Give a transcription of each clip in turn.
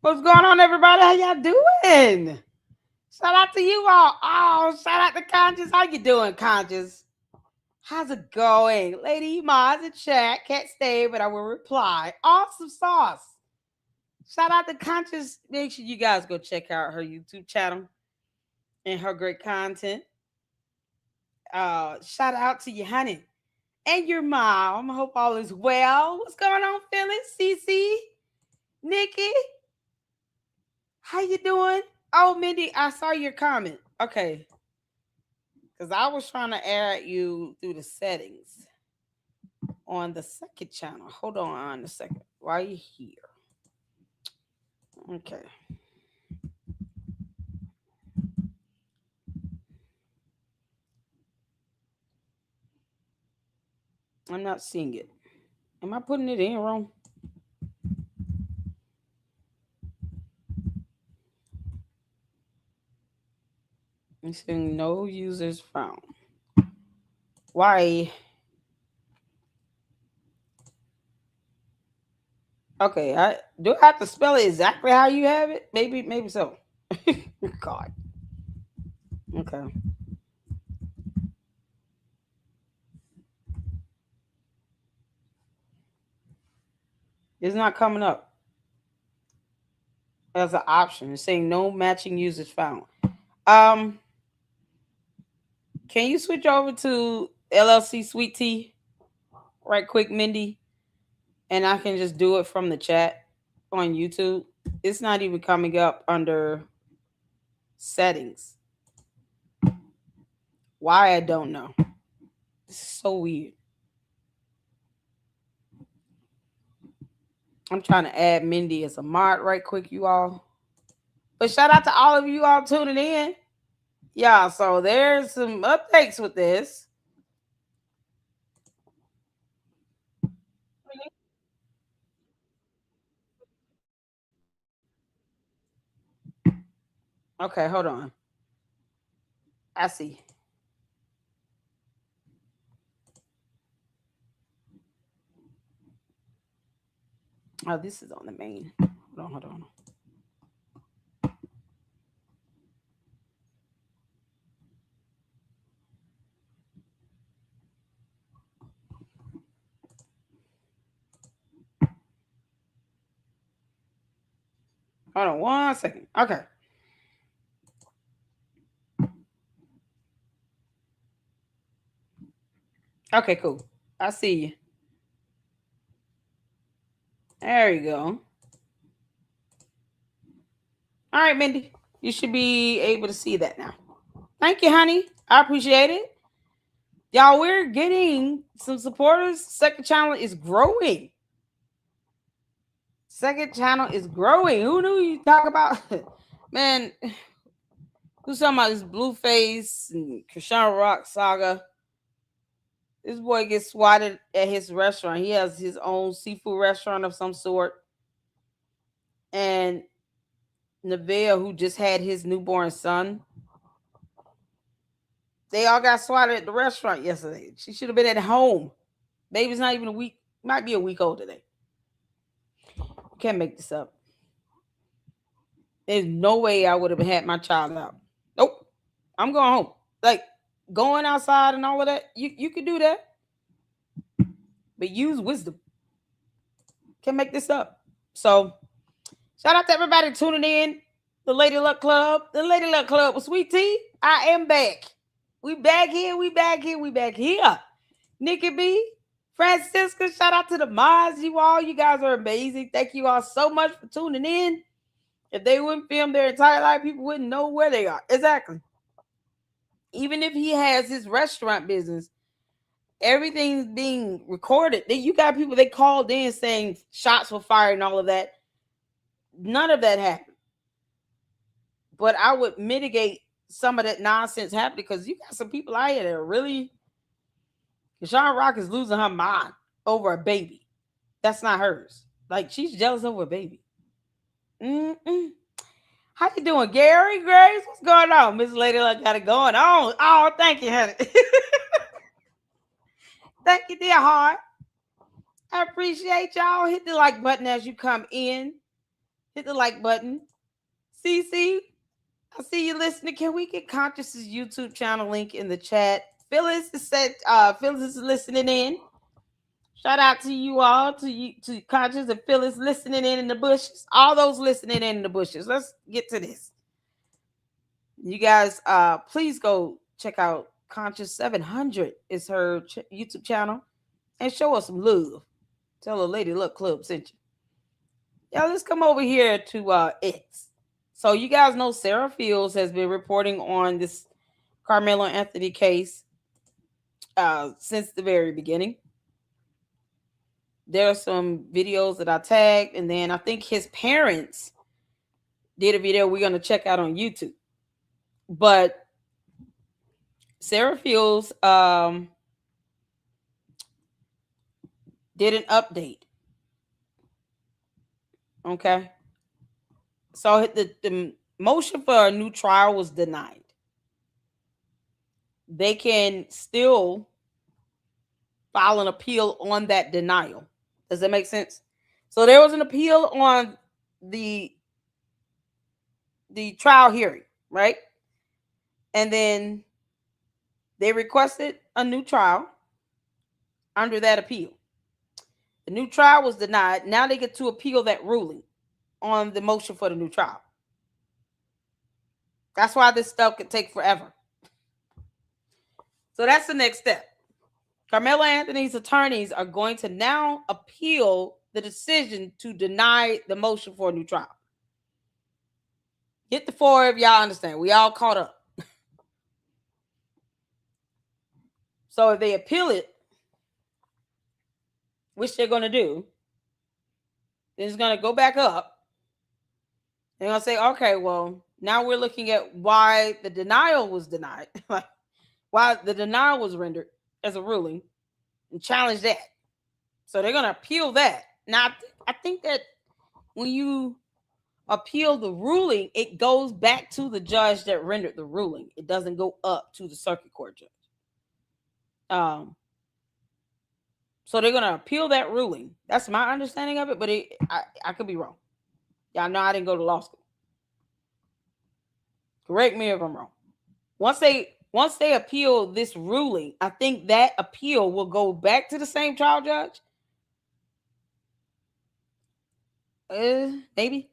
What's going on, everybody? How y'all doing? Shout out to you all. Oh, shout out to Conscious. How you doing, Conscious? How's it going? Lady Ma's in chat. Can't stay, but I will reply. Awesome sauce. Shout out to Conscious. Make sure you guys go check out her YouTube channel and her great content. Shout out to you, honey, and your mom. I hope all is well. What's going on, Phyllis? Cece? Nikki? How you doing? Oh, Mindy, I saw your comment. Okay. Because I was trying to add you through the settings on the second channel. Hold on a second. While you're here. Okay. I'm not seeing it. Am I putting it in wrong? I'm saying no users found. Why? Okay, I have to spell it exactly how you have it? Maybe so. God. Okay. It's not coming up as an option. It's saying no matching users found. Um, can you switch over to LLC Sweet Tea right quick, Mindy? And I can just do it from the chat on YouTube. It's not even coming up under settings. Why, I don't know. This is so weird. I'm trying to add Mindy as a mod right quick, you all. But shout out to all of you all tuning in. Yeah, so there's some updates with this. Okay, hold on. I see. Oh, this is on the main. Hold on. Hold on 1 second. Okay. Okay, cool. I see you. There you go. All right, Mindy. You should be able to see that now. Thank you, honey. I appreciate it. Y'all, we're getting some supporters. Second channel is growing. Second channel is growing. Who knew you talk about? Man, who's talking about this Blueface and Krishan Rock saga? This boy gets swatted at his restaurant. He has his own seafood restaurant of some sort. And Nevaeh, who just had his newborn son, they all got swatted at the restaurant yesterday. She should have been at home. Baby's not even a week, might be a week old today. Can't make this up. There's no way I would have had my child out. Nope. I'm going home. Like going outside and all of that, you could do that. But use wisdom. Can't make this up. So shout out to everybody tuning in. The Lady Luck Club. The Lady Luck Club with Sweet Tea. I am back. We back here. We back here. Nikki B, Francisca, shout out to the mods. You all. You guys are amazing. Thank you all so much for tuning in. If they wouldn't film their entire life, people wouldn't know where they are. Exactly. Even if he has his restaurant business, everything's being recorded. You got people, they called in saying shots were fired and all of that. None of that happened. But I would mitigate some of that nonsense happening because you got some people out here that are really. Krishan Rock is losing her mind over a baby. That's not hers. Like, she's jealous over a baby. How you doing, Gary Grace? What's going on? Miss Lady Luck got it going on. Oh, thank you, honey. Thank you, dear heart. I appreciate y'all. Hit the like button as you come in. Hit the like button. CC, I see you listening. Can we get Conscious's YouTube channel link in the chat? Phyllis is Phyllis is listening in. Shout out to you all, to Conscious and Phyllis listening in the bushes. All those listening in the bushes. Let's get to this. You guys, please go check out Conscious 700 is her YouTube channel, and show us some love. Tell a lady, look, club sent you. Yeah, let's come over here to X. So you guys know Sarah Fields has been reporting on this Karmelo Anthony case since the very beginning. There are some videos that I tagged, and then I think his parents did a video we're going to check out on YouTube. But Sarah Fields did an update. Okay. So the motion for a new trial was denied. They can still file an appeal on that denial. Does that make sense? So there was an appeal on the trial hearing, right? And then they requested a new trial under that appeal. The new trial was denied. Now they get to appeal that ruling on the motion for the new trial. That's why this stuff could take forever. So that's the next step. Karmelo Anthony's attorneys are going to now appeal the decision to deny the motion for a new trial. Get the four if y'all understand. We all caught up. So if they appeal it, which they're going to do, then it's going to go back up. They're going to say, okay, well, now we're looking at why the denial was denied, why the denial was rendered as a ruling, and challenge that. So they're going to appeal that. Now, I think that when you appeal the ruling, it goes back to the judge that rendered the ruling. It doesn't go up to the circuit court judge. So they're going to appeal that ruling. That's my understanding of it, but I could be wrong. Y'all know I didn't go to law school. Correct me if I'm wrong. Once they appeal this ruling, I think that appeal will go back to the same trial judge. Maybe.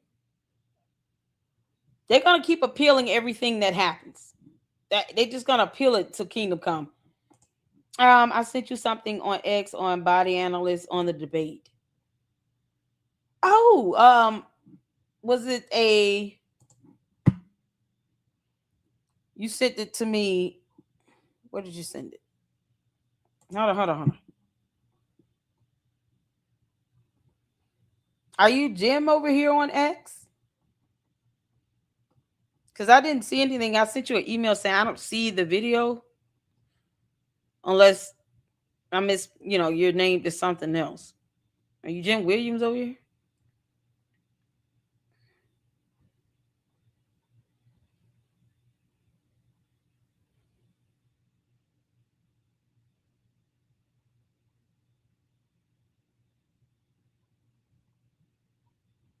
They're going to keep appealing everything that happens. They're just going to appeal it to Kingdom Come. I sent you something on X on Body Analyst on the debate. Oh, was it a... You sent it to me. Where did you send it? Hold on. Are you Jim over here on X? Because I didn't see anything. I sent you an email saying I don't see the video. Unless I miss, your name is something else. Are you Jim Williams over here?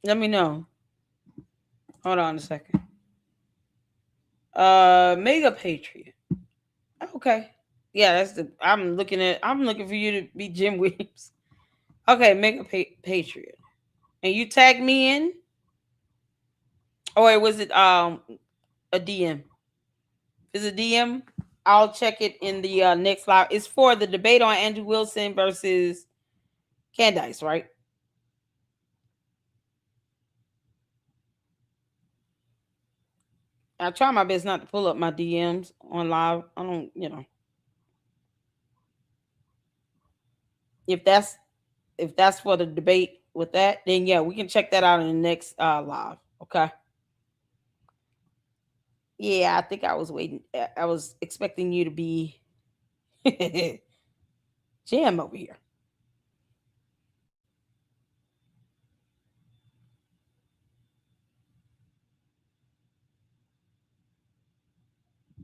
Let me know. Hold on a second. Mega Patriot. Okay. Yeah, I'm looking for you to be Jim Williams. Okay, Mega Patriot. And you tagged me in? Or was it a DM? Is it DM? I'll check it in the next live. It's for the debate on Andrew Wilson versus Candice, right? I try my best not to pull up my DMs on live. I don't, If that's for the debate with that, then yeah, we can check that out in the next live. Okay. Yeah, I think I was waiting. I was expecting you to be Jam over here.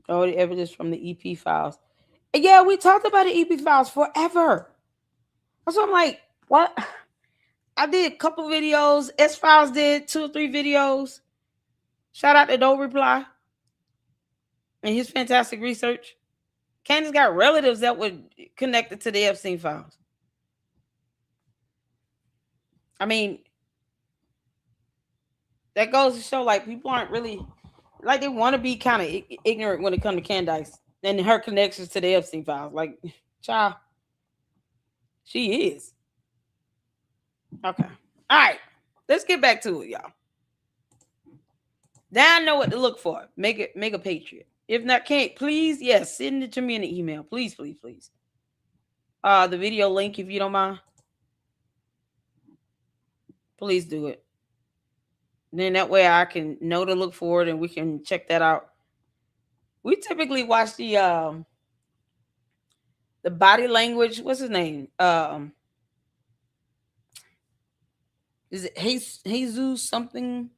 Oh, the evidence from the EP files. Yeah, we talked about the EP files forever. So I'm like, what? I did a couple videos. S Files did 2 or 3 videos. Shout out to No Reply and his fantastic research. Candace got relatives that were connected to the Epstein files. I mean, that goes to show like people aren't really like they want to be kind of ignorant when it comes to Candace and her connections to the Epstein files. Like, child, she is. Okay. All right. Let's get back to it, y'all. Now I know what to look for. Make a patriot. If not, can't please, yes, send it to me in the email. Please, please, please. The video link, if you don't mind. Please do it. Then that way I can know to look for it and we can check that out. We typically watch the body language. What's his name? Is it Jesus something?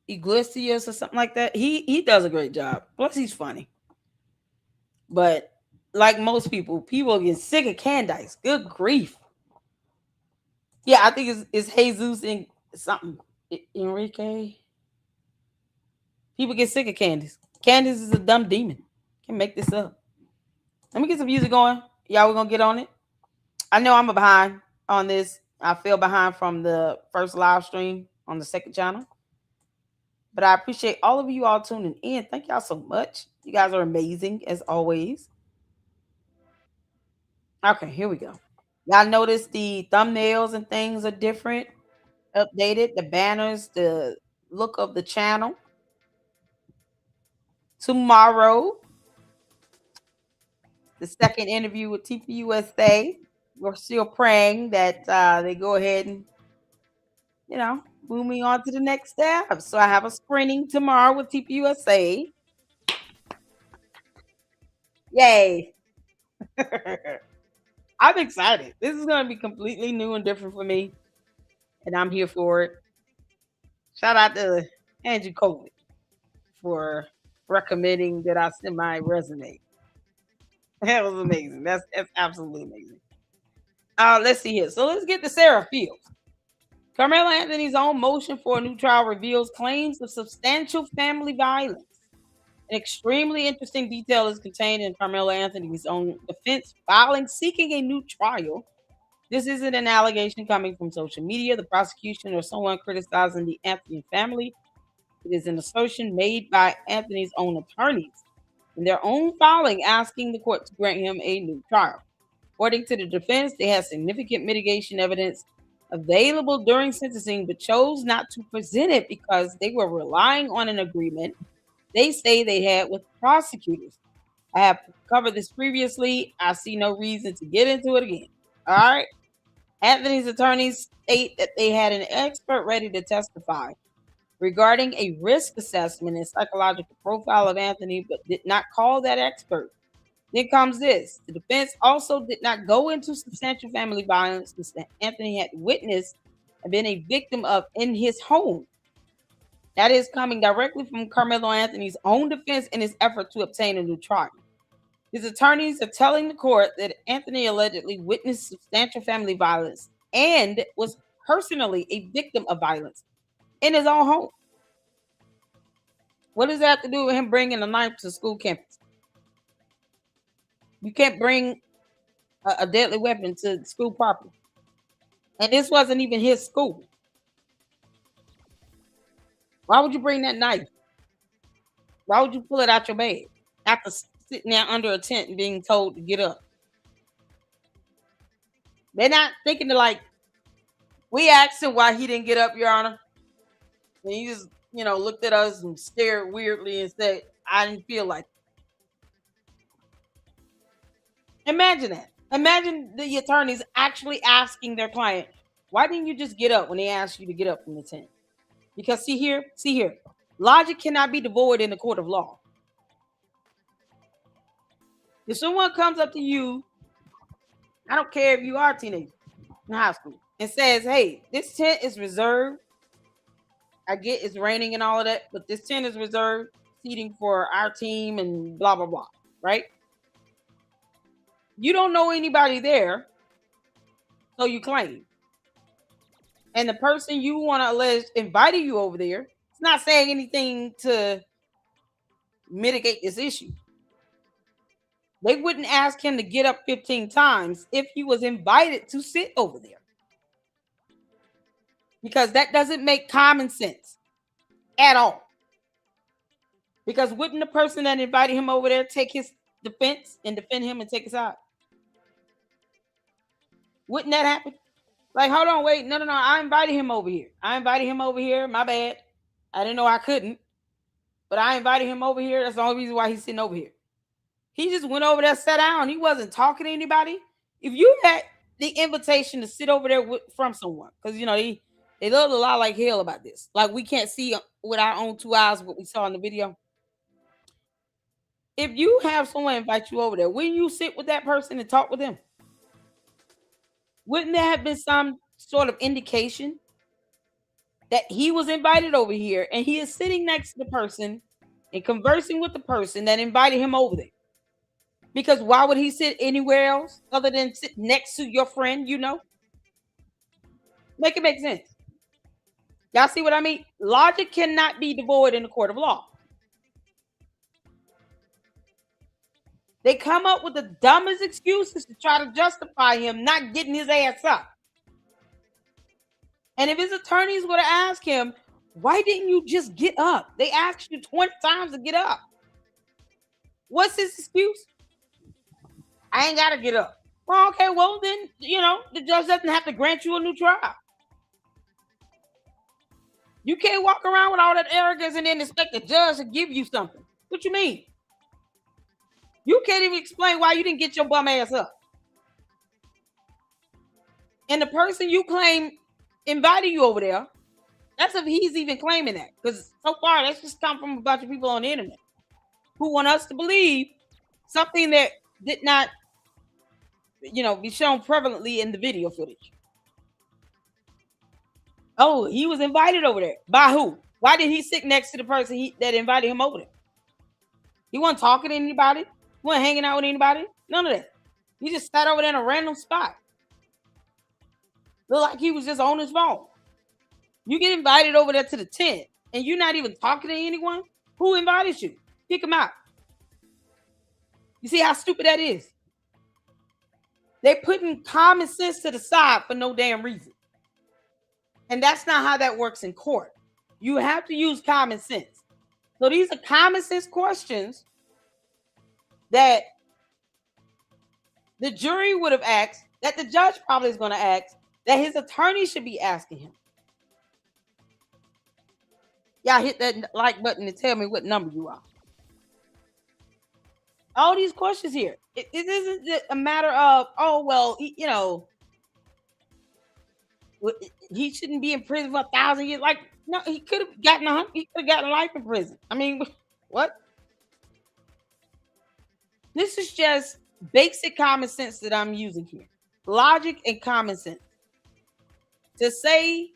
Iglesias or something like that. He does a great job. Plus he's funny. But like most people get sick of Candice. Good grief. Yeah, I think it's Jesus and something. Enrique. People get sick of Candice. Candice is a dumb demon. Can't make this up. Let me get some music going. Y'all, we're gonna get on it. I know I'm behind on this. I feel behind from the first live stream on the second channel. But I appreciate all of you all tuning in. Thank y'all so much. You guys are amazing as always. Okay, here we go. Y'all notice the thumbnails and things are different, updated, the banners, the look of the channel. Tomorrow, the second interview with TPUSA. We're still praying that they go ahead and, move me on to the next step. So I have a screening tomorrow with TPUSA. Yay. I'm excited. This is going to be completely new and different for me. And I'm here for it. Shout out to Andrew Coley for recommending that I send my resume. That was amazing. That's absolutely amazing. Let's see here. So let's get to Sarah Fields. Karmelo Anthony's own motion for a new trial reveals claims of substantial family violence. An extremely interesting detail is contained in Karmelo Anthony's own defense filing seeking a new trial. This isn't an allegation coming from social media, the prosecution, or someone criticizing the Anthony family. It is an assertion made by Anthony's own attorneys in their own filing asking the court to grant him a new trial. According to the defense, they had significant mitigation evidence available during sentencing, but chose not to present it because they were relying on an agreement they say they had with prosecutors. I have covered this previously. I see no reason to get into it again. All right. Anthony's attorneys state that they had an expert ready to testify regarding a risk assessment and psychological profile of Anthony, but did not call that expert. Then comes this. The defense also did not go into substantial family violence that Anthony had witnessed and been a victim of in his home. That is coming directly from Karmelo Anthony's own defense in his effort to obtain a new trial. His attorneys are telling the court that Anthony allegedly witnessed substantial family violence and was personally a victim of violence in his own home. What does that have to do with him bringing a knife to school campus? You can't bring a deadly weapon to school property. And this wasn't even his school. Why would you bring that knife? Why would you pull it out your bed after sitting there under a tent and being told to get up? They're not thinking to we asked him why he didn't get up, Your Honor. And he just, looked at us and stared weirdly and said, I didn't feel like it. Imagine that. Imagine the attorneys actually asking their client, why didn't you just get up when they asked you to get up from the tent? Because see here, logic cannot be devoid in the court of law. If someone comes up to you, I don't care if you are a teenager in high school, and says, hey, this tent is reserved. I get it's raining and all of that, but this tent is reserved seating for our team and blah, blah, blah, right? You don't know anybody there. So you claim. And the person you want to allege invited you over there, it's not saying anything to mitigate this issue. They wouldn't ask him to get up 15 times if he was invited to sit over there. Because that doesn't make common sense at all. Because wouldn't the person that invited him over there take his defense and defend him and take his side? Wouldn't that happen? Like, hold on, wait, no. I invited him over here. My bad. I didn't know I couldn't. But I invited him over here. That's the only reason why he's sitting over here. He just went over there, sat down. He wasn't talking to anybody. If you had the invitation to sit over there from someone, because they love to lie like hell about this. Like, we can't see with our own 2 eyes what we saw in the video. If you have someone invite you over there, wouldn't you sit with that person and talk with them? Wouldn't there have been some sort of indication that he was invited over here and he is sitting next to the person and conversing with the person that invited him over there? Because why would he sit anywhere else other than sit next to your friend, Make it make sense. Y'all see what I mean? Logic cannot be devoid in the court of law. They come up with the dumbest excuses to try to justify him not getting his ass up. And if his attorneys were to ask him, why didn't you just get up? They asked you 20 times to get up. What's his excuse? I ain't got to get up. Well, okay, well then, the judge doesn't have to grant you a new trial. You can't walk around with all that arrogance and then expect the judge to give you something. What you mean? You can't even explain why you didn't get your bum ass up. And the person you claim invited you over there, that's if he's even claiming that. Because so far, that's just come from a bunch of people on the internet who want us to believe something that did not, be shown prevalently in the video footage. Oh, he was invited over there. By who? Why did he sit next to the person that invited him over there? He wasn't talking to anybody. He wasn't hanging out with anybody. None of that. He just sat over there in a random spot. Looked like he was just on his phone. You get invited over there to the tent, and you're not even talking to anyone? Who invited you? Pick him out. You see how stupid that is? They're putting common sense to the side for no damn reason. And that's not how that works in court. You have to use common sense. So these are common sense questions that the jury would have asked, that the judge probably is going to ask, that his attorney should be asking him. Y'all hit that like button and tell me what number you are. All these questions here. It isn't a matter of, he shouldn't be in prison for 1,000 years. Like, no, he could have gotten life in prison. I mean, what? This is just basic common sense that I'm using here. Logic and common sense. To say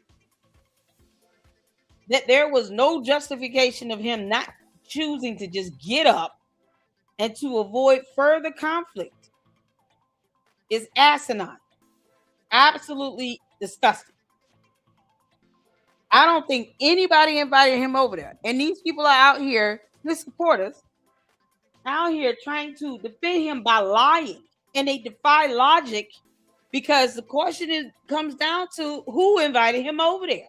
that there was no justification of him not choosing to just get up and to avoid further conflict is asinine. Absolutely disgusting. I don't think anybody invited him over there. And these people are out here, his supporters, out here trying to defend him by lying. And they defy logic because the question comes down to who invited him over there.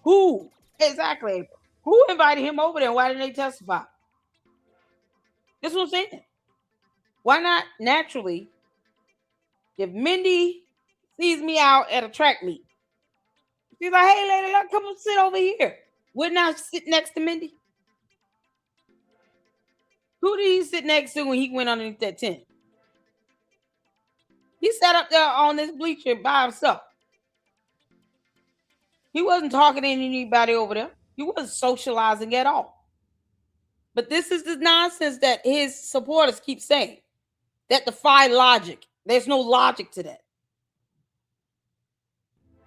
Who? Exactly. Who invited him over there? Why didn't they testify? That's what I'm saying. Why not naturally? If Mindy sees me out at a track meet, she's like, hey, lady, come sit over here. Wouldn't I sit next to Mindy? Who did he sit next to when he went underneath that tent? He sat up there on this bleacher by himself. He wasn't talking to anybody over there. He wasn't socializing at all. But this is the nonsense that his supporters keep saying that defy logic. There's no logic to that.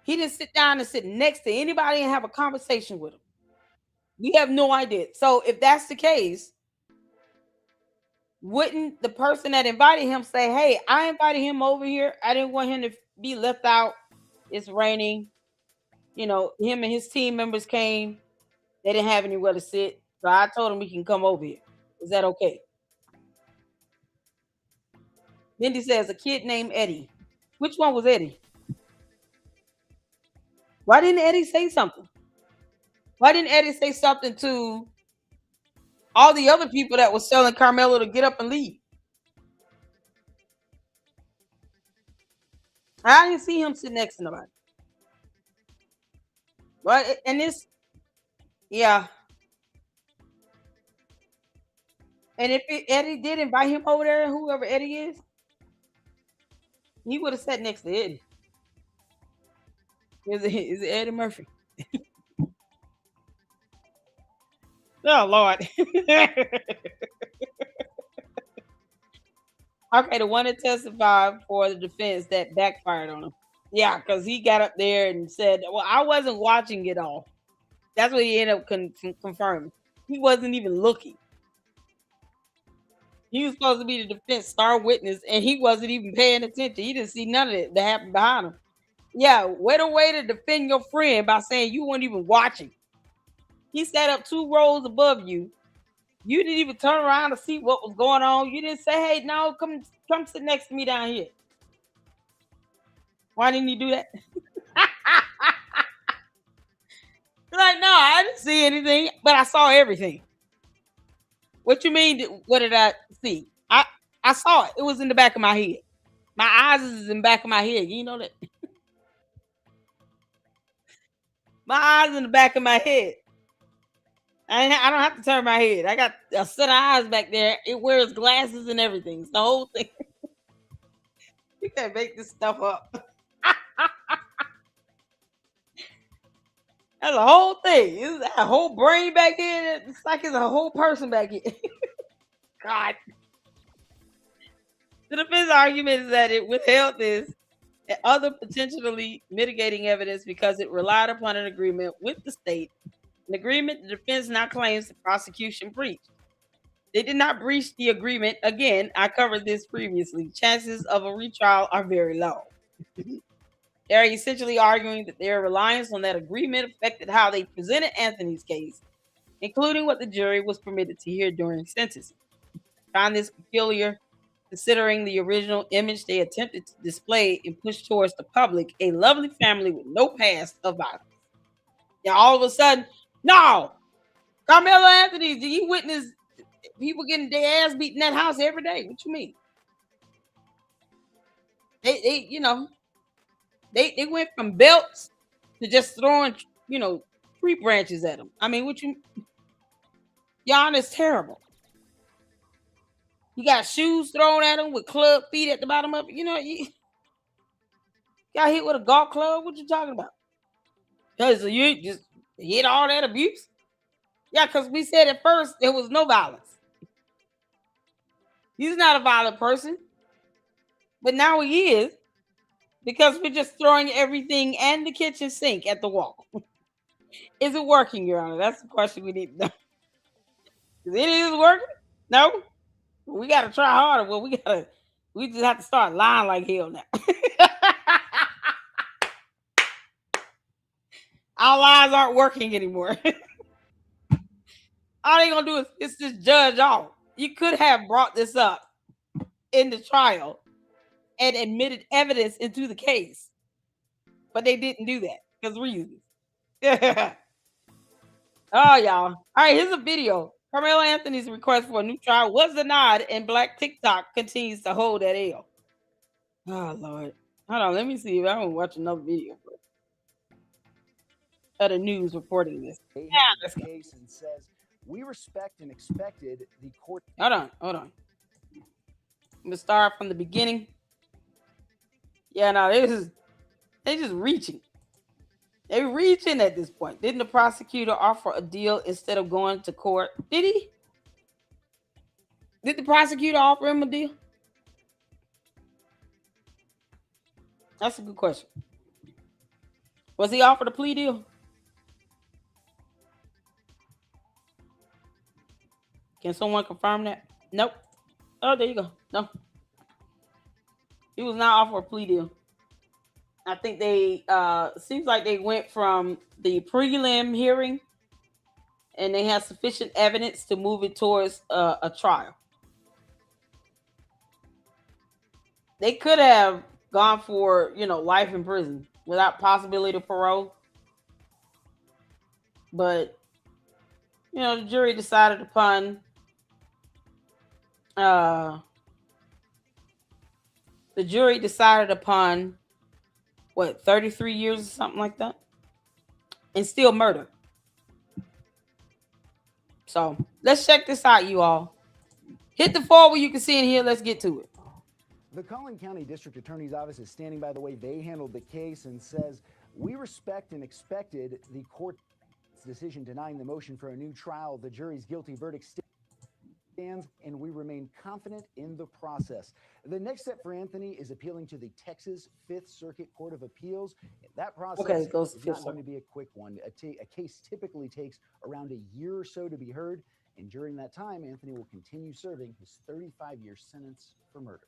He didn't sit down and sit next to anybody and have a conversation with him. We have no idea. So if that's the case, Wouldn't the person that invited him say, "Hey, I invited him over here. I didn't want him to be left out. It's raining. You know, him and his team members came. They didn't have anywhere to sit, so I told him we can come over here. Is that okay?" Mindy says a kid named Eddie. Which one was Eddie? Why didn't Eddie say something? Why didn't Eddie say something to all the other people that was telling Carmelo to get up and leave? I didn't see him sit next to nobody. But and this, yeah. And if Eddie did invite him over there, whoever Eddie is, he would have sat next to Eddie. Is it Eddie Murphy? Oh Lord. Okay, the one that testified for the defense that backfired on him. Yeah, because he got up there and said, "Well, I wasn't watching it all." That's what he ended up confirming. He wasn't even looking. He was supposed to be the defense star witness, and he wasn't even paying attention. He didn't see none of it that happened behind him. Yeah, what a way to defend your friend by saying you weren't even watching. He sat up 2 rows above you. You didn't even turn around to see what was going on. You didn't say, "Hey, no, come sit next to me down here." Why didn't you do that? Like, no, I didn't see anything, but I saw everything. What you mean? What did I see? I saw it. It was in the back of my head. My eyes is in the back of my head. You know that. My eyes in the back of my head. I don't have to turn my head. I got a set of eyes back there. It wears glasses and everything. It's the whole thing. You can't make this stuff up. That's a whole thing. It's a whole brain back here. It's like it's a whole person back here. God. The defense argument is that it withheld this and other potentially mitigating evidence because it relied upon an agreement with the state, an agreement the defense now claims the prosecution breached. They did not breach the agreement. Again, I covered this previously. Chances of a retrial are very low. They're essentially arguing that their reliance on that agreement affected how they presented Anthony's case, including what the jury was permitted to hear during sentencing. I find this peculiar, considering the original image they attempted to display and push towards the public, a lovely family with no past of violence. Now, all of a sudden, no, Carmelo Anthony, do you witness people getting their ass beat in that house every day? What you mean? They went from belts to just throwing, tree branches at them. I mean, y'all is terrible. You got shoes thrown at them with club feet at the bottom of it. You got hit with a golf club. What you talking about? Because you just hit all that abuse. Yeah, because we said at first there was no violence. He's not a violent person, but now he is because we're just throwing everything and the kitchen sink at the wall. Is it working, Your Honor? That's the question we need to know. Is it is working? No. We got to try harder. Well, we just have to start lying like hell now. Our lies aren't working anymore. All they gonna do is just judge all. You could have brought this up in the trial and admitted evidence into the case, but they didn't do that because reasons. Oh, y'all. All right, here's a video. Carmelo Anthony's request for a new trial was denied, and Black TikTok continues to hold that L. Oh, Lord. Hold on. Let me see if I can watch another video. Other news reporting this. Yeah, let's go. Case and says we respect and expected the court. Hold on. I'm gonna start from the beginning. Yeah, no, they just reaching. They reaching at this point. Didn't the prosecutor offer a deal instead of going to court? Did he? Did the prosecutor offer him a deal? That's a good question. Was he offered a plea deal? Can someone confirm that? Nope. Oh, there you go. No, he was not offered a plea deal. I think they seems like they went from the prelim hearing and they had sufficient evidence to move it towards a trial. They could have gone for life in prison without possibility of parole, but the jury decided upon uh, the jury decided upon what 33 years or something like that, and still murder. So let's check this out, you all. Hit the forward you can see in here. Let's get to it. The Collin County District Attorney's Office is standing by the way they handled the case and says, we respect and expected the court's decision denying the motion for a new trial. The jury's guilty verdict stands, and we remain confident in the process. The next step for Anthony is appealing to the Texas Fifth Circuit Court of Appeals. That process is not going to be a quick one. A case typically takes around a year or so to be heard, and during that time, Anthony will continue serving his 35-year sentence for murder.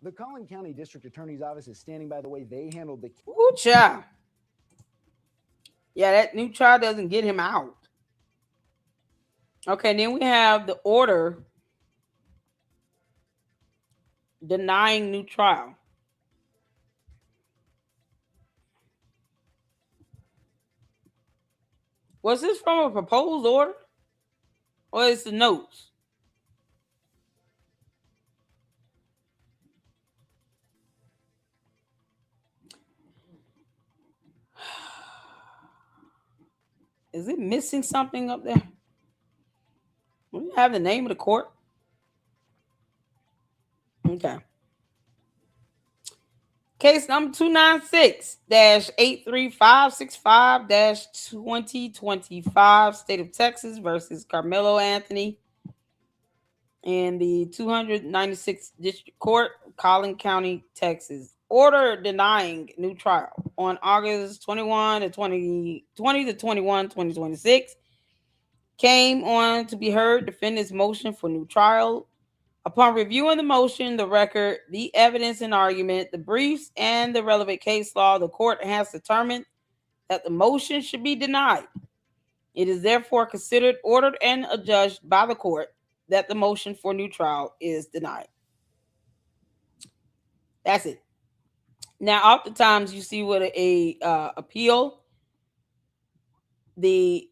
The Collin County District Attorney's Office is standing by the way they handled the... Ooh, child. Yeah, that new trial doesn't get him out. Okay, then we have the order denying new trial. Was this from a proposed order? Or is the notes? Is it missing something up there? We have the name of the court. Okay. Case number 296-83565-2025, State of Texas versus Karmelo Anthony in the 296th District Court, Collin County, Texas. Order denying new trial on August 21 to 21, 2026. Came on to be heard defendant's motion for new trial. Upon reviewing the motion, the record, the evidence and argument, the briefs, and the relevant case law, the court has determined that the motion should be denied. It is therefore considered, ordered, and adjudged by the court that the motion for new trial is denied. That's it. Now, oftentimes you see with a appeal, the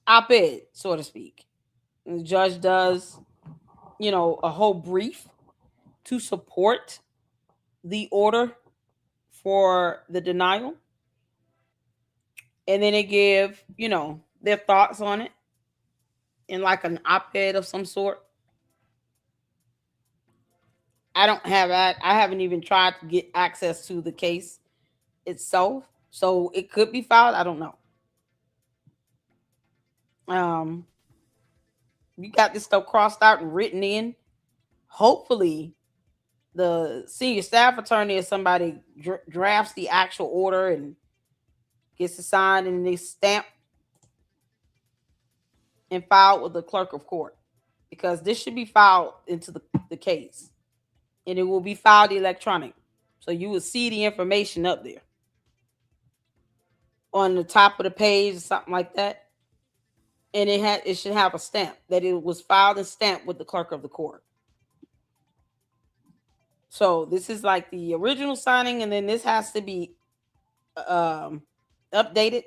op-ed, so to speak, and the judge does, a whole brief to support the order for the denial, and then they give, their thoughts on it in like an op-ed of some sort. I haven't even tried to get access to the case itself, so it could be filed. I don't know. You got this stuff crossed out and written in. Hopefully, the senior staff attorney or somebody drafts the actual order and gets it signed and they stamp and filed with the clerk of court, because this should be filed into the case, and it will be filed electronic, so you will see the information up there on the top of the page or something like that, and it should have a stamp that it was filed and stamped with the clerk of the court. So this is like the original signing, and then this has to be updated,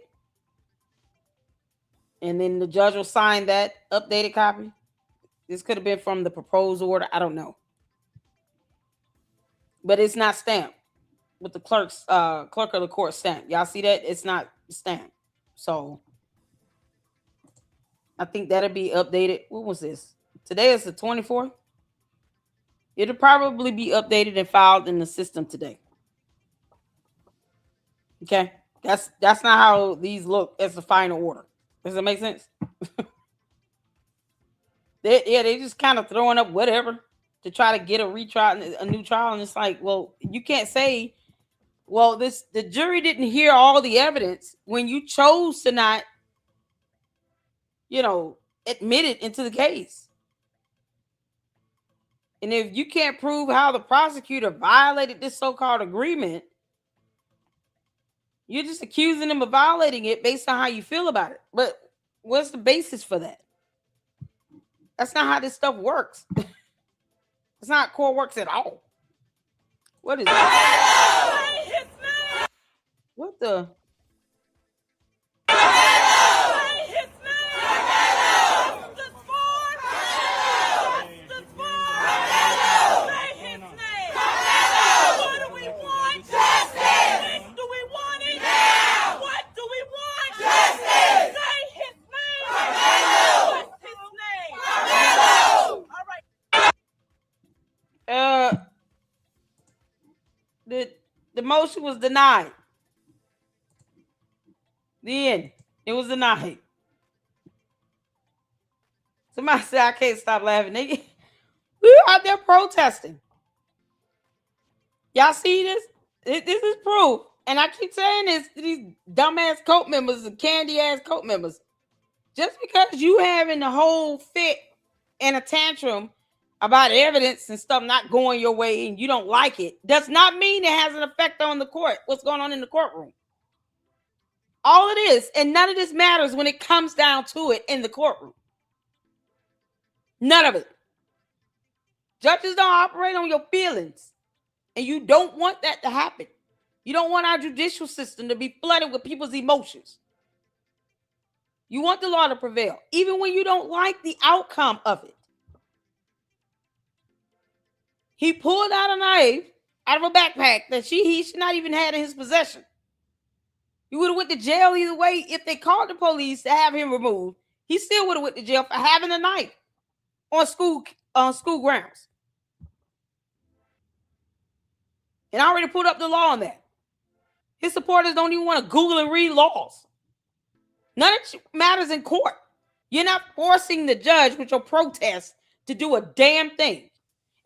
and then the judge will sign that updated copy. This could have been from the proposed order. I don't know, but it's not stamped with the clerk of the court stamp. Y'all see that? It's not stamped. So I think that'll be updated. What was this? Today is the 24th. It'll probably be updated and filed in the system today. Okay, that's not how these look as the final order. Does that make sense? They just kind of throwing up whatever to try to get a new trial, and it's like, well, you can't say, well, the jury didn't hear all the evidence when you chose to not, admit it into the case. And if you can't prove how the prosecutor violated this so-called agreement, you're just accusing them of violating it based on how you feel about it. But what's the basis for that? That's not how this stuff works. It's not how court works at all. What is that? What the? The motion was denied. Then it was denied. Somebody said I can't stop laughing. We were out there protesting. Y'all see this? This is proof. And I keep saying this to these dumbass cult members and candy ass cult members. Just because you having the whole fit and a tantrum about evidence and stuff not going your way and you don't like it does not mean it has an effect on the court. What's going on in the courtroom? All it is, and none of this matters when it comes down to it in the courtroom. None of it. Judges don't operate on your feelings, and you don't want that to happen. You don't want our judicial system to be flooded with people's emotions. You want the law to prevail, even when you don't like the outcome of it. He pulled out a knife out of a backpack that he should not even had in his possession. He would have went to jail either way. If they called the police to have him removed, he still would have went to jail for having a knife on school grounds. And I already put up the law on that. His supporters don't even want to Google and read laws. None of it matters in court. You're not forcing the judge with your protest to do a damn thing.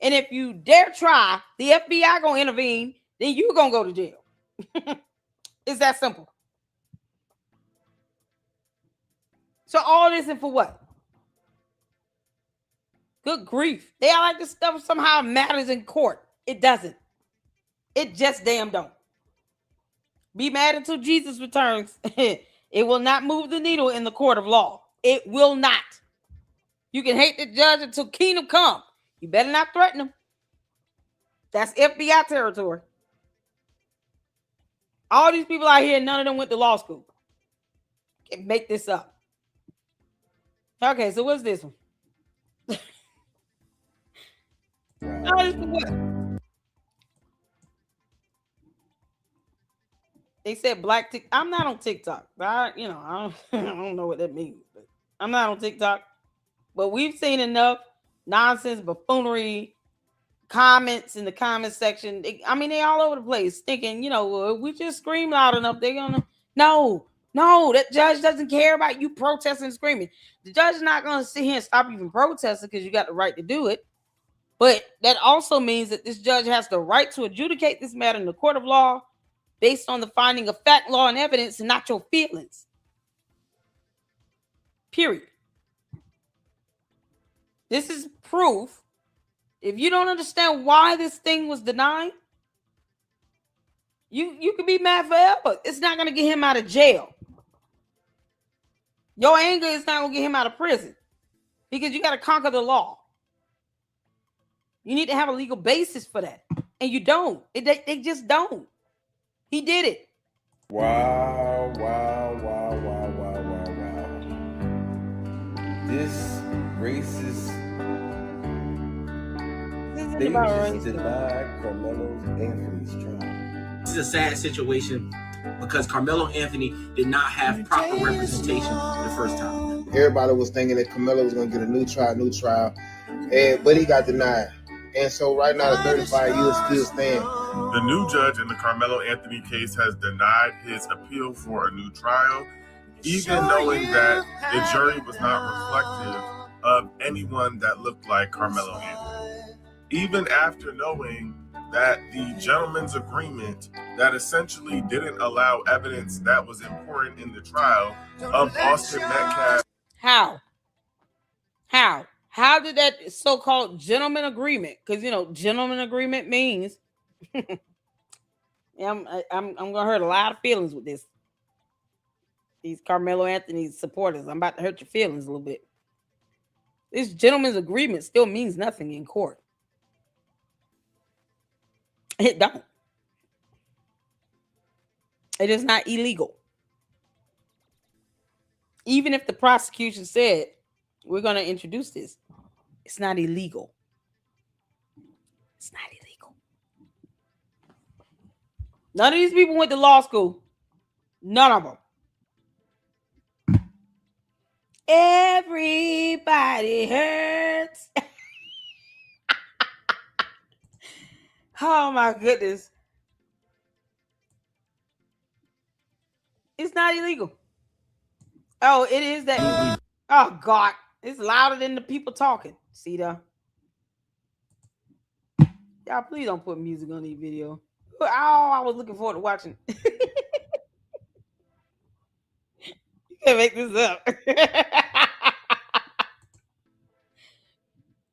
And if you dare try, the FBI gonna intervene, then you're gonna go to jail. It's that simple. So all this and for what? Good grief. They act like this stuff somehow matters in court. It doesn't. It just damn don't. Be mad until Jesus returns. It will not move the needle in the court of law. It will not. You can hate the judge until kingdom come. You better not threaten him. That's FBI territory. All these people out here, none of them went to law school. Can't make this up. Okay, so what's this one? Oh, this is what? They said black TikTok. I'm not on TikTok. I don't know what that means. But I'm not on TikTok. But we've seen enough nonsense, buffoonery, comments in the comment section. They all over the place thinking, if we just scream loud enough, they're going to. No, that judge doesn't care about you protesting and screaming. The judge is not going to sit here and stop you from protesting because you got the right to do it. But that also means that this judge has the right to adjudicate this matter in the court of law based on the finding of fact, law, and evidence, and not your feelings. Period. This is proof. If you don't understand why this thing was denied, you could be mad forever. It's not going to get him out of jail. Your anger is not going to get him out of prison because you got to conquer the law. You need to have a legal basis for that. And you don't. They just don't. He did it. Wow. This racist. They just denied Carmelo Anthony's trial. This is a sad situation because Carmelo Anthony did not have proper representation the first time. Everybody was thinking that Karmelo was going to get a new trial, but he got denied. And so right now, the 35 years still stand. The new judge in the Carmelo Anthony case has denied his appeal for a new trial, even knowing that the jury was not reflective of anyone that looked like Carmelo Anthony. Even after knowing that the gentleman's agreement that essentially didn't allow evidence that was important in the trial of Austin Metcalf. How how did that so-called gentleman agreement? Because gentleman agreement means I'm gonna hurt a lot of feelings with this. These Carmelo Anthony supporters, I'm about to hurt your feelings a little bit. This gentleman's agreement still means nothing in court. It don't. It is not illegal. Even if the prosecution said we're going to introduce this, it's not illegal. It's not illegal. None of these people went to law school. None of them. Everybody hurts. Oh my goodness. It's not illegal. Oh, it is that. Oh God. It's louder than the people talking. See that? Y'all, please don't put music on the video. Oh, I was looking forward to watching. You can't make this up.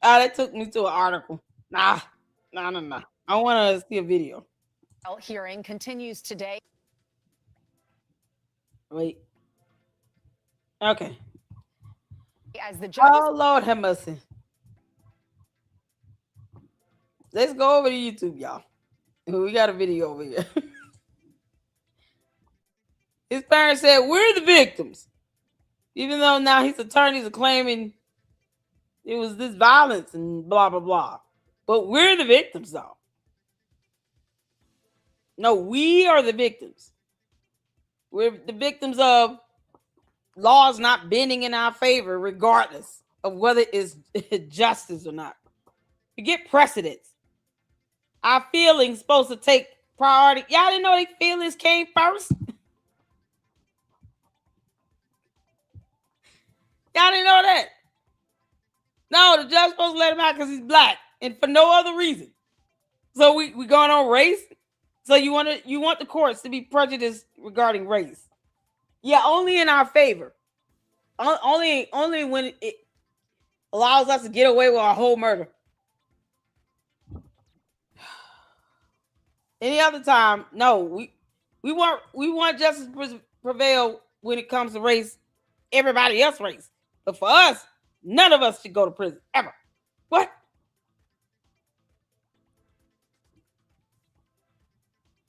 That took me to an article. Nah. I want to see a video. Hearing continues today. Wait. Okay. As the judge. Oh Lord have mercy. Let's go over to YouTube, y'all. We got a video over here. His parents said, we're the victims. Even though now his attorneys are claiming it was this violence and blah, blah, blah. But we're the victims, though. No, we are the victims. We're the victims of laws not bending in our favor, regardless of whether it's justice or not. Forget precedents. Our feelings supposed to take priority. Y'all didn't know their feelings came first? Y'all didn't know that? No, the judge supposed to let him out because he's black and for no other reason. So we going on race? So you want the courts to be prejudiced regarding race? Yeah, only in our favor. Only when it allows us to get away with our whole murder. Any other time, no. We want justice to prevail when it comes to race. Everybody else race, but for us, none of us should go to prison ever. What?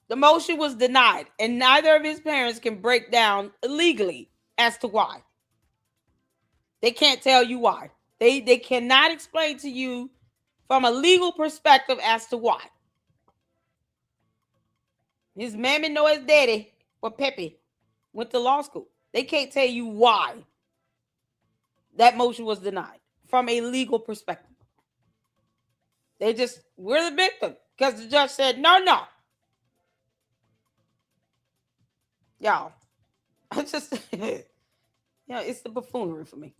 The motion was denied, and neither of his parents can break down legally as to why. They can't tell you why. They cannot explain to you from a legal perspective as to why. His mammy know his daddy, or Pepe, went to law school. They can't tell you why that motion was denied from a legal perspective. We're the victim because the judge said, no. Y'all, it's the buffoonery for me.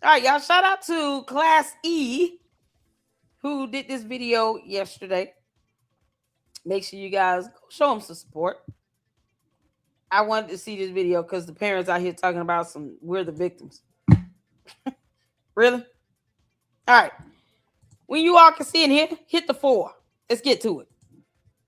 All right, y'all, shout out to Class E who did this video yesterday. Make sure you guys go show them some support. I wanted to see this video because the parents out here talking about we're the victims. Really? All right. When you all can see in here, hit the 4. Let's get to it.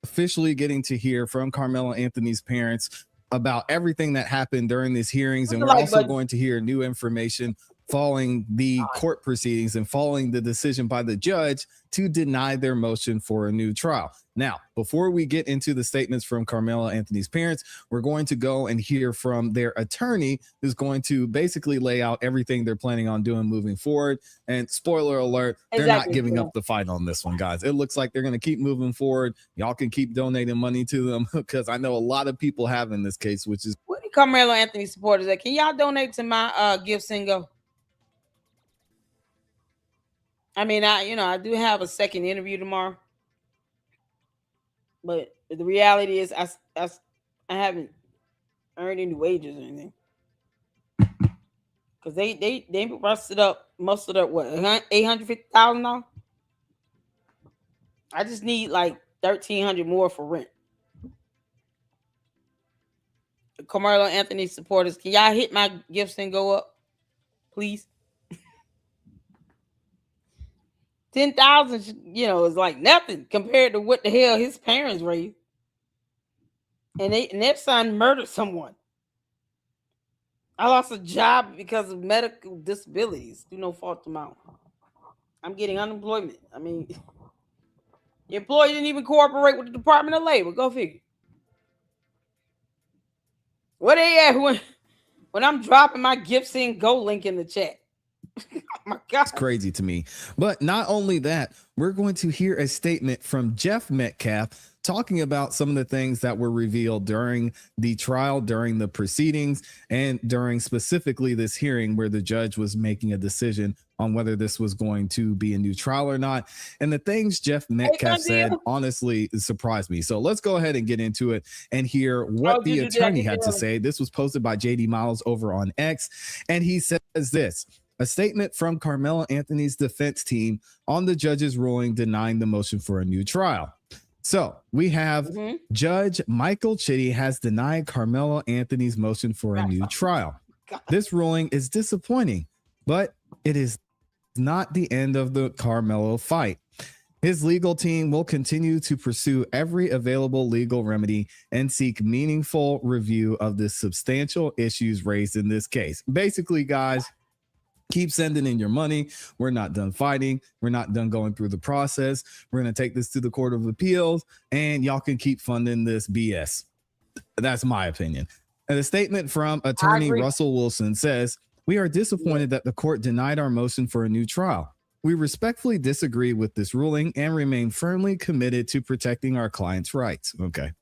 Officially getting to hear from Carmelo Anthony's parents about everything that happened during these hearings. And we're also going to hear new information following the court proceedings and following the decision by the judge to deny their motion for a new trial. Now, before we get into the statements from Carmelo Anthony's parents, we're going to go and hear from their attorney, who's going to basically lay out everything they're planning on doing moving forward. And spoiler alert, they're not giving up the fight on this one, guys. It looks like they're going to keep moving forward. Y'all can keep donating money to them because I know a lot of people have in this case, which is... What do Carmelo Anthony supporters at? Can y'all donate to my gifts and go? I mean, I do have a second interview tomorrow, but the reality is I haven't earned any wages or anything because they rusted up most of that what $850,000. I just need like $1,300 more for rent. Carmelo Anthony supporters, can y'all hit my gifts and go up, please? 10,000, is like nothing compared to what the hell his parents raised. And their son murdered someone. I lost a job because of medical disabilities. Do no fault of my own. I'm getting unemployment. I mean, the employee didn't even cooperate with the Department of Labor. Go figure. Where they at when I'm dropping my GiftSend Go link in the chat? Oh my God. It's crazy to me. But not only that, we're going to hear a statement from Jeff Metcalf talking about some of the things that were revealed during the trial, during the proceedings, and during specifically this hearing where the judge was making a decision on whether this was going to be a new trial or not. And the things Jeff Metcalf said honestly surprised me. So let's go ahead and get into it and hear what the attorney had to say. This was posted by JD Miles over on X, and he says this: a statement from Karmelo Anthony's defense team on the judge's ruling denying the motion for a new trial. So we have Judge Michael Chitty has denied Karmelo Anthony's motion for a new trial. This ruling is disappointing, but it is not the end of the Karmelo fight. His legal team will continue to pursue every available legal remedy and seek meaningful review of the substantial issues raised in this case. Basically, guys, keep sending in your money. We're not done fighting. We're not done going through the process. We're going to take this to the Court of Appeals, and y'all can keep funding this BS. That's my opinion. And a statement from attorney Russell Wilson says, "We are disappointed that the court denied our motion for a new trial. We respectfully disagree with this ruling and remain firmly committed to protecting our client's rights." Okay.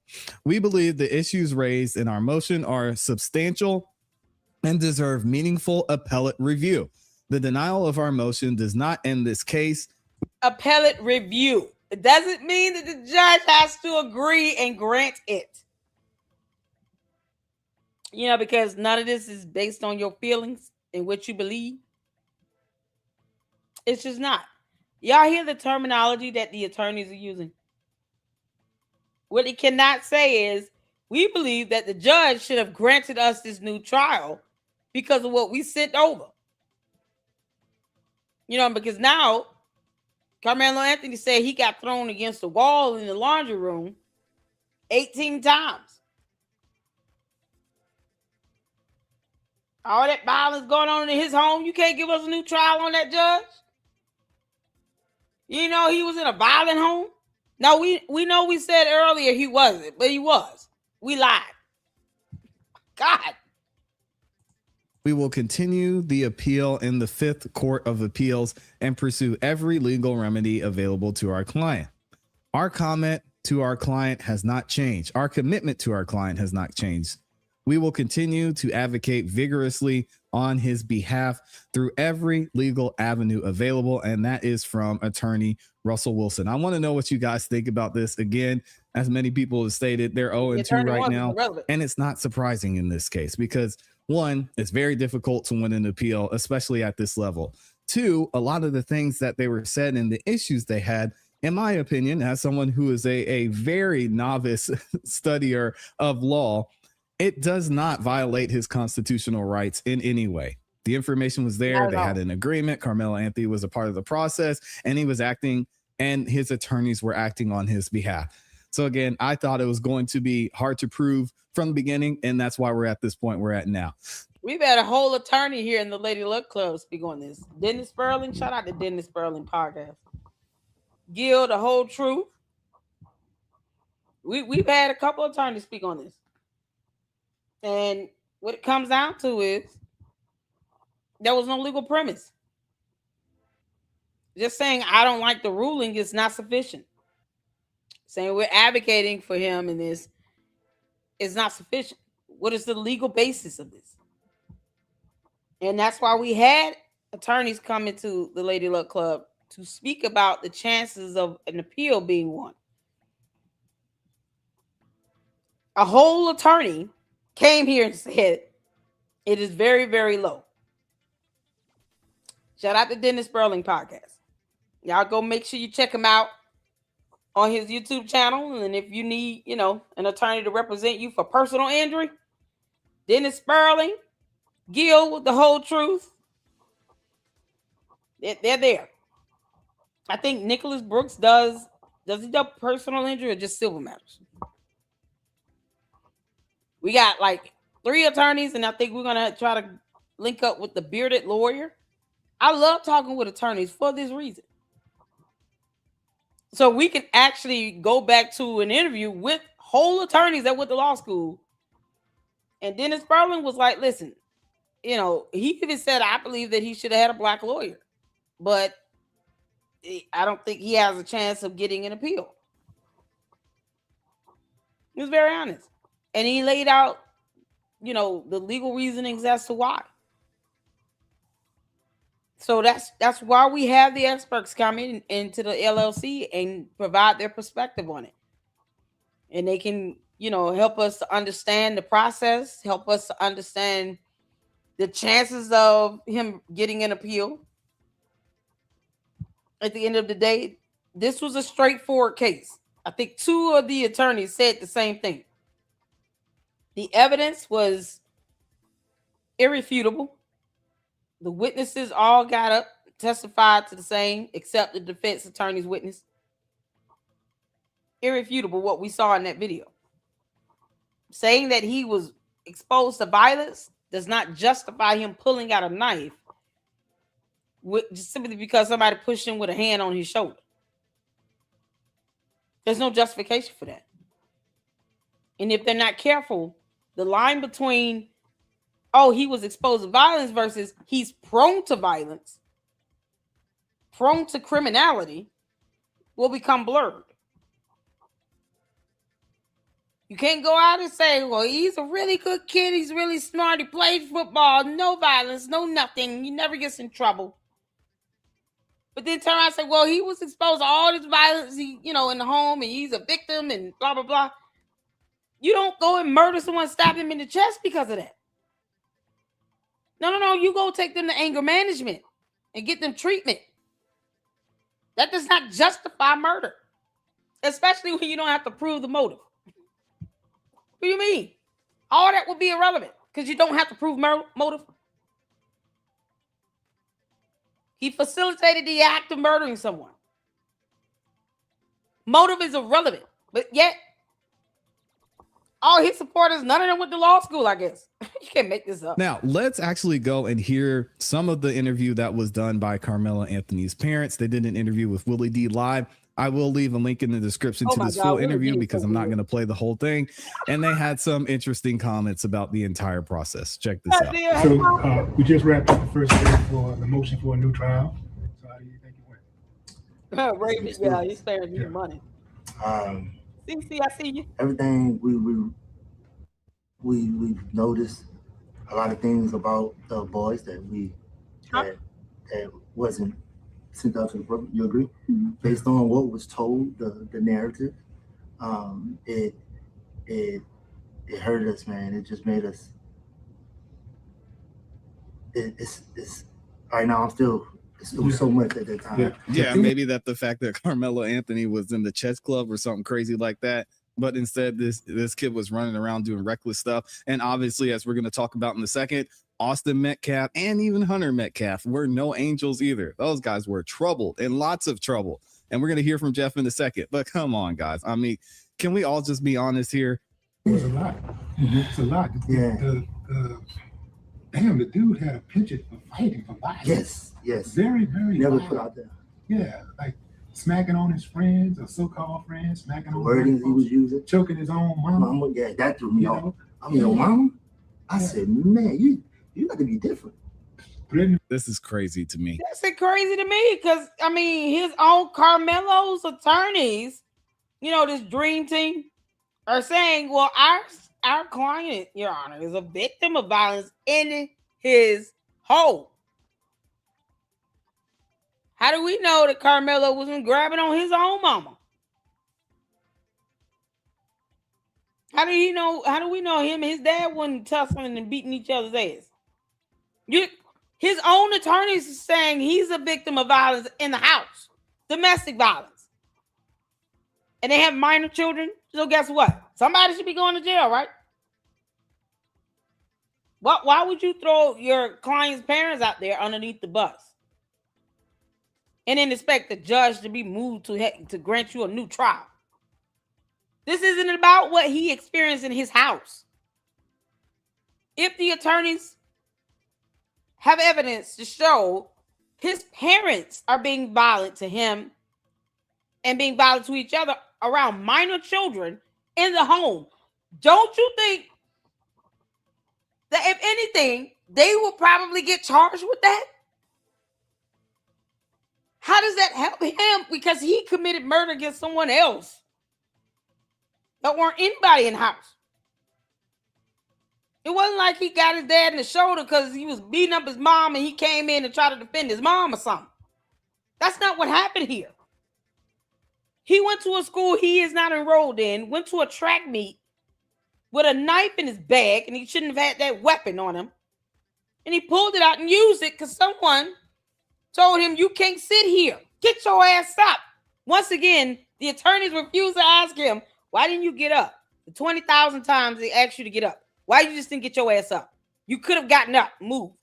"We believe the issues raised in our motion are substantial and deserve meaningful appellate review. The denial of our motion does not end this case." Appellate review. It doesn't mean that the judge has to agree and grant it. Because none of this is based on your feelings and what you believe. It's just not. Y'all hear the terminology that the attorneys are using? What they cannot say is, we believe that the judge should have granted us this new trial because of what we sent over. Because now Karmelo Anthony said he got thrown against the wall in the laundry room 18 times. All that violence going on in his home, you can't give us a new trial on that judge? He was in a violent home? No, we know we said earlier he wasn't, but he was. We lied. God. "We will continue the appeal in the Fifth Court of Appeals and pursue every legal remedy available to our client. Our comment to our client has not changed. Our commitment to our client has not changed. We will continue to advocate vigorously on his behalf through every legal avenue available." And that is from attorney Russell Wilson. I want to know what you guys think about this. Again, as many people have stated, they're 0-2 right now. And it's not surprising in this case because, one, it's very difficult to win an appeal, especially at this level. Two, a lot of the things that they were said and the issues they had, in my opinion, as someone who is a very novice studier of law, it does not violate his constitutional rights in any way. The information was there. They had an agreement. Karmelo Anthony was a part of the process, and he was acting, and his attorneys were acting on his behalf. So again, I thought it was going to be hard to prove from the beginning, and that's why we're at this point we're at now. We've had a whole attorney here in the Lady Luck Club speak on this. Dennis Sperling, shout out to Dennis Sperling podcast. Gil, the whole truth. We've had a couple of attorneys speak on this. And what it comes down to is there was no legal premise. Just saying I don't like the ruling is not sufficient. Saying we're advocating for him in this is not sufficient. What is the legal basis of this? And that's why we had attorneys come into the Lady Luck Club to speak about the chances of an appeal being won. A whole attorney came here and said it is very, very low. Shout out to Dennis Sperling podcast. Y'all go make sure you check him out on his YouTube channel. And if you need, an attorney to represent you for personal injury, Dennis Sperling, Gil with the whole truth, they're there. I think Nicholas Brooks does he do personal injury or just civil matters? We got like 3 attorneys, and I think we're gonna try to link up with the bearded lawyer. I love talking with attorneys for this reason. So we can actually go back to an interview with whole attorneys that went to law school. And Dennis Berlin was like, listen, he even said, I believe that he should have had a black lawyer, but I don't think he has a chance of getting an appeal. He was very honest. And he laid out, the legal reasonings as to why. So that's why we have the experts come into the LLC and provide their perspective on it. And they can, help us to understand the process, help us to understand the chances of him getting an appeal. At the end of the day, this was a straightforward case. I think 2 of the attorneys said the same thing. The evidence was irrefutable. The witnesses all got up, testified to the same, except the defense attorney's witness. Irrefutable what we saw in that video. Saying that he was exposed to violence does not justify him pulling out a knife just simply because somebody pushed him with a hand on his shoulder. There's no justification for that. And if they're not careful, the line between, he was exposed to violence versus he's prone to violence, prone to criminality, will become blurred. You can't go out and say, well, he's a really good kid. He's really smart. He played football. No violence, no nothing. He never gets in trouble. But then turn around and say, well, he was exposed to all this violence, in the home, and he's a victim and blah, blah, blah. You don't go and murder someone, stab him in the chest because of that. No. You go take them to anger management and get them treatment. That does not justify murder, especially when you don't have to prove the motive. What do you mean? All that would be irrelevant because you don't have to prove motive. He facilitated the act of murdering someone. Motive is irrelevant, but yet all his supporters, none of them went to law school, I guess. You can't make this up. Now, let's actually go and hear some of the interview that was done by Karmelo Anthony's parents. They did an interview with Willie D Live. I will leave a link in the description to this full interview because I'm not going to play the whole thing. And they had some interesting comments about the entire process. Check this out. So we just wrapped up the first hearing for the motion for a new trial. So how do you think it went? Raven, yeah, he's sparing you money. CC, I see you. Everything we've noticed a lot of things about the boys that that wasn't sent out to the public. You agree? Mm-hmm. Based on what was told, the narrative, it hurt us, man. It just made us. It's right now. I'm still. It was so much at that time. Yeah, maybe that the fact that Karmelo Anthony was in the chess club or something crazy like that. But instead, this kid was running around doing reckless stuff. And obviously, as we're going to talk about in a second, Austin Metcalf and even Hunter Metcalf were no angels either. Those guys were troubled and lots of trouble. And we're going to hear from Jeff in a second. But come on, guys. I mean, can we all just be honest here? It was a lot. It's a lot. Damn, the dude had a penchant for fighting, for violence. Yes. Very, very never violent. Put out there. Yeah, like smacking on his friends or so-called friends, smacking on wordings he was using, choking his own mama. Yeah, that threw me off. I mean, your mama? I said, man, you got to be different. This is crazy to me. That's crazy to me because, I mean, his own Karmelo's attorneys, this dream team, are saying, well, our client, Your Honor, is a victim of violence in his home. How do we know that Karmelo wasn't grabbing on his own mama? How do we know him and his dad wasn't tussling and beating each other's ass? His own attorneys are saying he's a victim of violence in the house, domestic violence. And they have minor children. So guess what? Somebody should be going to jail, right? Why would you throw your client's parents out there underneath the bus? and then expect the judge to be moved to grant you a new trial. This isn't about what he experienced in his house. If the attorneys have evidence to show his parents are being violent to him and being violent to each other around minor children in the home, don't you think that if anything, they will probably get charged with that? How does that help him? Because he committed murder against someone else. There weren't anybody in the house. It wasn't like he got his dad in the shoulder because he was beating up his mom and he came in and tried to defend his mom or something. That's not what happened here. He went to a school he is not enrolled in, went to a track meet with a knife in his bag, and he shouldn't have had that weapon on him. And he pulled it out and used it because someone told him, you can't sit here. Get your ass up. Once again, the attorneys refused to ask him, why didn't you get up? The 20,000 times they asked you to get up. Why you just didn't get your ass up? You could have gotten up, moved.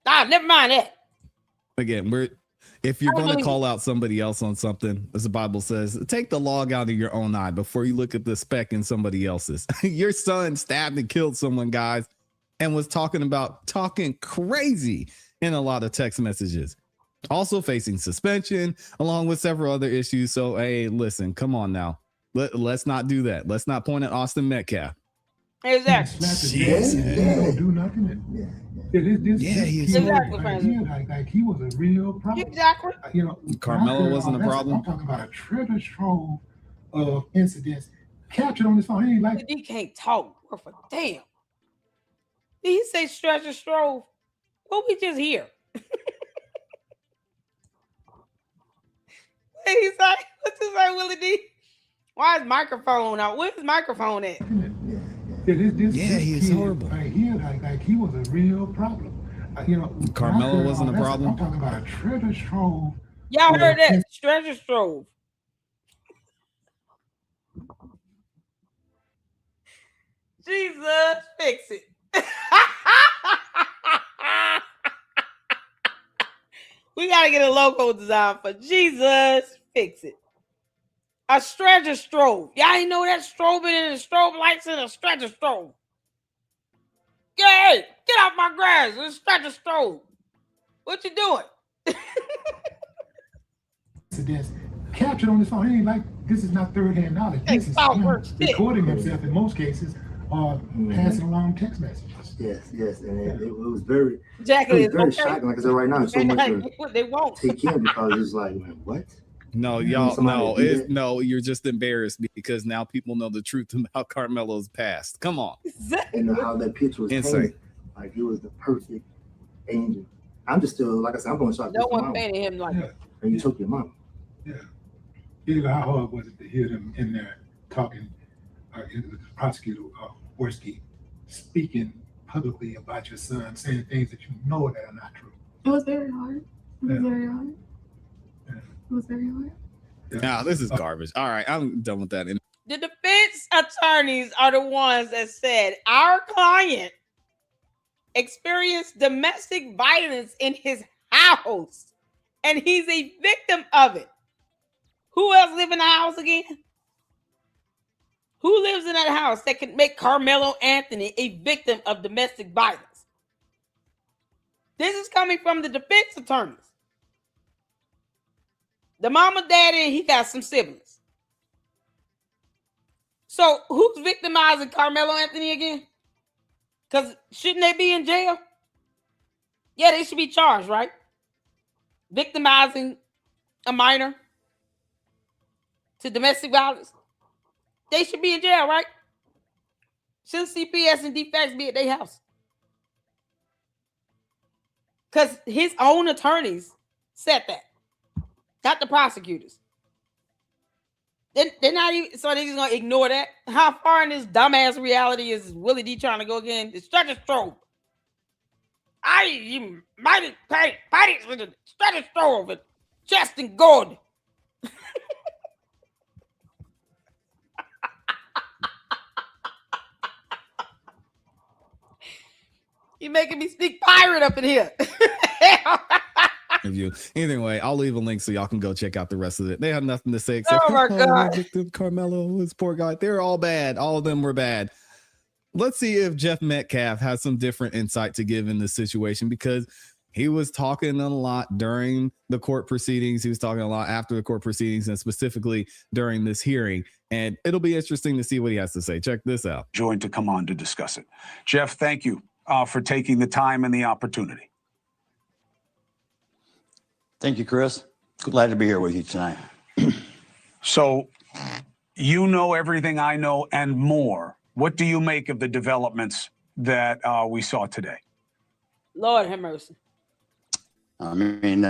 Never mind that. Again, if you're going to call out somebody else on something, as the Bible says, take the log out of your own eye before you look at the speck in somebody else's. Your son stabbed and killed someone, guys, and was talking crazy in a lot of text messages. Also facing suspension, along with several other issues. So, hey, listen, come on now. Let's not do that. Let's not point at Austin Metcalf. Exactly. Don't do nothing. He's like he was a real problem. Exactly. Karmelo wasn't a problem. I'm talking about a treasure trove of incidents captured on his phone. He ain't like he can't talk. For damn. Did he say treasure trove? What we just hear? He's like, what's his name, Willie D? Why is microphone out? Where's his microphone at? He's horrible. Right here, like he was a real problem. Karmelo wasn't a problem. I'm talking about a treasure trove. Y'all heard that? Treasure trove. Jesus, fix it. We gotta get a logo design for Jesus, fix it. A treasure strobe. Y'all ain't know that strobing and the strobe lights in a treasure strobe. Hey, get off my grass. It's a treasure strobe. What you doing? Incidents captured on his phone. He ain't like, this is not third-hand knowledge. This is him recording himself in most cases, or passing along text messages. Yes, and it was very, very shocking. Like I said, right now, it's so much they won't take in because it's like, what? No, y'all, no, you're just embarrassed because now people know the truth about Karmelo's past. Come on. And how that picture was painted, like it was the perfect angel. I'm just still, like I said, I'm going to shock. No one painted him like that. And you took your mom. Yeah. How hard was it to hear them in there talking, the prosecutor, Worski, speaking publicly about your son, saying things that you know that are not true? It was very hard. It was very hard. It was very hard. Nah, this is garbage. All right, I'm done with that. The defense attorneys are the ones that said our client experienced domestic violence in his house and he's a victim of it. Who else live in the house again? Who lives in that house that can make Karmelo Anthony a victim of domestic violence? This is coming from the defense attorneys. The mama, daddy, and he got some siblings. So who's victimizing Karmelo Anthony again? Because shouldn't they be in jail? Yeah, they should be charged, right? Victimizing a minor to domestic violence. They should be in jail, right? Shouldn't CPS and DFACS be at their house? Because his own attorneys said that. Not the prosecutors. They're not even, so they're just going to ignore that. How far in this dumbass reality is Willie D trying to go again? It's treasure trove. You might have fight it with a treasure trove and chest and gold. You making me speak pirate up in here. interview. Anyway, I'll leave a link so y'all can go check out the rest of it. They have nothing to say except, Oh my God. victim Karmelo, this poor guy. They're all bad. All of them were bad. Let's see if Jeff Metcalf has some different insight to give in this situation, because he was talking a lot during the court proceedings. He was talking a lot after the court proceedings, and specifically during this hearing. And it'll be interesting to see what he has to say. Check this out. Joined to come on to discuss it. Jeff, thank you for taking the time and the opportunity. Thank you, Chris. Glad to be here with you tonight. So, you know everything I know and more. What do you make of the developments that we saw today? Lord have mercy. I mean,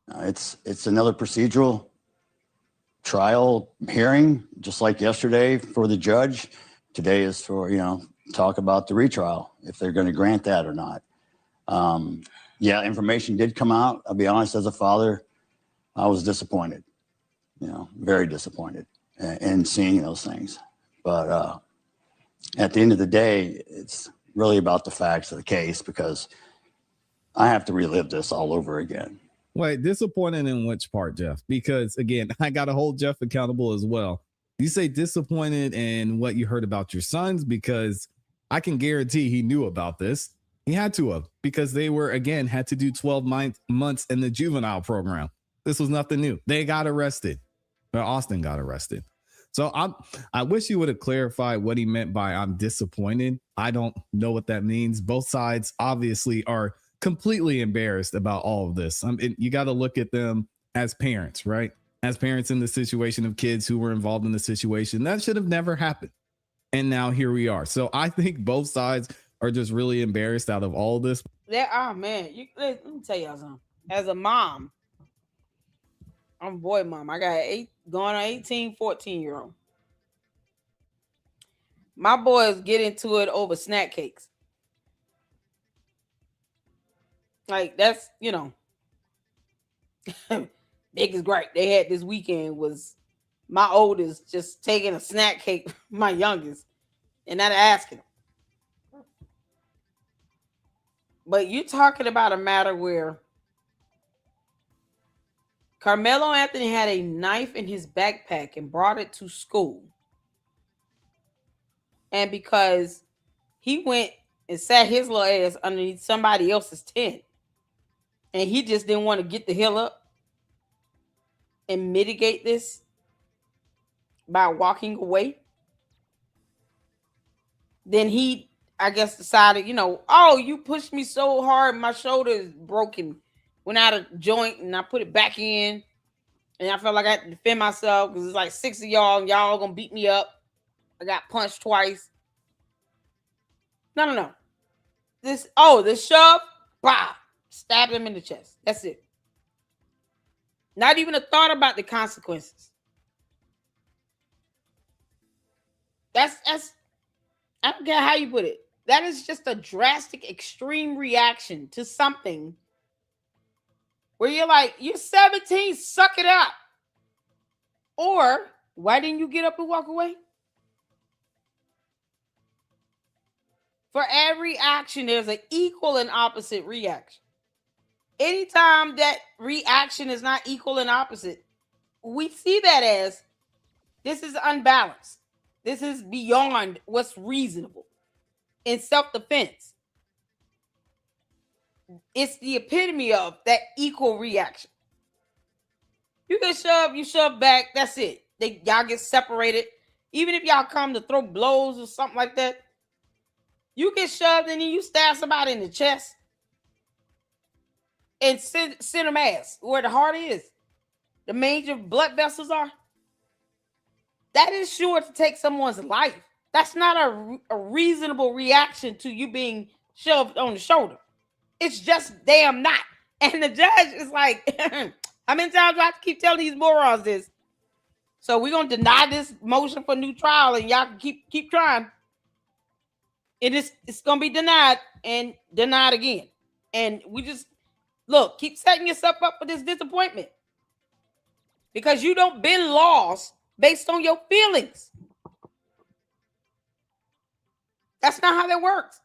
it's another procedural trial hearing, just like yesterday for the judge. Today is for, talk about the retrial, if they're going to grant that or not. Yeah, information did come out. I'll be honest, as a father, I was disappointed, very disappointed in seeing those things. But at the end of the day, it's really about the facts of the case, because I have to relive this all over again. Wait, disappointed in which part, Jeff? Because again, I got to hold Jeff accountable as well. You say disappointed in what you heard about your sons, because I can guarantee he knew about this. He had to have, because they were, again, had to do 12 months in the juvenile program. This was nothing new. They got arrested. Or Austin got arrested. So I wish you would have clarified what he meant by I'm disappointed. I don't know what that means. Both sides obviously are completely embarrassed about all of this. You got to look at them as parents, right? As parents in the situation of kids who were involved in the situation. That should have never happened. And now here we are. So I think both sides are just really embarrassed out of all of this. Man, let me tell y'all something. As a mom, I'm a boy mom. I got going on 18, 14-year-old. My boys get into it over snack cakes. Like, that's, big is great. They had this weekend was my oldest just taking a snack cake, my youngest, and not asking him. But you're talking about a matter where Karmelo Anthony had a knife in his backpack and brought it to school. And because he went and sat his little ass underneath somebody else's tent, and he just didn't want to get the hell up and mitigate this by walking away, then he, I guess, decided, oh, you pushed me so hard, my shoulder is broken, went out of joint, and I put it back in, and I felt like I had to defend myself because it's like 6 of y'all, and y'all gonna beat me up. I got punched twice. No. This shove, bah, stabbed him in the chest. That's it. Not even a thought about the consequences. That's I don't care how you put it. That is just a drastic, extreme reaction to something where you're like, you're 17, suck it up. Or why didn't you get up and walk away? For every action, there's an equal and opposite reaction. Anytime that reaction is not equal and opposite, we see that as this is unbalanced. This is beyond what's reasonable. In self-defense, it's the epitome of that equal reaction. You get shoved, you shove back, that's it. Y'all get separated. Even if y'all come to throw blows or something like that, you get shoved and then you stab somebody in the chest and center mass, where the heart is, the major blood vessels are. That is sure to take someone's life. That's not a reasonable reaction to you being shoved on the shoulder. It's just damn not. And the judge is like, how many times do I have to keep telling these morons this? So we're going to deny this motion for new trial, and y'all can keep trying. It's going to be denied and denied again. And we just, look, keep setting yourself up for this disappointment. Because you don't bend laws based on your feelings. That's not how that works.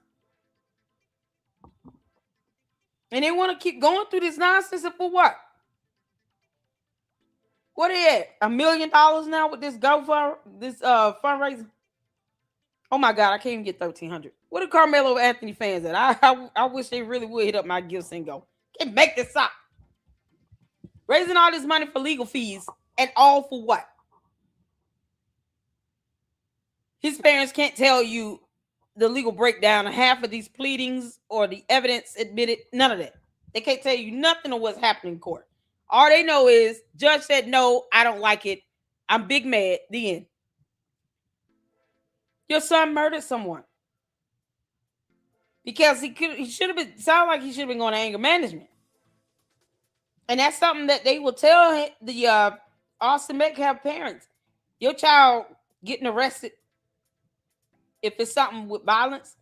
And they want to keep going through this nonsense and for what? What is it? $1 million now with this fundraiser? Oh my God, I can't even get 1,300. What are Karmelo Anthony fans at? I wish they really would hit up my gifts and go, can't make this up. Raising all this money for legal fees and all for what? His parents can't tell you the legal breakdown of half of these pleadings or the evidence admitted. None of that. They can't tell you nothing of what's happening in court. All they know is judge said no, I don't like it. I'm big mad. The end. Your son murdered someone because he should have been. Sound like he should have been going to anger management, and that's something that they will tell the Austin Metcalf parents. Your child getting arrested if it's something with violence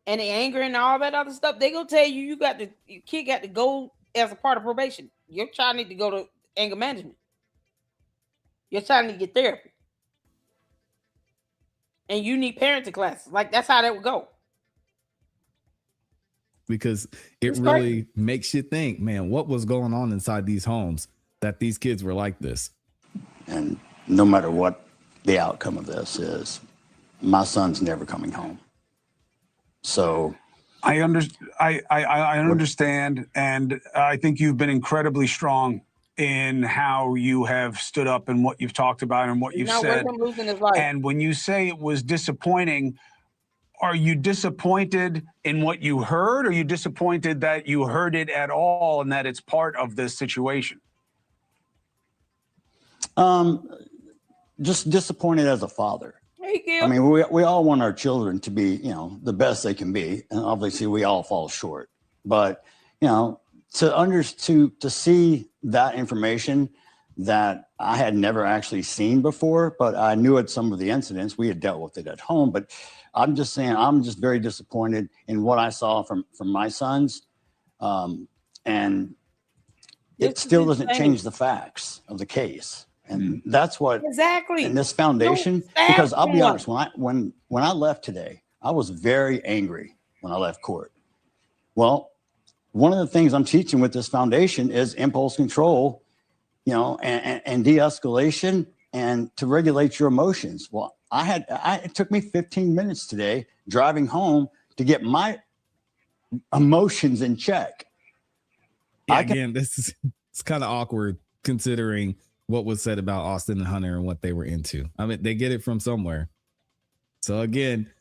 and the anger and all that other stuff. They gonna tell you your kid got to go as a part of probation. Your child need to go to anger management. Your child need to get therapy. And you need parenting classes. Like, that's how that would go. Because it really makes you think, man, what was going on inside these homes that these kids were like this? And no matter what the outcome of this is, my son's never coming home. So I understand, and I think you've been incredibly strong in how you have stood up and what you've talked about and what you've said. And when you say it was disappointing, are you disappointed in what you heard, or are you disappointed that you heard it at all and that it's part of this situation? Just disappointed as a father. Thank you. I mean, we all want our children to be, the best they can be. And obviously we all fall short. But, to see that information that I had never actually seen before, but I knew at some of the incidents, we had dealt with it at home. But I'm just saying, I'm just very disappointed in what I saw from my sons. And it still doesn't change the facts of the case. And that's what exactly in this foundation, because I'll be honest, when I left today, I was very angry when I left court. Well, one of the things I'm teaching with this foundation is impulse control, and de-escalation and to regulate your emotions. Well, it took me 15 minutes today driving home to get my emotions in check. Yeah, again, it's kind of awkward considering what was said about Austin and Hunter and what they were into. I mean, they get it from somewhere. So again,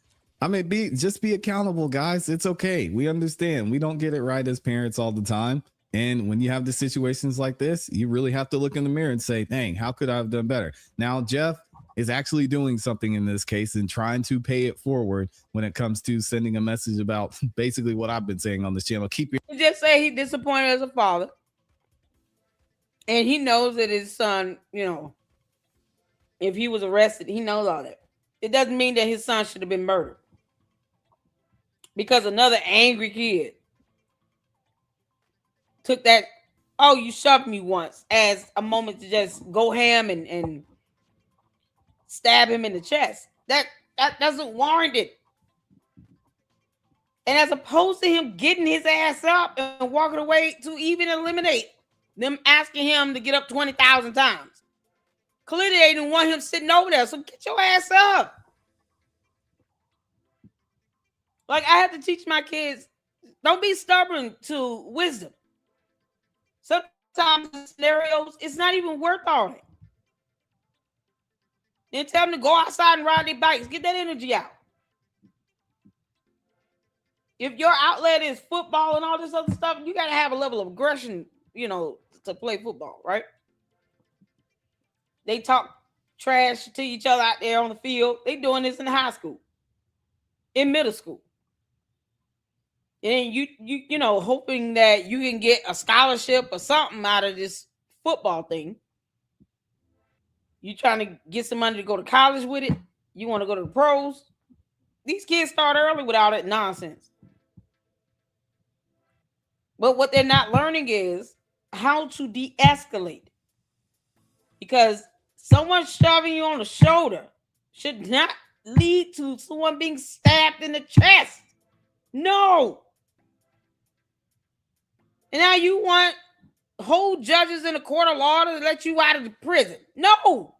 just be accountable, guys. It's okay. We understand. We don't get it right as parents all the time. And when you have the situations like this, you really have to look in the mirror and say, dang, how could I have done better? Now, Jeff is actually doing something in this case and trying to pay it forward when it comes to sending a message about basically what I've been saying on this channel. Just say he's disappointed as a father. And he knows that his son, if he was arrested, he knows all that. It doesn't mean that his son should have been murdered. Because another angry kid took that, oh, you shoved me once, as a moment to just go ham and stab him in the chest. That doesn't warrant it. And as opposed to him getting his ass up and walking away to even eliminate them asking him to get up 20,000 times. Clearly, they didn't want him sitting over there, so get your ass up. Like, I have to teach my kids, don't be stubborn to wisdom. Sometimes the scenarios, it's not even worth all that. Then tell them to go outside and ride their bikes. Get that energy out. If your outlet is football and all this other stuff, you got to have a level of aggression, to play football, right? They talk trash to each other out there on the field. They doing this in high school, in middle school. And you hoping that you can get a scholarship or something out of this football thing. You trying to get some money to go to college with it. You want to go to the pros. These kids start early with all that nonsense. But what they're not learning is how to de-escalate. Because someone shoving you on the shoulder should not lead to someone being stabbed in the chest. No. And now you want whole judges in the court of law to let you out of the prison. No.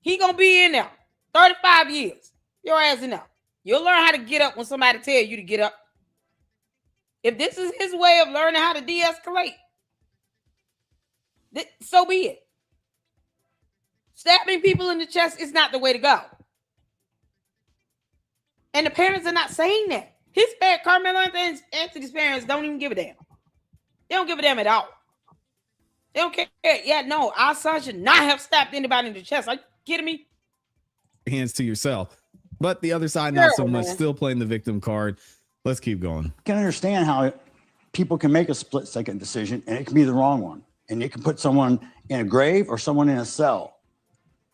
He gonna be in there 35 years. Your ass in there. You'll learn how to get up when somebody tell you to get up. If this is his way of learning how to de-escalate, so be it. Stabbing people in the chest is not the way to go. And the parents are not saying that. His parents, Karmelo Anthony's parents, don't even give a damn. They don't give a damn at all. They don't care. Yeah, no, our son should not have stabbed anybody in the chest. Are you kidding me? Hands to yourself. But the other side, not so much. Still playing the victim card. Let's keep going. I can understand how people can make a split-second decision, and it can be the wrong one. And it can put someone in a grave or someone in a cell.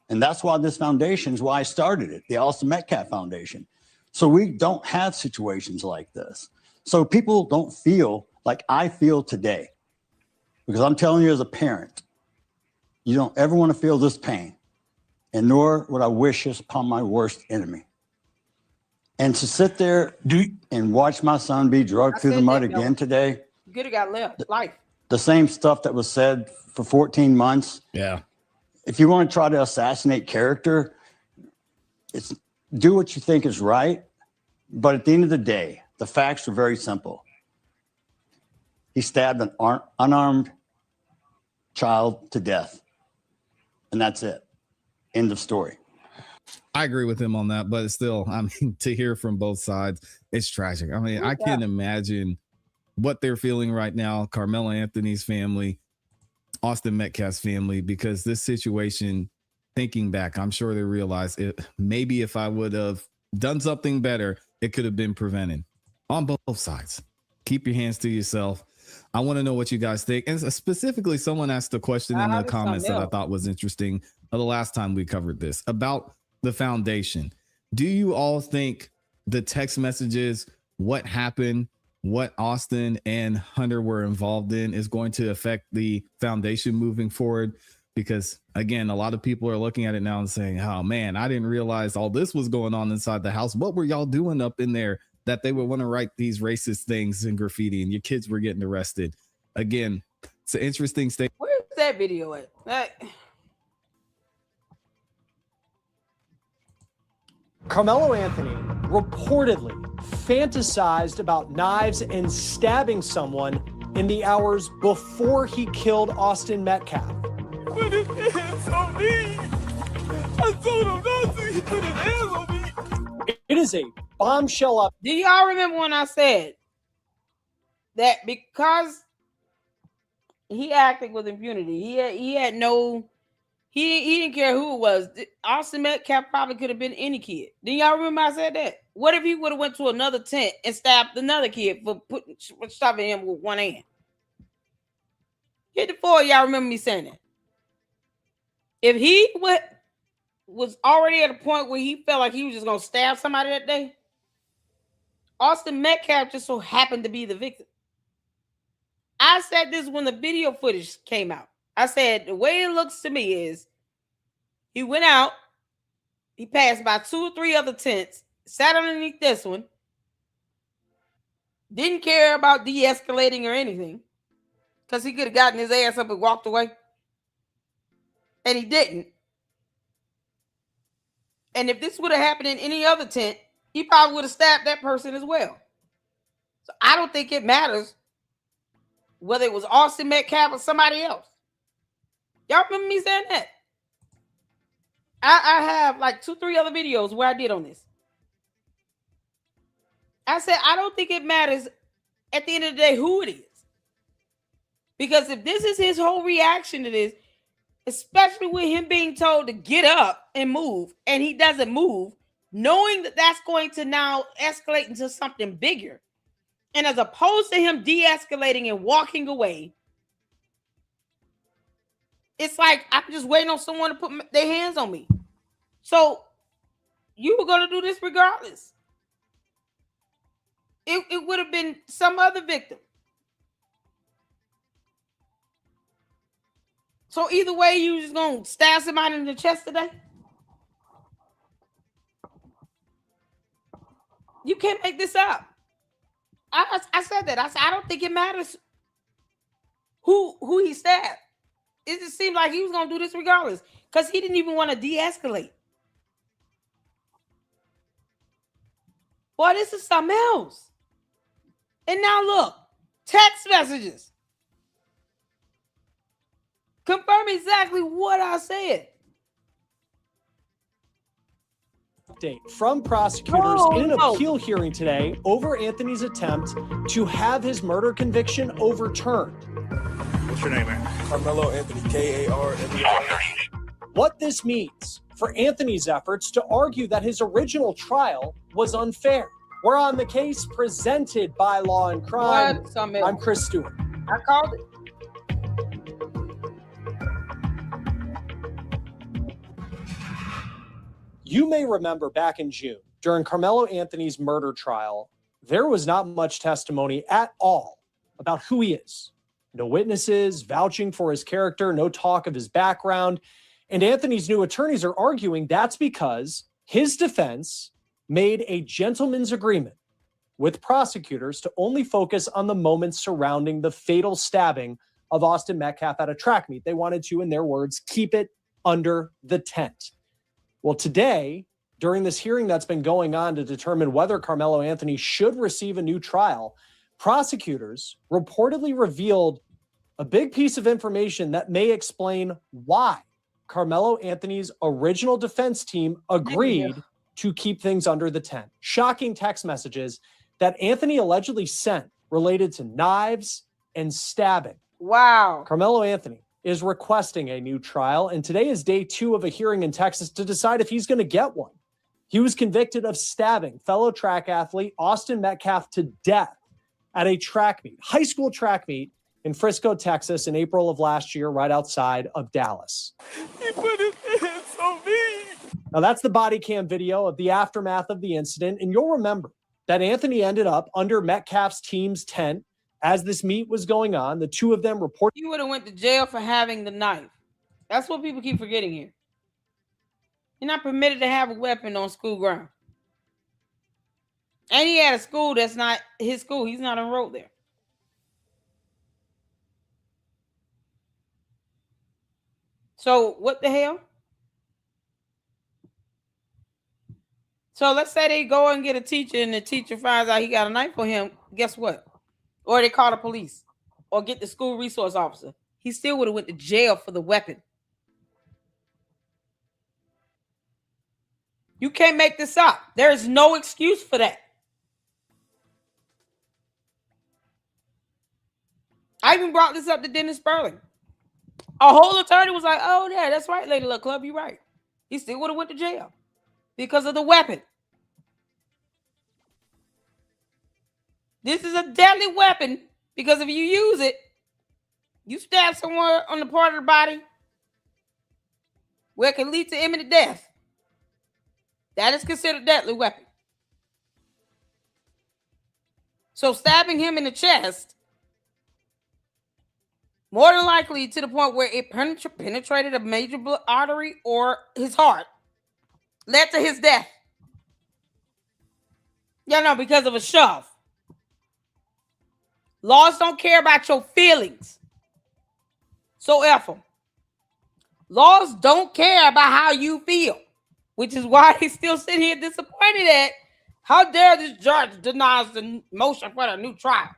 And that's why this foundation is why I started it, the Austin Metcalf Foundation. So we don't have situations like this. So people don't feel like I feel today. Because I'm telling you as a parent, you don't ever want to feel this pain. And nor would I wish this upon my worst enemy. And to sit there and watch my son be dragged through the mud again today. You could have got left life. The same stuff that was said for 14 months. Yeah. If you want to try to assassinate character, it's do what you think is right. But at the end of the day, the facts are very simple. He stabbed an unarmed child to death. And that's it. End of story. I agree with him on that, but still, I mean, to hear from both sides, it's tragic. I mean, I can't imagine what they're feeling right now. Karmelo Anthony's family, Austin Metcalf's family, because this situation, thinking back, I'm sure they realized it. Maybe if I would have done something better, it could have been prevented on both sides. Keep your hands to yourself. I want to know what you guys think. And specifically, someone asked a question in the comments that I thought was interesting the last time we covered this about the foundation. Do you all think the text messages, what happened, what Austin and Hunter were involved in is going to affect the foundation moving forward? Because again, a lot of people are looking at it now and saying, oh man, I didn't realize all this was going on inside the house. What were y'all doing up in there that they would want to write these racist things in graffiti and your kids were getting arrested? Again, it's an interesting statement. Where's that video at? Karmelo Anthony reportedly fantasized about knives and stabbing someone in the hours before he killed Austin Metcalf. Put his hands on me. I told him not to. He put his hands on me. It is a bombshell up. Do y'all remember when I said that because he acted with impunity, he had no, he didn't care who it was. Austin Metcalf probably could have been any kid. Do y'all remember I said that? What if he would have went to another tent and stabbed another kid for shoving him with one hand? Hit the floor. Y'all remember me saying that? If he was already at a point where he felt like he was just going to stab somebody that day, Austin Metcalf just so happened to be the victim. I said this when the video footage came out. I said the way it looks to me is he went out, he passed by 2 or 3 other tents, sat underneath this one, didn't care about de-escalating or anything because he could have gotten his ass up and walked away. And he didn't. And if this would have happened in any other tent, he probably would have stabbed that person as well. So I don't think it matters whether it was Austin Metcalf or somebody else. Y'all remember me saying that? I have like 2, 3 other videos where I did on this. I said, I don't think it matters at the end of the day who it is. Because if this is his whole reaction to this, especially with him being told to get up and move, and he doesn't move, knowing that that's going to now escalate into something bigger. And as opposed to him de-escalating and walking away, it's like, I'm just waiting on someone to put their hands on me. So you were going to do this regardless. It would have been some other victim. So either way, you just going to stab somebody in the chest today? You can't make this up. I said that. I said, I don't think it matters who he stabbed. It just seemed like he was gonna do this regardless, because he didn't even want to de-escalate. Boy, this is something else. And now look, text messages confirm exactly what I said. Update from prosecutors in an appeal hearing today over Anthony's attempt to have his murder conviction overturned. What's your name, man? Karmelo Anthony, K-A-R-M-E-L-O. What this means for Anthony's efforts to argue that his original trial was unfair. We're on the case presented by Law and Crime. I'm Chris Stewart. I called it. You may remember back in June, during Karmelo Anthony's murder trial, there was not much testimony at all about who he is. No witnesses vouching for his character, no talk of his background. And Anthony's new attorneys are arguing that's because his defense made a gentleman's agreement with prosecutors to only focus on the moments surrounding the fatal stabbing of Austin Metcalf at a track meet. They wanted to, in their words, keep it under the tent. Well, today, during this hearing that's been going on to determine whether Karmelo Anthony should receive a new trial, prosecutors reportedly revealed a big piece of information that may explain why Karmelo Anthony's original defense team agreed to keep things under the tent. Shocking text messages that Anthony allegedly sent related to knives and stabbing. Wow. Karmelo Anthony is requesting a new trial, and today is day 2 of a hearing in Texas to decide if he's going to get one. He was convicted of stabbing fellow track athlete Austin Metcalf to death at a track meet, high school track meet in Frisco, Texas in April of last year, right outside of Dallas. He put his hands on me. Now that's the body cam video of the aftermath of the incident, and you'll remember that Anthony ended up under Metcalf's team's tent as this meet was going on. The two of them reported. He would have went to jail for having the knife. That's what people keep forgetting here. You're not permitted to have a weapon on school ground. And he had a school that's not his school. He's not enrolled there. So what the hell? So let's say they go and get a teacher and the teacher finds out he got a knife on him. Guess what? Or they call the police or get the school resource officer. He still would have went to jail for the weapon. You can't make this up. There is no excuse for that. I even brought this up to Dennis Sperling. A whole attorney was like, oh, yeah, that's right, Lady Luck Club. You're right. He still would have went to jail because of the weapon. This is a deadly weapon because if you use it, you stab someone on the part of the body where it can lead to imminent death. That is considered a deadly weapon. So stabbing him in the chest, more than likely to the point where it penetrated a major blood artery or his heart, led to his death. Yeah, no, because of a shove. Laws don't care about your feelings. So F them. Laws don't care about how you feel, which is why he's still sitting here disappointed at how dare this judge denies the motion for a new trial.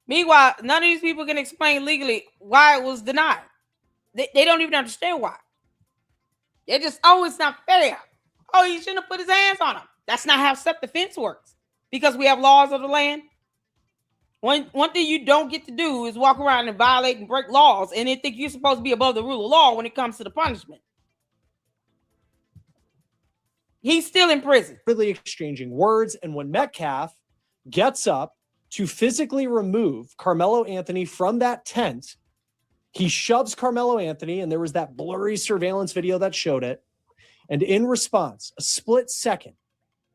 Meanwhile, none of these people can explain legally why it was denied. They don't even understand why. They're just, oh, it's not fair. Oh, he shouldn't have put his hands on him. That's not how self-defense works. Because we have laws of the land. One thing you don't get to do is walk around and violate and break laws and then think you're supposed to be above the rule of law when it comes to the punishment. He's still in prison. Really exchanging words, and when Metcalf gets up to physically remove Karmelo Anthony from that tent, he shoves Karmelo Anthony, and there was that blurry surveillance video that showed it. And in response, a split second,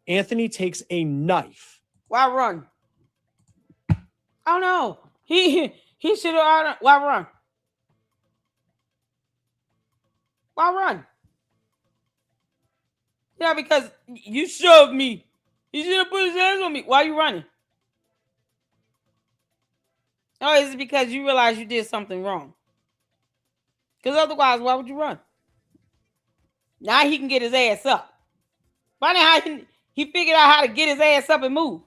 Anthony takes a knife. Why run? Oh no, he should have. Why run? Why run? Yeah, because you shoved me. He should have put his hands on me. Why are you running? Oh, is it because you realize you did something wrong? Because otherwise, why would you run? Now he can get his ass up. Funny how he figured out how to get his ass up and move.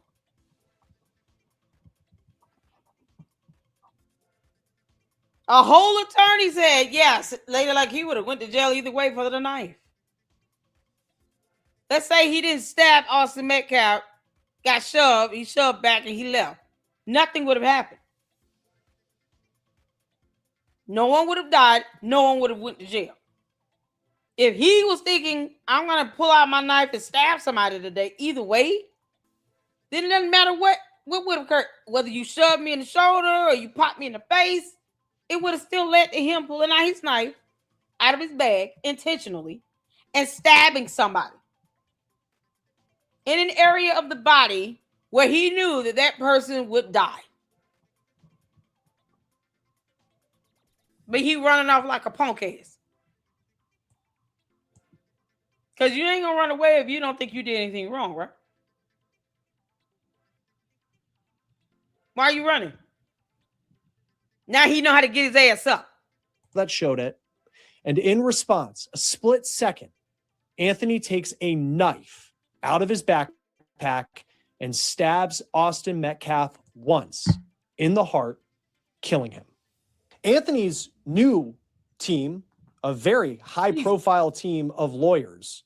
A whole attorney said, yes, later like he would have went to jail either way for the knife. Let's say he didn't stab Austin Metcalf, got shoved, he shoved back and he left. Nothing would have happened. No one would have died. No one would have went to jail. If he was thinking, I'm going to pull out my knife and stab somebody today, either way, then it doesn't matter what would have occurred. Whether you shoved me in the shoulder or you popped me in the face, it would have still led to him pulling out his knife out of his bag intentionally and stabbing somebody in an area of the body where he knew that that person would die. But he running off like a punk ass. Because you ain't going to run away if you don't think you did anything wrong, right? Why are you running? Now he know how to get his ass up. That showed it. And in response, a split second, Anthony takes a knife out of his backpack and stabs Austin Metcalf once in the heart, killing him. Anthony's new team, a very high-profile team of lawyers,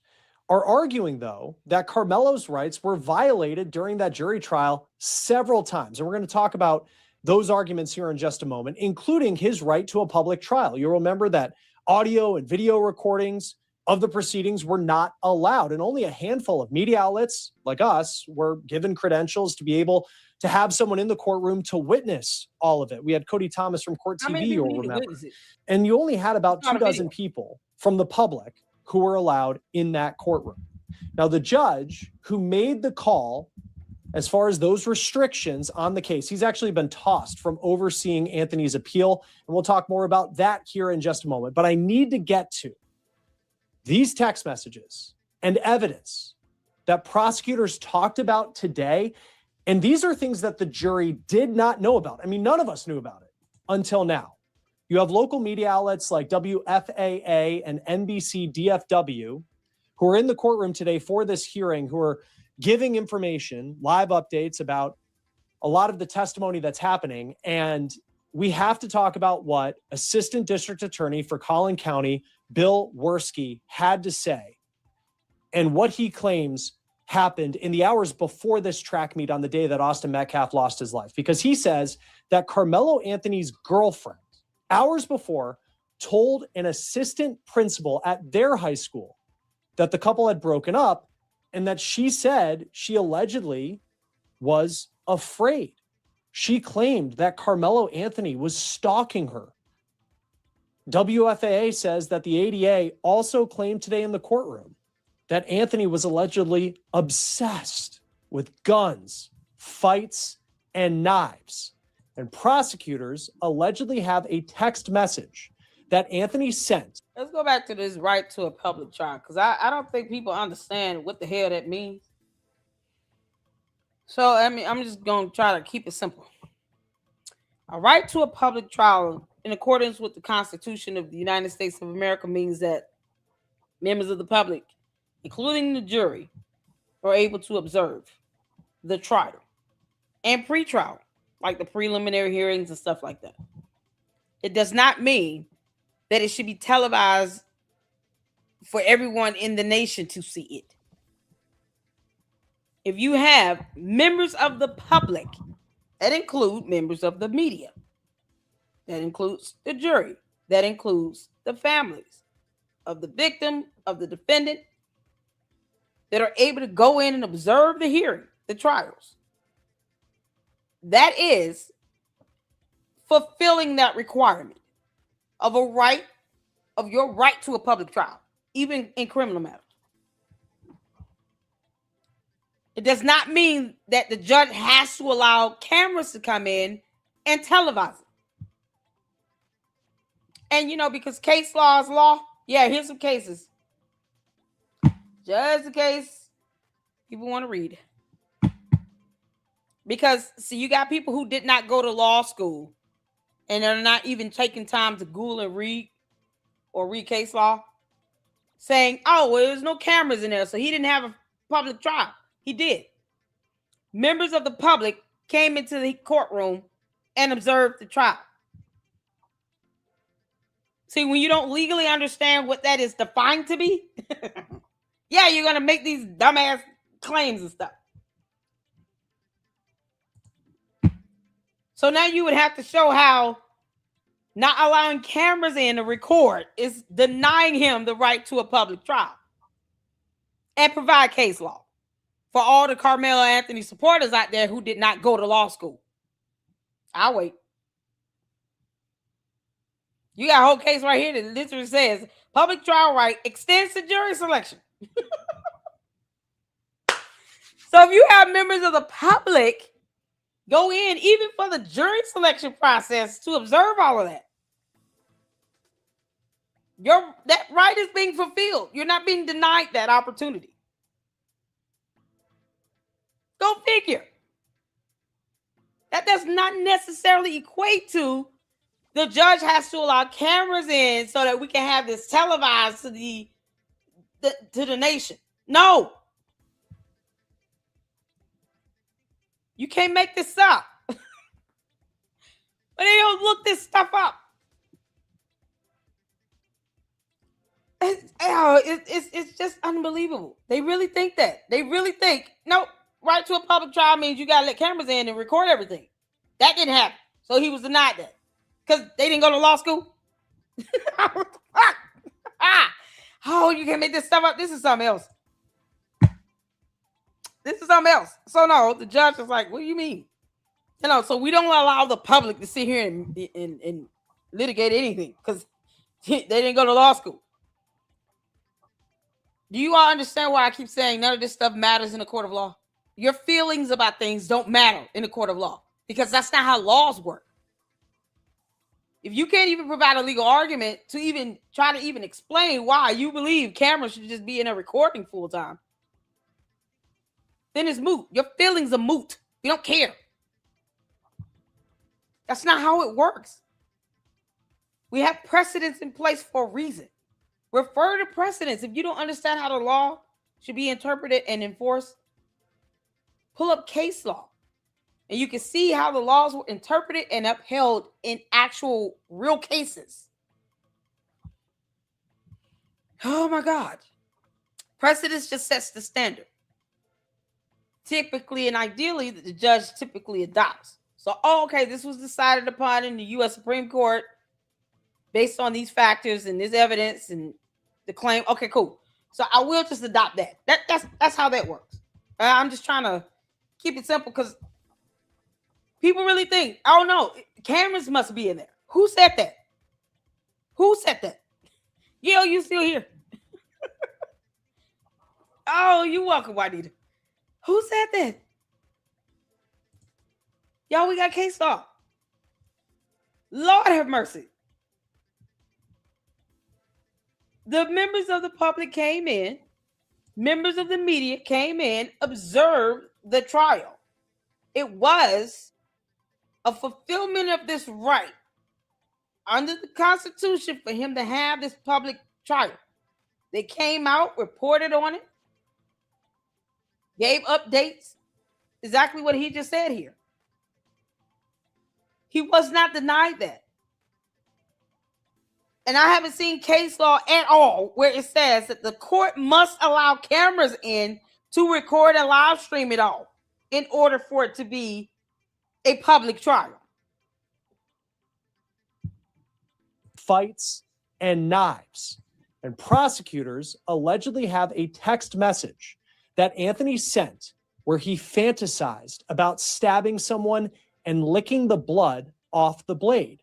are arguing, though, that Karmelo's rights were violated during that jury trial several times. And we're going to talk about those arguments here in just a moment, including his right to a public trial. You'll remember that audio and video recordings of the proceedings were not allowed, and only a handful of media outlets like us were given credentials to be able to have someone in the courtroom to witness all of it. We had Cody Thomas from Court TV, you'll remember. And you only had about 24 people from the public who were allowed in that courtroom. Now, the judge who made the call as far as those restrictions on the case, he's actually been tossed from overseeing Anthony's appeal. And we'll talk more about that here in just a moment. But I need to get to these text messages and evidence that prosecutors talked about today. And these are things that the jury did not know about. I mean, none of us knew about it until now. You have local media outlets like WFAA and NBC DFW who are in the courtroom today for this hearing, who are giving information, live updates about a lot of the testimony that's happening. And we have to talk about what Assistant District Attorney for Collin County, Bill Werski, had to say and what he claims happened in the hours before this track meet on the day that Austin Metcalf lost his life. Because he says that Karmelo Anthony's girlfriend, hours before, told an assistant principal at their high school that the couple had broken up, and that she said she allegedly was afraid. She claimed that Karmelo Anthony was stalking her. WFAA says that the ADA also claimed today in the courtroom that Anthony was allegedly obsessed with guns, fights, and knives. And prosecutors allegedly have a text message that Anthony sent. Let's go back to this right to a public trial, because I don't think people understand what the hell that means. So, I mean, I'm just going to try to keep it simple. A right to a public trial in accordance with the Constitution of the United States of America means that members of the public, including the jury, are able to observe the trial and pre-trial, like the preliminary hearings and stuff like that. It does not mean that it should be televised for everyone in the nation to see it. If you have members of the public, that include members of the media, that includes the jury, that includes the families of the victim, of the defendant, that are able to go in and observe the hearing, the trials, that is fulfilling that requirement of a right, of your right to a public trial, even in criminal matters. It does not mean that the judge has to allow cameras to come in and televise it. And, you know, because case law is law, yeah, here's some cases. Just in case people want to read. Because, see, you got people who did not go to law school and they're not even taking time to Google and read case law, saying, oh, well, there's no cameras in there, so he didn't have a public trial. He did. Members of the public came into the courtroom and observed the trial. See, when you don't legally understand what that is defined to be, yeah, you're going to make these dumbass claims and stuff. So now you would have to show how not allowing cameras in to record is denying him the right to a public trial, and provide case law for all the Karmelo Anthony supporters out there who did not go to law school. I'll wait. You got a whole case right here that literally says public trial right extends to jury selection. So if you have members of the public go in even for the jury selection process to observe all of that, that right is being fulfilled. You're not being denied that opportunity. Go figure. That does not necessarily equate to the judge has to allow cameras in so that we can have this televised to the nation. No. You can't make this up. But they don't look this stuff up. It's just unbelievable. They really think that. They really think, nope, right to a public trial means you got to let cameras in and record everything. That didn't happen. So he was denied that. Because they didn't go to law school? Oh, you can't make this stuff up. This is something else. This is something else. So no, the judge was like, what do you mean? You know, so we don't allow the public to sit here and litigate anything because they didn't go to law school. Do you all understand why I keep saying none of this stuff matters in the court of law? Your feelings about things don't matter in the court of law because that's not how laws work. If you can't even provide a legal argument to even try to even explain why you believe cameras should just be in a recording full time, then it's moot. Your feelings are moot. You don't care. That's not how it works. We have precedents in place for a reason. Refer to precedents. If you don't understand how the law should be interpreted and enforced, pull up case law. And you can see how the laws were interpreted and upheld in actual real cases. Oh my God. Precedence just sets the standard. Typically and ideally that the judge typically adopts. So, okay, this was decided upon in the U.S. Supreme Court based on these factors and this evidence and the claim. Okay, cool. So I will just adopt that. That's how that works. I'm just trying to keep it simple because people really think, oh no, cameras must be in there. Who said that? Who said that? Yo, you still here? Oh, you welcome, Juanita. Who said that? Y'all, we got case law. Lord have mercy. The members of the public came in, members of the media came in, observed the trial. It was a fulfillment of this right under the Constitution for him to have this public trial. They came out, reported on it, gave updates, exactly what he just said here. He was not denied that. And I haven't seen case law at all where it says that the court must allow cameras in to record and live stream it all in order for it to be a public trial. Fights and knives. And prosecutors allegedly have a text message that Anthony sent where he fantasized about stabbing someone and licking the blood off the blade.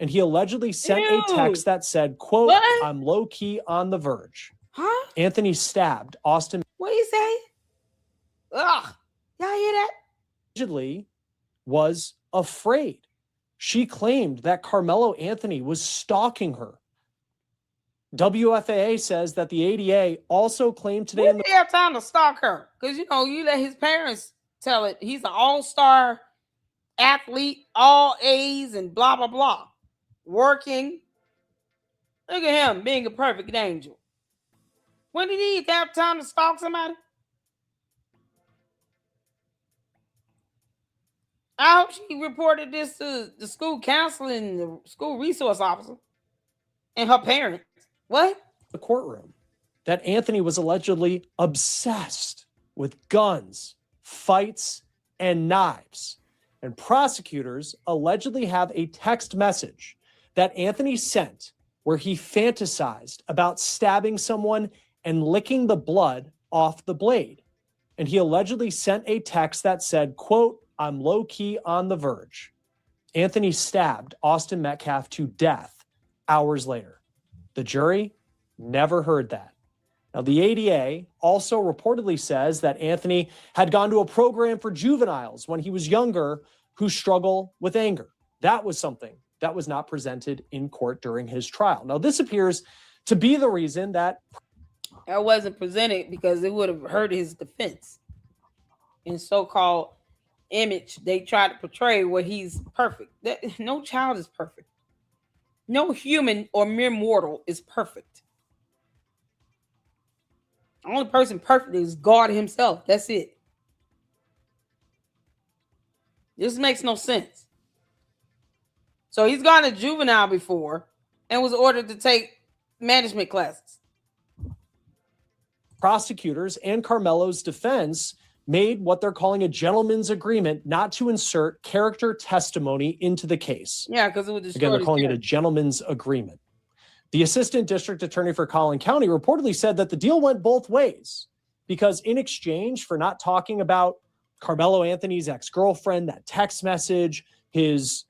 And he allegedly sent a text that said, quote, what? I'm low-key on the verge. Huh? Anthony stabbed Austin. What do you say? Ugh. Y'all hear that? Allegedly was afraid. She claimed that Karmelo Anthony was stalking her. WFAA says that the ADA also claimed today. He have time to stalk her because, you know, you let his parents tell it. He's an all-star athlete, all A's and blah, blah, blah. Working. Look at him being a perfect angel. When did he have time to stalk somebody? I hope she reported this to the school counselor and the school resource officer and her parents. What? The courtroom that Anthony was allegedly obsessed with guns, fights, and knives. And prosecutors allegedly have a text message that Anthony sent where he fantasized about stabbing someone and licking the blood off the blade. And he allegedly sent a text that said, quote, "I'm low-key on the verge." Anthony stabbed Austin Metcalf to death hours later. The jury never heard that. Now, the ADA also reportedly says that Anthony had gone to a program for juveniles when he was younger who struggle with anger. That was something that was not presented in court during his trial. Now, this appears to be the reason that wasn't presented because it would have hurt his defense. In so-called image, they tried to portray where he's perfect. No child is perfect. No human or mere mortal is perfect. The only person perfect is God himself. That's it. This makes no sense. So he's gone to juvenile before and was ordered to take management classes. Prosecutors and Karmelo's defense made what they're calling a gentleman's agreement not to insert character testimony into the case. Yeah, because it would destroy. Again, they're calling it a gentleman's agreement. The assistant district attorney for Collin County reportedly said that the deal went both ways because in exchange for not talking about Karmelo Anthony's ex-girlfriend, that text message, his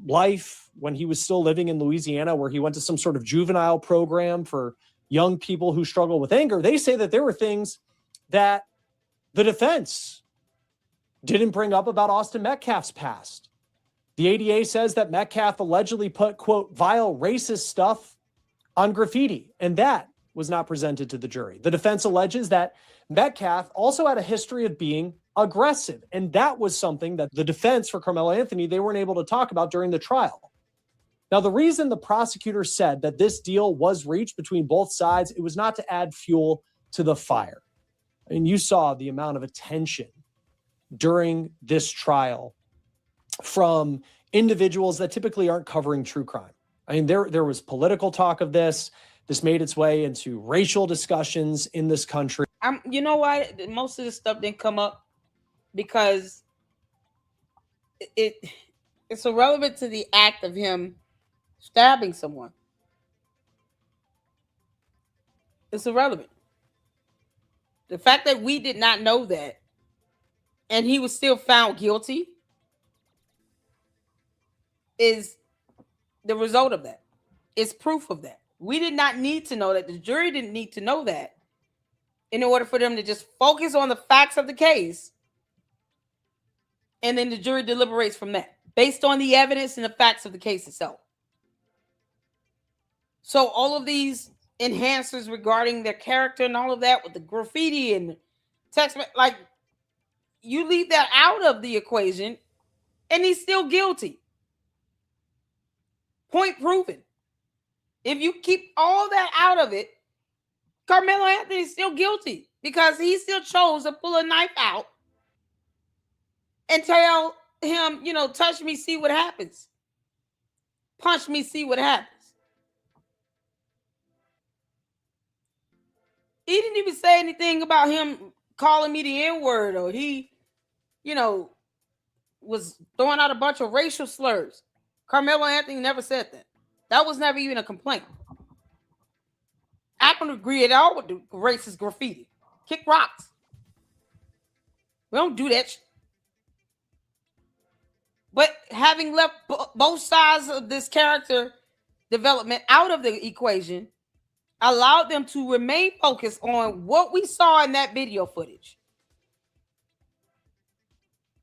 life when he was still living in Louisiana, where he went to some sort of juvenile program for young people who struggle with anger, they say that there were things that the defense didn't bring up about Austin Metcalf's past. The ADA says that Metcalf allegedly put, quote, vile racist stuff on graffiti, and that was not presented to the jury. The defense alleges that Metcalf also had a history of being aggressive, and that was something that the defense for Karmelo Anthony, they weren't able to talk about during the trial. Now, the reason the prosecutor said that this deal was reached between both sides, it was not to add fuel to the fire. I mean, you saw the amount of attention during this trial from individuals that typically aren't covering true crime. I mean, there was political talk of this. This made its way into racial discussions in this country. You know why most of this stuff didn't come up? Because it's irrelevant to the act of him stabbing someone. It's irrelevant. The fact that we did not know that and he was still found guilty is the result of that. It's proof of that. We did not need to know that. The jury didn't need to know that in order for them to just focus on the facts of the case. And then the jury deliberates from that based on the evidence and the facts of the case itself. So all of these enhancers regarding their character and all of that with the graffiti and text, like, you leave that out of the equation and he's still guilty. Point proven. If you keep all that out of it, Karmelo Anthony is still guilty because he still chose to pull a knife out and tell him, touch me, see what happens. Punch me, see what happens. He didn't even say anything about him calling me the N-word or he, was throwing out a bunch of racial slurs. Karmelo Anthony never said that. That was never even a complaint. I don't agree at all with the racist graffiti. Kick rocks. We don't do that. But having left both sides of this character development out of the equation allowed them to remain focused on what we saw in that video footage.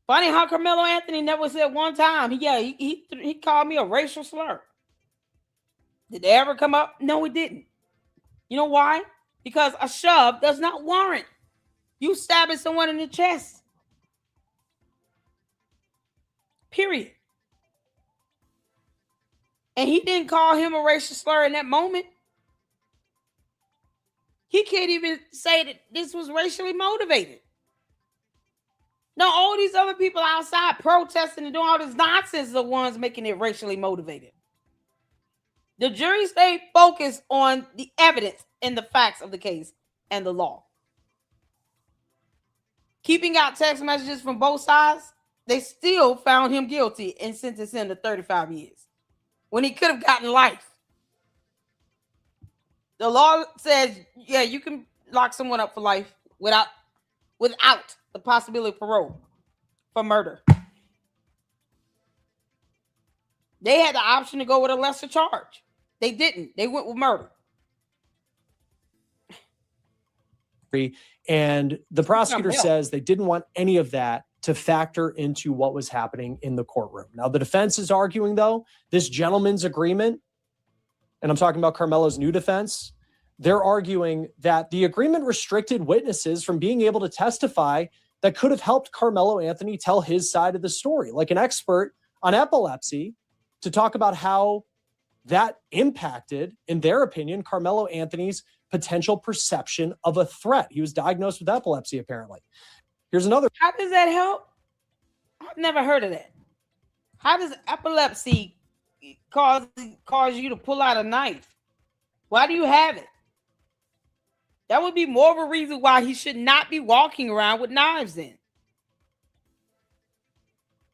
Funny how Karmelo Anthony never said one time, he called me a racial slur. Did they ever come up? No, it didn't. You know why? Because a shove does not warrant you stabbing someone in the chest. Period. And he didn't call him a racial slur in that moment. He can't even say that this was racially motivated. No, all these other people outside protesting and doing all this nonsense are the ones making it racially motivated. The jury stayed focused on the evidence and the facts of the case and the law. Keeping out text messages from both sides, they still found him guilty and sentenced him to 35 years when he could have gotten life. The law says, yeah, you can lock someone up for life without the possibility of parole for murder. They had the option to go with a lesser charge. They didn't. They went with murder. And the prosecutor says they didn't want any of that to factor into what was happening in the courtroom. Now, the defense is arguing, though, this gentleman's agreement, and I'm talking about Karmelo's new defense, they're arguing that the agreement restricted witnesses from being able to testify that could have helped Karmelo Anthony tell his side of the story, like an expert on epilepsy, to talk about how that impacted, in their opinion, Karmelo Anthony's potential perception of a threat. He was diagnosed with epilepsy, apparently. Here's another. How does that help? I've never heard of that. How does epilepsy cause you to pull out a knife? Why do you have it? That would be more of a reason why he should not be walking around with knives in.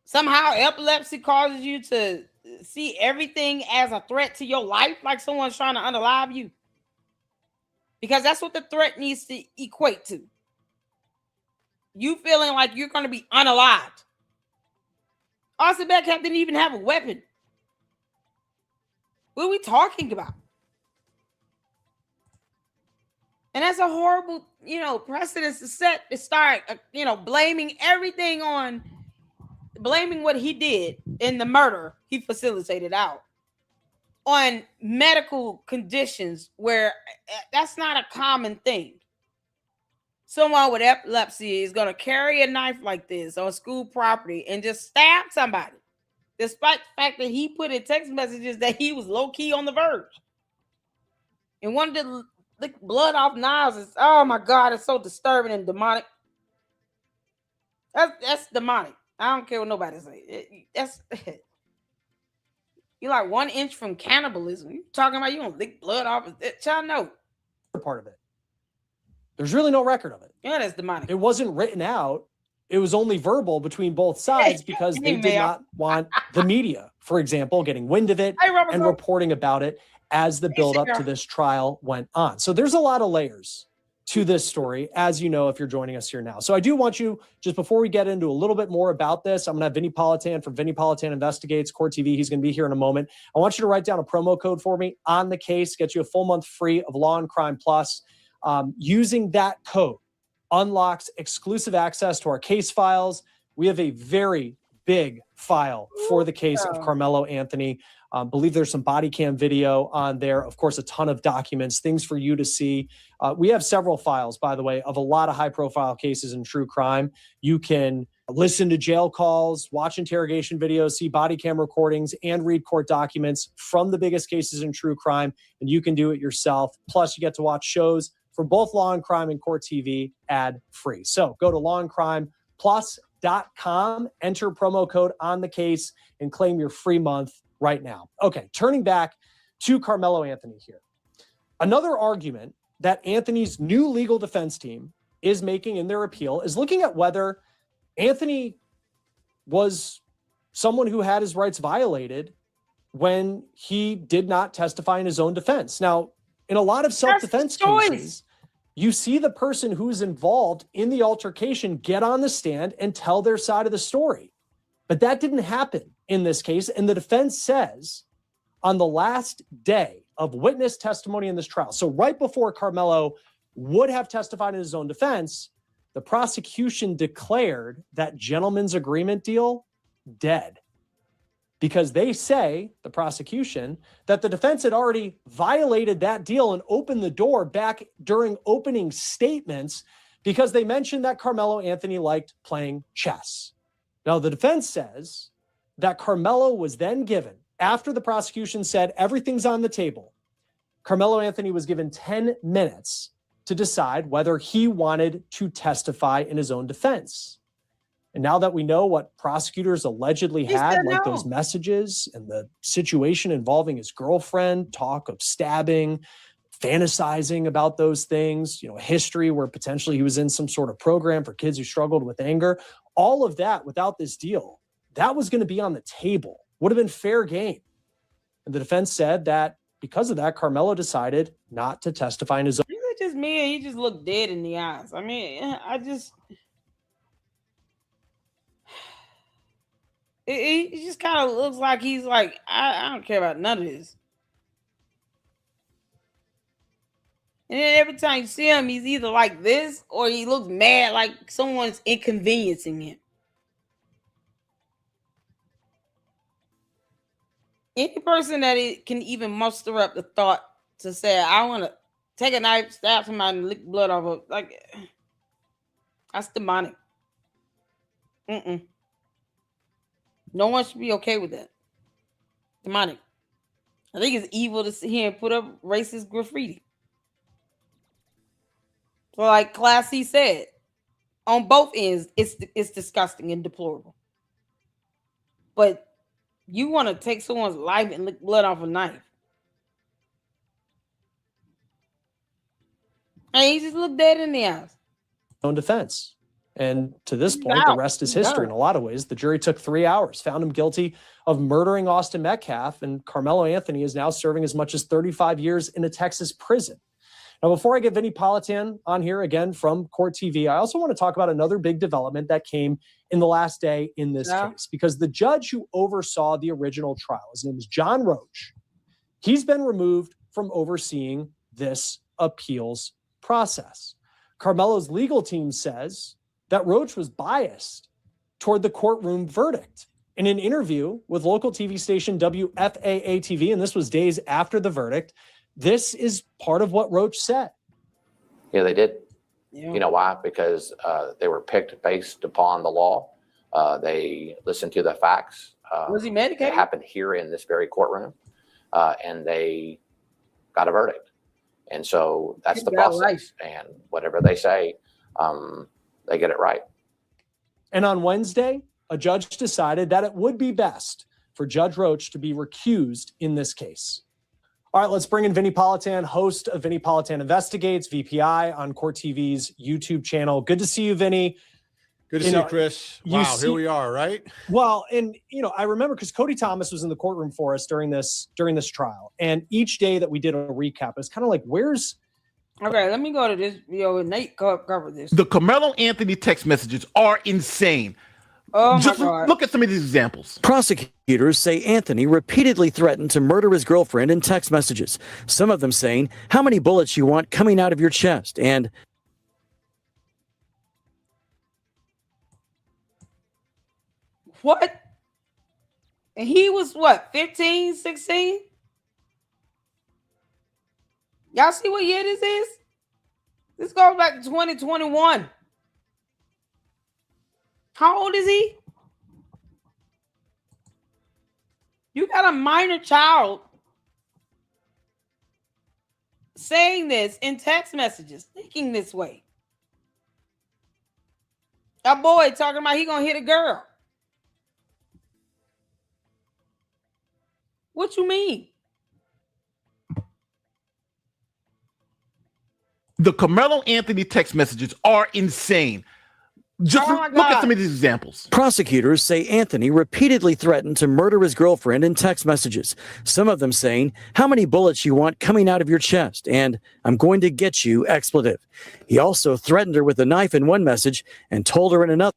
Somehow epilepsy causes you to see everything as a threat to your life, like someone's trying to unalive you. Because that's what the threat needs to equate to. You feeling like you're going to be unalived. Austin Metcalf didn't even have a weapon. What are we talking about? And that's a horrible, precedent to set to start, blaming everything on, blaming what he did in the murder he facilitated out on medical conditions where that's not a common thing. Someone with epilepsy is going to carry a knife like this on school property and just stab somebody, despite the fact that he put in text messages that he was low-key on the verge. And wanted to lick blood off knives is, oh my God, it's so disturbing and demonic. That's demonic. I don't care what nobody say. That's you're like 1 inch from cannibalism. You talking about you gonna lick blood off? Y'all know part of it. There's really no record of it. Yeah, that's demonic. It wasn't written out. It was only verbal between both sides because they did not want the media, for example, getting wind of it and reporting about it as the buildup to this trial went on. So there's a lot of layers to this story, as you know, if you're joining us here now. So I do want you, just before we get into a little bit more about this, I'm going to have Vinny Politan from Vinny Politan Investigates, Court TV. He's going to be here in a moment. I want you to write down a promo code for me on the case, get you a full month free of Law and Crime Plus. Using that code unlocks exclusive access to our case files. We have a very big file for the case of Karmelo Anthony. Believe there's some body cam video on there. Of course, a ton of documents, things for you to see. We have several files, by the way, of a lot of high profile cases in true crime. You can listen to jail calls, watch interrogation videos, see body cam recordings, and read court documents from the biggest cases in true crime. And you can do it yourself. Plus, you get to watch shows for both Law and Crime and Court TV ad free. So go to lawandcrimeplus.com, enter promo code on the case, and claim your free month right now. Okay, turning back to Karmelo Anthony here. Another argument that Anthony's new legal defense team is making in their appeal is looking at whether Anthony was someone who had his rights violated when he did not testify in his own defense. Now, in a lot of self-defense cases, you see the person who's involved in the altercation get on the stand and tell their side of the story. But that didn't happen in this case. And the defense says on the last day of witness testimony in this trial, so right before Karmelo would have testified in his own defense, the prosecution declared that gentleman's agreement deal dead. Because they say, the prosecution, that the defense had already violated that deal and opened the door back during opening statements because they mentioned that Karmelo Anthony liked playing chess. Now, the defense says that Karmelo was then given, after the prosecution said everything's on the table, Karmelo Anthony was given 10 minutes to decide whether he wanted to testify in his own defense. And now that we know what prosecutors allegedly had, like those messages and the situation involving his girlfriend, talk of stabbing, fantasizing about those things, a history where potentially he was in some sort of program for kids who struggled with anger, all of that without this deal, that was going to be on the table, would have been fair game. And the defense said that because of that, Karmelo decided not to testify in his own. Is it just me or he just looked dead in the eyes? I mean, it just kind of looks like he's like, I don't care about none of this. And then every time you see him, he's either like this or he looks mad, like someone's inconveniencing him. Any person that can even muster up the thought to say, I want to take a knife, stab somebody, and lick blood off of, like, that's demonic. No one should be okay with that. Demonic. I think it's evil to sit here and put up racist graffiti. So, like Class C said, on both ends, it's disgusting and deplorable. But you want to take someone's life and lick blood off a knife. And he just looked dead in the eyes. Own defense. And to this point, the rest is history in a lot of ways. The jury took 3 hours, found him guilty of murdering Austin Metcalf, and Karmelo Anthony is now serving as much as 35 years in a Texas prison. Now, before I get Vinny Politan on here again from Court TV, I also want to talk about another big development that came in the last day in this case, because the judge who oversaw the original trial, his name is John Roach, he's been removed from overseeing this appeals process. Karmelo's legal team says that Roach was biased toward the courtroom verdict. In an interview with local TV station WFAA-TV, and this was days after the verdict, this is part of what Roach said. Yeah, they did. Yeah. You know why? Because they were picked based upon the law. They listened to the facts. Was he medicated? It happened here in this very courtroom, and they got a verdict. And so that's the process. Right. And whatever they say, they get it right. And on Wednesday, a judge decided that it would be best for Judge Roach to be recused in this case. All right, let's bring in Vinny Politan, host of Vinny Politan Investigates, VPI, on Court TV's YouTube channel. Good to see you, Vinny. Good to see you, Chris. Wow, here we are, right? Well, and I remember because Cody Thomas was in the courtroom for us during this trial, and each day that we did a recap, it was kind of like, where's... Okay, let me go to this video. Nate covered this. The Karmelo Anthony text messages are insane. Oh Just my God. Look at some of these examples. Prosecutors say Anthony repeatedly threatened to murder his girlfriend in text messages. Some of them saying, "How many bullets you want coming out of your chest?" And what? And he was what, 15, 16? Y'all see what year this is? This goes back to 2021. How old is he? You got a minor child saying this in text messages, thinking this way. A boy talking about he gonna hit a girl. What you mean? The Karmelo Anthony text messages are insane. Just look at some of these examples. prosecutors say Anthony repeatedly threatened to murder his girlfriend in text messages. Some of them saying, "How many bullets you want coming out of your chest?" and "I'm going to get you," expletive. He also threatened her with a knife in one message and told her in another.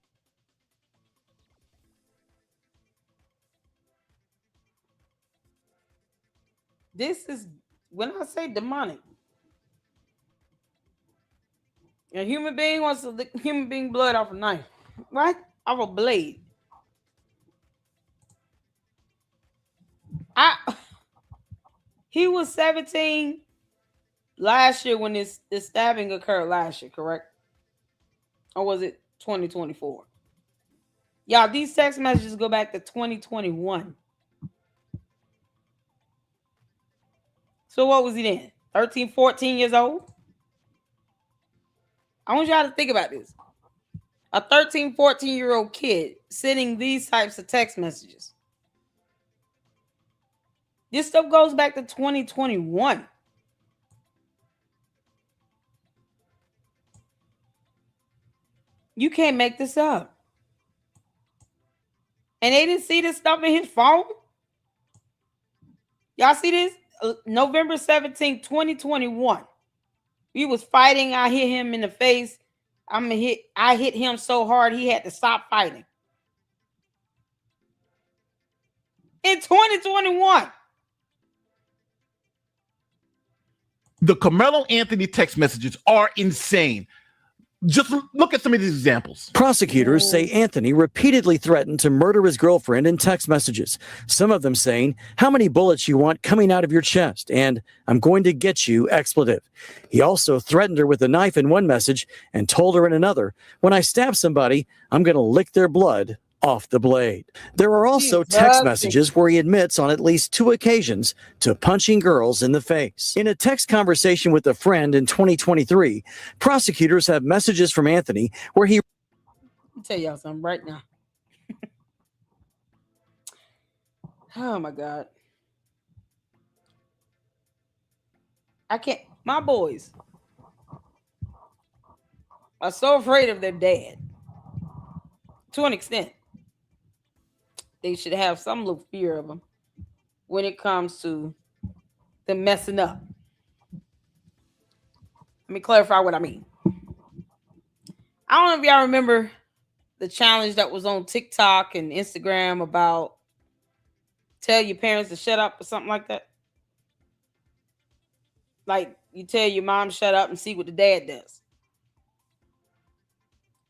This is, when I say demonic, a human being wants to lick human being blood off a knife, right? Off a blade. He was 17 last year when this stabbing occurred last year, correct? Or was it 2024? Y'all, these text messages go back to 2021. So what was he then? 13, 14 years old? I want y'all to think about this. A 13, 14-year-old kid sending these types of text messages. This stuff goes back to 2021. You can't make this up. And they didn't see this stuff in his phone? Y'all see this? November 17, 2021. We was fighting. I hit him in the face. I hit him so hard he had to stop fighting. In 2021. The Karmelo Anthony text messages are insane. Just look at some of these examples. Prosecutors say Anthony repeatedly threatened to murder his girlfriend in text messages, some of them saying, "How many bullets you want coming out of your chest?" and "I'm going to get you," expletive. He also threatened her with a knife in one message and told her in another, "When I stab somebody, I'm going to lick their blood off the blade." There are also text messages where he admits on at least 2 occasions to punching girls in the face. In a text conversation with a friend in 2023, prosecutors have messages from Anthony where he... Let me tell y'all something right now. Oh my God. I can't. My boys are so afraid of their dad. To an extent. They should have some little fear of them when it comes to them messing up. Let me clarify what I mean. I don't know if y'all remember the challenge that was on TikTok and Instagram about tell your parents to shut up or something like that. Like you tell your mom shut up and see what the dad does.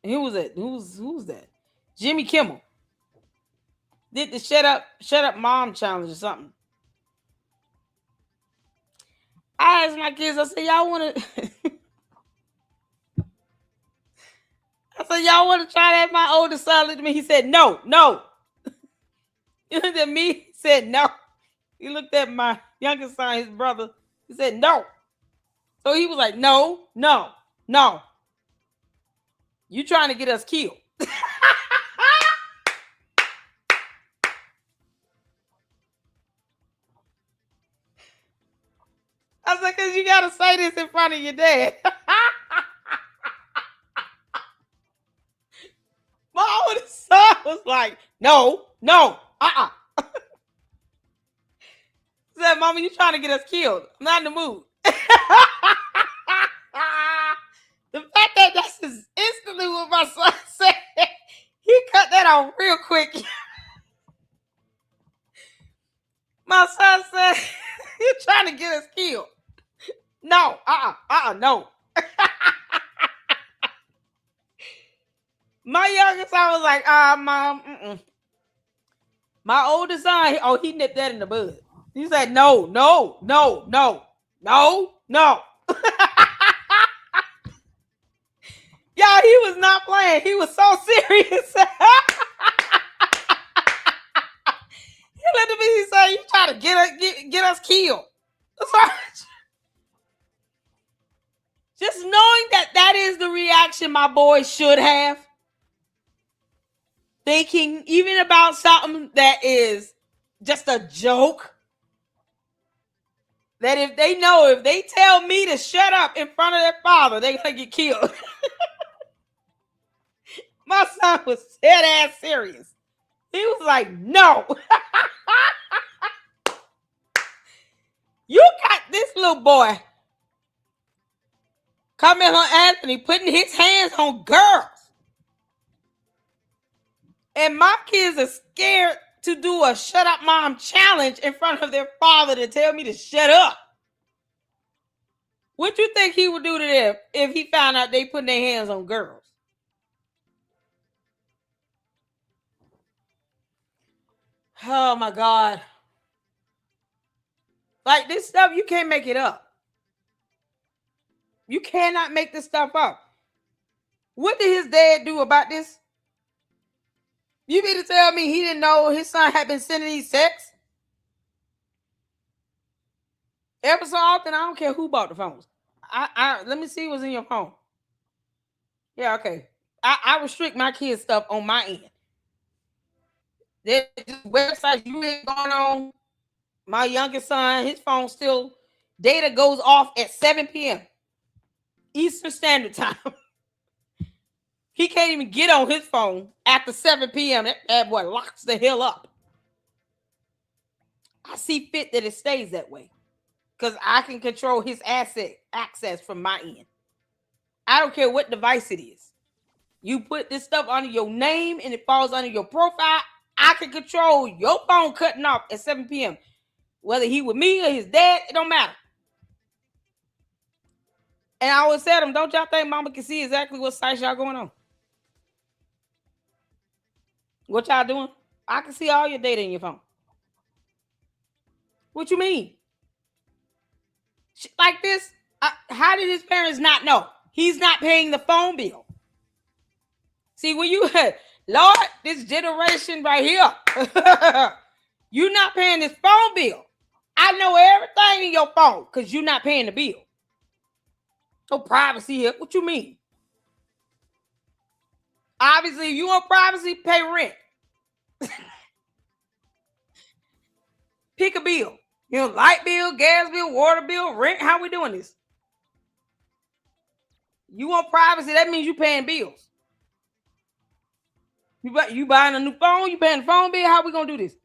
And who was it? Who's that? Jimmy Kimmel did the shut up mom challenge or something. I asked my kids, I said, y'all want to I said, y'all want to try that? My oldest son looked at me. He said, no. He looked at me. He said, no. He looked at my youngest son, his brother. He said, no. So he was like, no. You trying to get us killed. I was like, because you got to say this in front of your dad. My oldest son was like, no. Said, Mama, you trying to get us killed. I'm not in the mood. The fact that that's instantly what my son said, he cut that off real quick. My son said, you're trying to get us killed. No, no. My youngest son was like, Mom, My oldest son, he nipped that in the bud. He said, no. Y'all, he was not playing. He was so serious. He looked at me, he said, you trying to get us killed. Just knowing that is the reaction my boys should have. Thinking even about something that is just a joke. That if they tell me to shut up in front of their father, they're going to get killed. My son was dead ass serious. He was like, no. You got this little boy, Karmelo Anthony, putting his hands on girls. And my kids are scared to do a shut up mom challenge in front of their father to tell me to shut up. What you think he would do to them if he found out they putting their hands on girls? Oh my God. Like this stuff, you can't make it up. You cannot make this stuff up. What did his dad do about this? You mean to tell me he didn't know his son had been sending these texts? Ever so often, I don't care who bought the phones. I let me see what's in your phone. Yeah, okay. I restrict my kids' stuff on my end. There's websites you ain't going on. My youngest son, his phone still data goes off at 7 p.m. Eastern Standard Time. He can't even get on his phone after 7 p.m. That boy locks the hell up. I see fit that it stays that way because I can control his access from my end. I don't care what device it is. You put this stuff under your name and it falls under your profile, I can control your phone cutting off at 7 p.m. Whether he with me or his dad, it don't matter. And I always tell them, don't y'all think mama can see exactly what sites y'all going on? What y'all doing? I can see all your data in your phone. What you mean? Like this? How did his parents not know? He's not paying the phone bill. See, when you, Lord, this generation right here, you're not paying this phone bill. I know everything in your phone because you're not paying the bill. No privacy here. What you mean? Obviously, if you want privacy, pay rent. Pick a bill. You know, light bill, gas bill, water bill, rent. How we doing this? You want privacy, that means you paying bills. You buying a new phone, you paying the phone bill. How we gonna do this?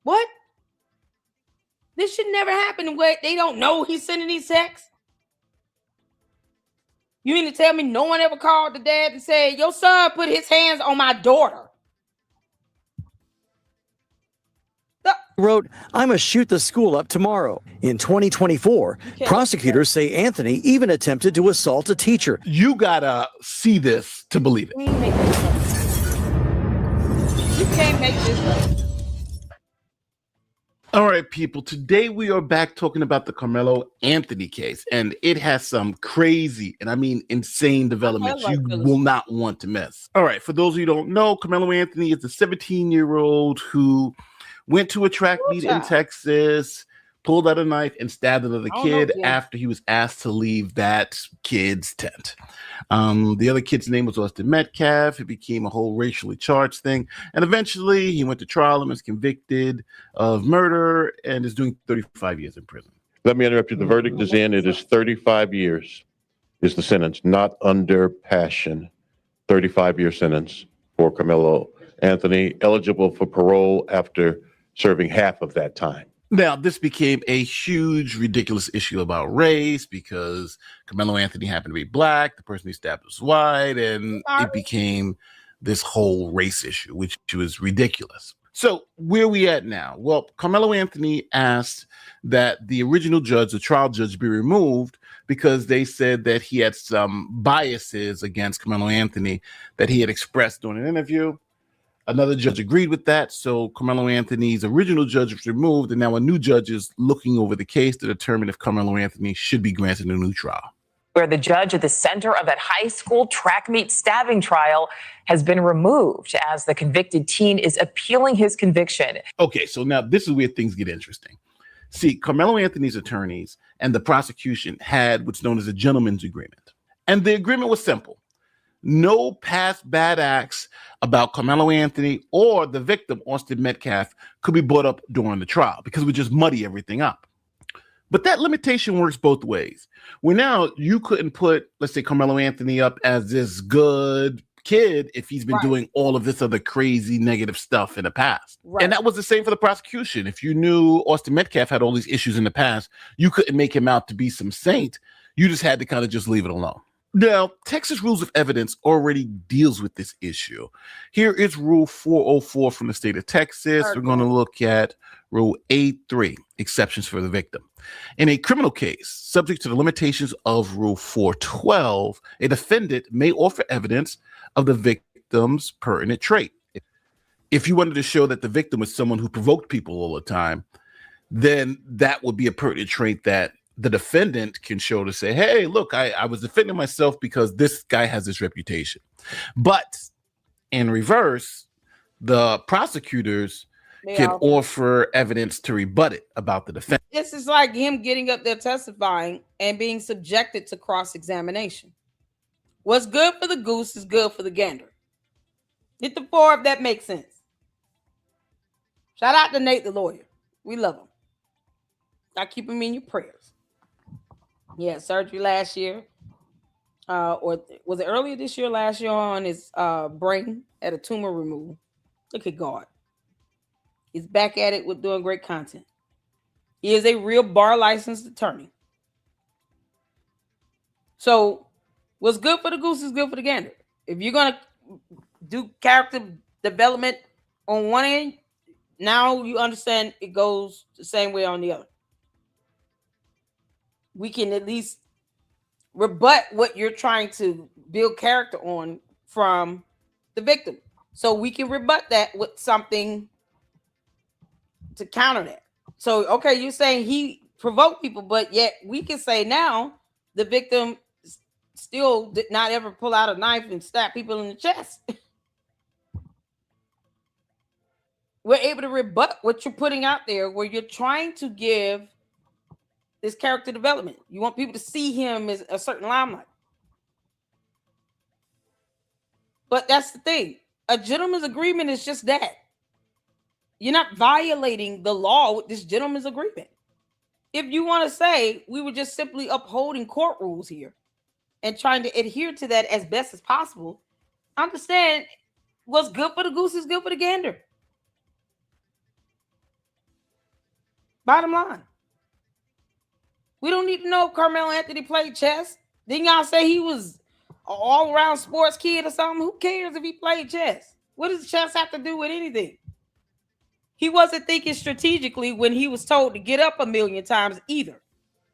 What? This should never happen where they don't know he's sending these texts. You mean to tell me no one ever called the dad and said, your son put his hands on my daughter? Wrote, I'm going to shoot the school up tomorrow. In 2024, prosecutors say Anthony even attempted to assault a teacher. You gotta see this to believe it. You can't make this up. All right, people. Today we are back talking about the Karmelo Anthony case, and it has some crazy, and I mean insane developments you will not want to miss. All right, for those of you who don't know, Karmelo Anthony is a 17-year-old who went to a track meet in Texas, pulled out a knife, and stabbed another kid after he was asked to leave that kid's tent. The other kid's name was Austin Metcalf. It became a whole racially charged thing. And eventually he went to trial and was convicted of murder and is doing 35 years in prison. Let me interrupt you. The verdict is in. It is 35 years is the sentence, not under passion. 35-year sentence for Karmelo Anthony, eligible for parole after serving half of that time. Now, this became a huge, ridiculous issue about race because Karmelo Anthony happened to be black, the person he stabbed was white, and it became this whole race issue, which was ridiculous. So where are we at now? Well, Karmelo Anthony asked that the original judge, the trial judge, be removed because they said that he had some biases against Karmelo Anthony that he had expressed during an interview. Another judge agreed with that, so Karmelo Anthony's original judge was removed, and now a new judge is looking over the case to determine if Karmelo Anthony should be granted a new trial. Where the judge at the center of that high school track meet stabbing trial has been removed as the convicted teen is appealing his conviction. Okay, so now this is where things get interesting. See, Karmelo Anthony's attorneys and the prosecution had what's known as a gentleman's agreement, and the agreement was simple. No past bad acts about Karmelo Anthony or the victim, Austin Metcalf, could be brought up during the trial because it would just muddy everything up. But that limitation works both ways. Where now you couldn't put, let's say, Karmelo Anthony up as this good kid if he's been doing all of this other crazy negative stuff in the past. And that was the same for the prosecution. If you knew Austin Metcalf had all these issues in the past, you couldn't make him out to be some saint. You just had to kind of just leave it alone. Now, Texas Rules of Evidence already deals with this issue. Here is Rule 404 from the state of Texas. We're going to look at Rule 8.3, exceptions for the victim. In a criminal case, subject to the limitations of Rule 412, a defendant may offer evidence of the victim's pertinent trait. If you wanted to show that the victim was someone who provoked people all the time, then that would be a pertinent trait that the defendant can show to say, hey, look, I was defending myself because this guy has this reputation. But In reverse, the prosecutors can offer evidence to rebut it about the defense. This is like him getting up there testifying and being subjected to cross-examination. What's good for the goose is good for the gander. Hit the 4 if that makes sense. Shout out to Nate the lawyer. We love him. I keep him in your prayers. He had surgery last year. Or was it earlier this year, last year, on his brain, at a tumor removal. Look at God. He's back at it with doing great content. He is a real bar licensed attorney. So what's good for the goose is good for the gander. If you're going to do character development on one end, now you understand it goes the same way on the other. We can at least rebut what you're trying to build character on from the victim. So we can rebut that with something to counter that. So, okay, you're saying he provoked people, but yet we can say now the victim still did not ever pull out a knife and stab people in the chest. We're able to rebut what you're putting out there, where you're trying to give this character development. You want people to see him as a certain limelight. But that's the thing. A gentleman's agreement is just that. You're not violating the law with this gentleman's agreement. If you want to say we were just simply upholding court rules here and trying to adhere to that as best as possible, understand what's good for the goose is good for the gander. Bottom line. We don't need to know if Karmelo Anthony played chess. Didn't y'all say he was an all-around sports kid or something? Who cares if he played chess? What does chess have to do with anything? He wasn't thinking strategically when he was told to get up 1,000,000 times either.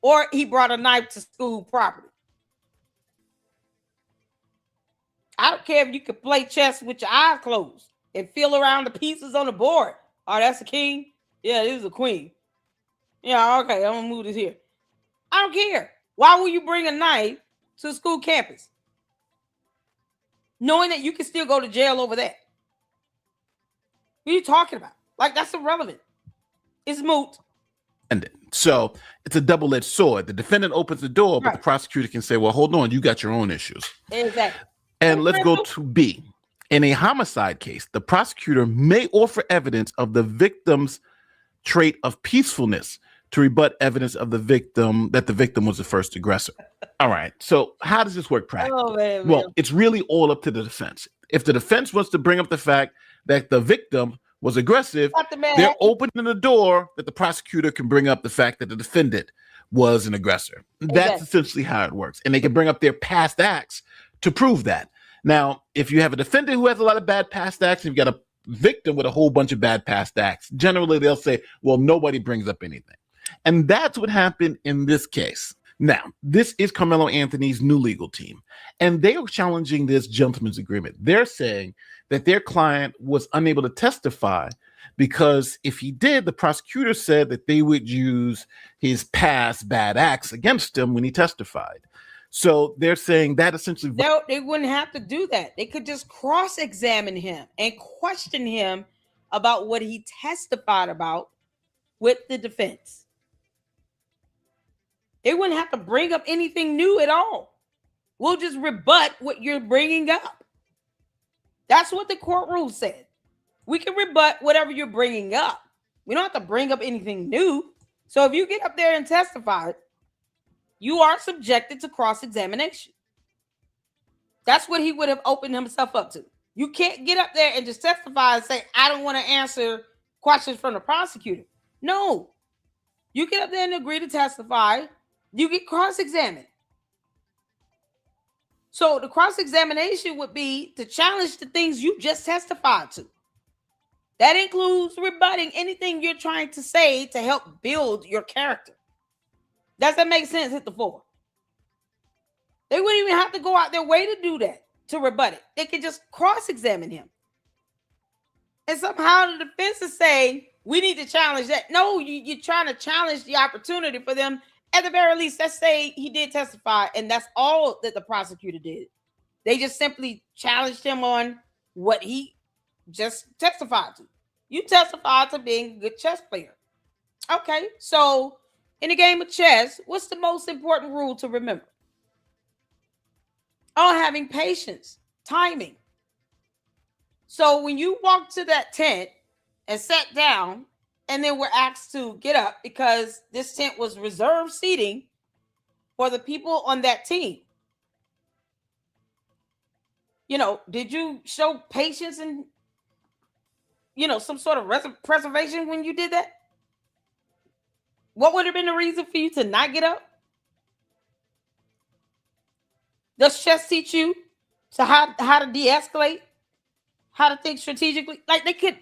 Or he brought a knife to school property. I don't care if you could play chess with your eyes closed and feel around the pieces on the board. Oh, that's a king? Yeah, this is a queen. Yeah, okay, I'm going to move this here. I don't care. Why will you bring a knife to a school campus, knowing that you can still go to jail over that? What are you talking about? Like, that's irrelevant. It's moot. So it's a double-edged sword. The defendant opens the door, but the prosecutor can say, well, hold on, you got your own issues. Exactly. And let's go to B. In a homicide case, the prosecutor may offer evidence of the victim's trait of peacefulness to rebut evidence of the victim that the victim was the first aggressor. All right. So how does this work practically? Oh, man. Well, it's really all up to the defense. If the defense wants to bring up the fact that the victim was aggressive, they're opening the door that the prosecutor can bring up the fact that the defendant was an aggressor. That's essentially how it works. And they can bring up their past acts to prove that. Now, if you have a defendant who has a lot of bad past acts, and you've got a victim with a whole bunch of bad past acts, generally they'll say, well, nobody brings up anything. And that's what happened in this case. Now, this is Karmelo Anthony's new legal team, and they are challenging this gentleman's agreement. They're saying that their client was unable to testify because if he did, the prosecutor said that they would use his past bad acts against him when he testified. So they're saying that essentially... No, they wouldn't have to do that. They could just cross-examine him and question him about what he testified about with the defense. They wouldn't have to bring up anything new at all. We'll just rebut what you're bringing up. That's what the court rule said. We can rebut whatever you're bringing up. We don't have to bring up anything new. So if you get up there and testify, you are subjected to cross-examination. That's what he would have opened himself up to. You can't get up there and just testify and say, I don't want to answer questions from the prosecutor. No. You get up there and agree to testify. You get cross-examined. So the cross-examination would be to challenge the things you just testified to. That includes rebutting anything you're trying to say to help build your character. Does that make sense? Hit the 4. They wouldn't even have to go out their way to do that, to rebut it. They could just cross-examine him. And somehow the defense is saying, we need to challenge that. No, you're trying to challenge the opportunity for them. At the very least, let's say he did testify, and that's all that the prosecutor did. They just simply challenged him on what he just testified to. You testified to being a good chess player. Okay, so in a game of chess, what's the most important rule to remember? Oh, having patience, timing. So when you walked to that tent and sat down, and then were asked to get up because this tent was reserved seating for the people on that team, did you show patience and, some sort of preservation when you did that? What would have been the reason for you to not get up? Does chess teach you to how to de-escalate, how to think strategically? Like, they could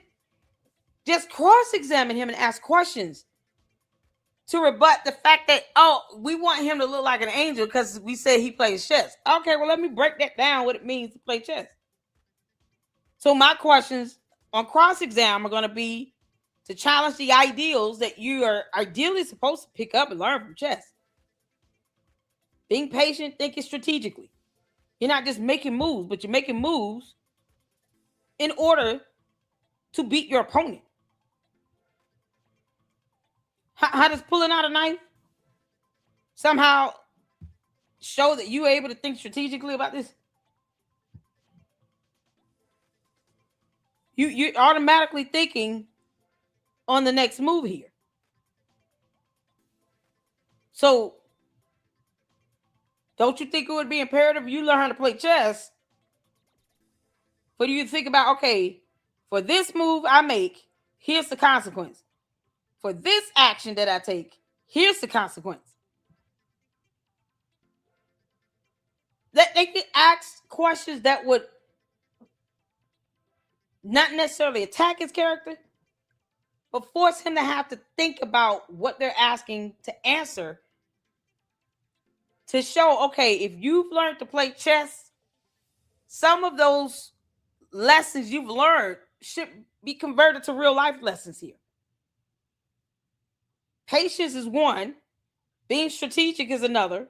just cross-examine him and ask questions to rebut the fact that, we want him to look like an angel because we said he plays chess. Okay, well, let me break that down, what it means to play chess. So my questions on cross-exam are going to be to challenge the ideals that you are ideally supposed to pick up and learn from chess. Being patient, thinking strategically. You're not just making moves, but you're making moves in order to beat your opponent. How does pulling out a knife somehow show that you're able to think strategically about this? You're automatically thinking on the next move here. So don't you think it would be imperative you learn how to play chess? But do you think about, okay, for this move I make, here's the consequence. For this action that I take, here's the consequence. That they could ask questions that would not necessarily attack his character, but force him to have to think about what they're asking to answer, to show, okay, if you've learned to play chess, some of those lessons you've learned should be converted to real life lessons here. Patience is one. Being strategic is another.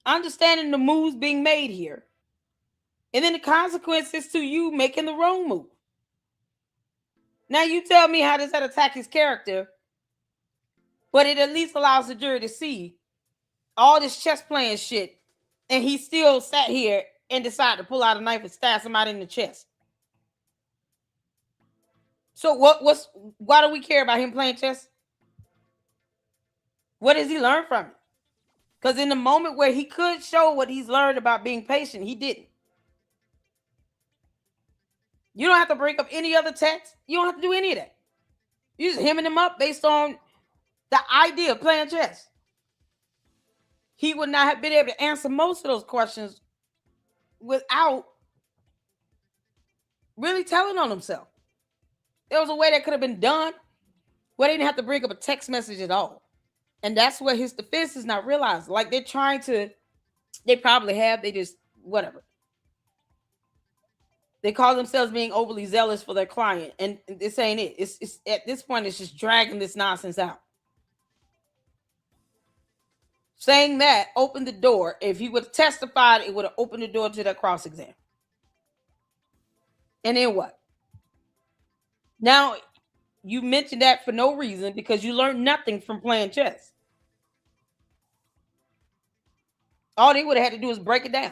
Understanding the moves being made here. And then the consequences to you making the wrong move. Now you tell me, how does that attack his character? But it at least allows the jury to see all this chess playing shit, and he still sat here and decided to pull out a knife and stab somebody in the chest. So why do we care about him playing chess? What does he learn from it? Because in the moment where he could show what he's learned about being patient, he didn't. You don't have to break up any other text. You don't have to do any of that. You just hemming him up based on the idea of playing chess. He would not have been able to answer most of those questions without really telling on himself. There was a way that could have been done where they didn't have to bring up a text message at all. And that's what his defense is not realizing. Like, they're trying to, they probably have, they just, whatever. They call themselves being overly zealous for their client. And this ain't it. It's at this point, it's just dragging this nonsense out. Saying that opened the door. If he would have testified, it would have opened the door to that cross-exam. And then what? Now, you mentioned that for no reason because you learned nothing from playing chess. All they would have had to do is break it down.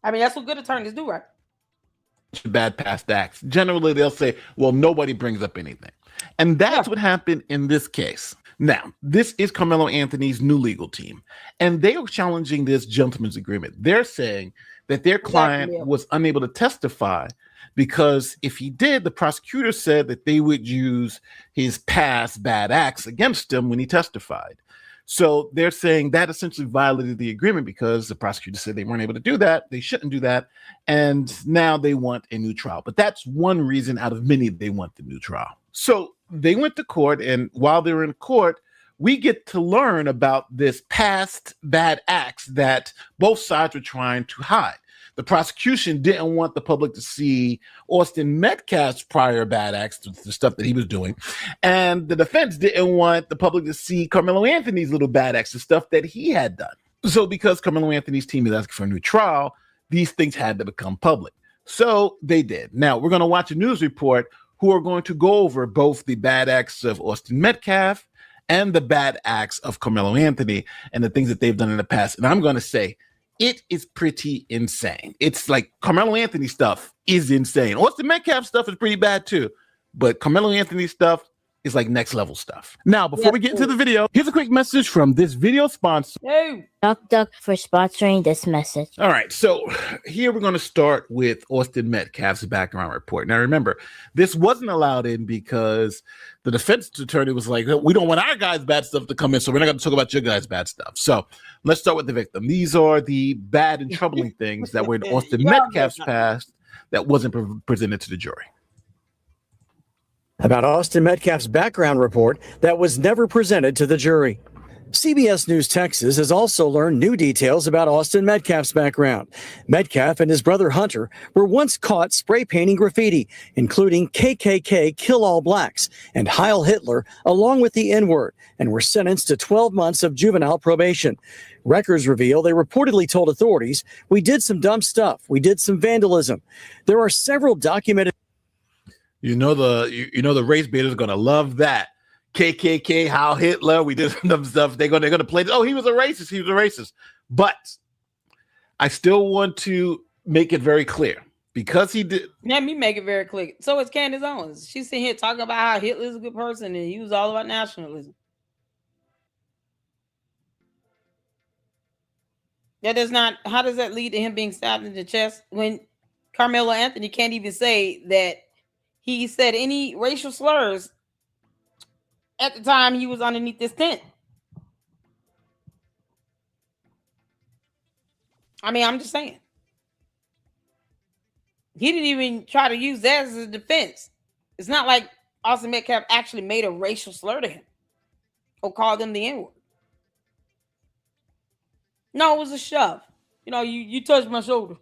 I mean, that's what good attorneys do, right? Bad past acts. Generally, they'll say, well, nobody brings up anything. And that's what happened in this case. Now, this is Carmelo Anthony's new legal team, and they are challenging this gentleman's agreement. They're saying that their client was unable to testify because if he did, the prosecutor said that they would use his past bad acts against him when he testified. So they're saying that essentially violated the agreement because the prosecutor said they weren't able to do that. They shouldn't do that. And now they want a new trial. But that's one reason out of many they want the new trial. So they went to court, and while they were in court, we get to learn about this past bad acts that both sides were trying to hide. The prosecution didn't want the public to see Austin Metcalf's prior bad acts, the stuff that he was doing. And the defense didn't want the public to see Carmelo Anthony's little bad acts, the stuff that he had done. So because Carmelo Anthony's team is asking for a new trial, these things had to become public. So they did. Now we're going to watch a news report who are going to go over both the bad acts of Austin Metcalf and the bad acts of Karmelo Anthony and the things that they've done in the past. And I'm going to say it is pretty insane. It's like Karmelo Anthony stuff is insane. Austin Metcalf stuff is pretty bad too. But Karmelo Anthony stuff is like next level stuff. Now, before we get into the video, here's a quick message from this video sponsor. Duck for sponsoring this message. All right, so here we're going to start with Austin Metcalf's background report. Now, remember, this wasn't allowed in because the defense attorney was like, we don't want our guys' bad stuff to come in, so we're not going to talk about your guys' bad stuff. So let's start with the victim. These are the bad and troubling things that were in Austin Metcalf's past that wasn't presented to the jury. About Austin Metcalf's background report that was never presented to the jury. CBS News Texas has also learned new details about Austin Metcalf's background. Metcalf and his brother Hunter were once caught spray painting graffiti, including KKK Kill All Blacks and Heil Hitler, along with the N-word, and were sentenced to 12 months of juvenile probation. Records reveal they reportedly told authorities, "We did some dumb stuff. We did some vandalism." There are several documented. You know the race baiters are gonna love that. KKK, Heil Hitler, we did some stuff. They're gonna play. Oh, he was a racist. He was a racist. But I still want to make it very clear because he did. Let me make it very clear. So it's Candace Owens. She's sitting here talking about how Hitler's a good person and he was all about nationalism. That does not. How does that lead to him being stabbed in the chest when Karmelo Anthony can't even say that he said any racial slurs at the time he was underneath this tent? I mean, I'm just saying. He didn't even try to use that as a defense. It's not like Austin Metcalf actually made a racial slur to him or called him the N-word. No, it was a shove. You know, you touched my shoulder.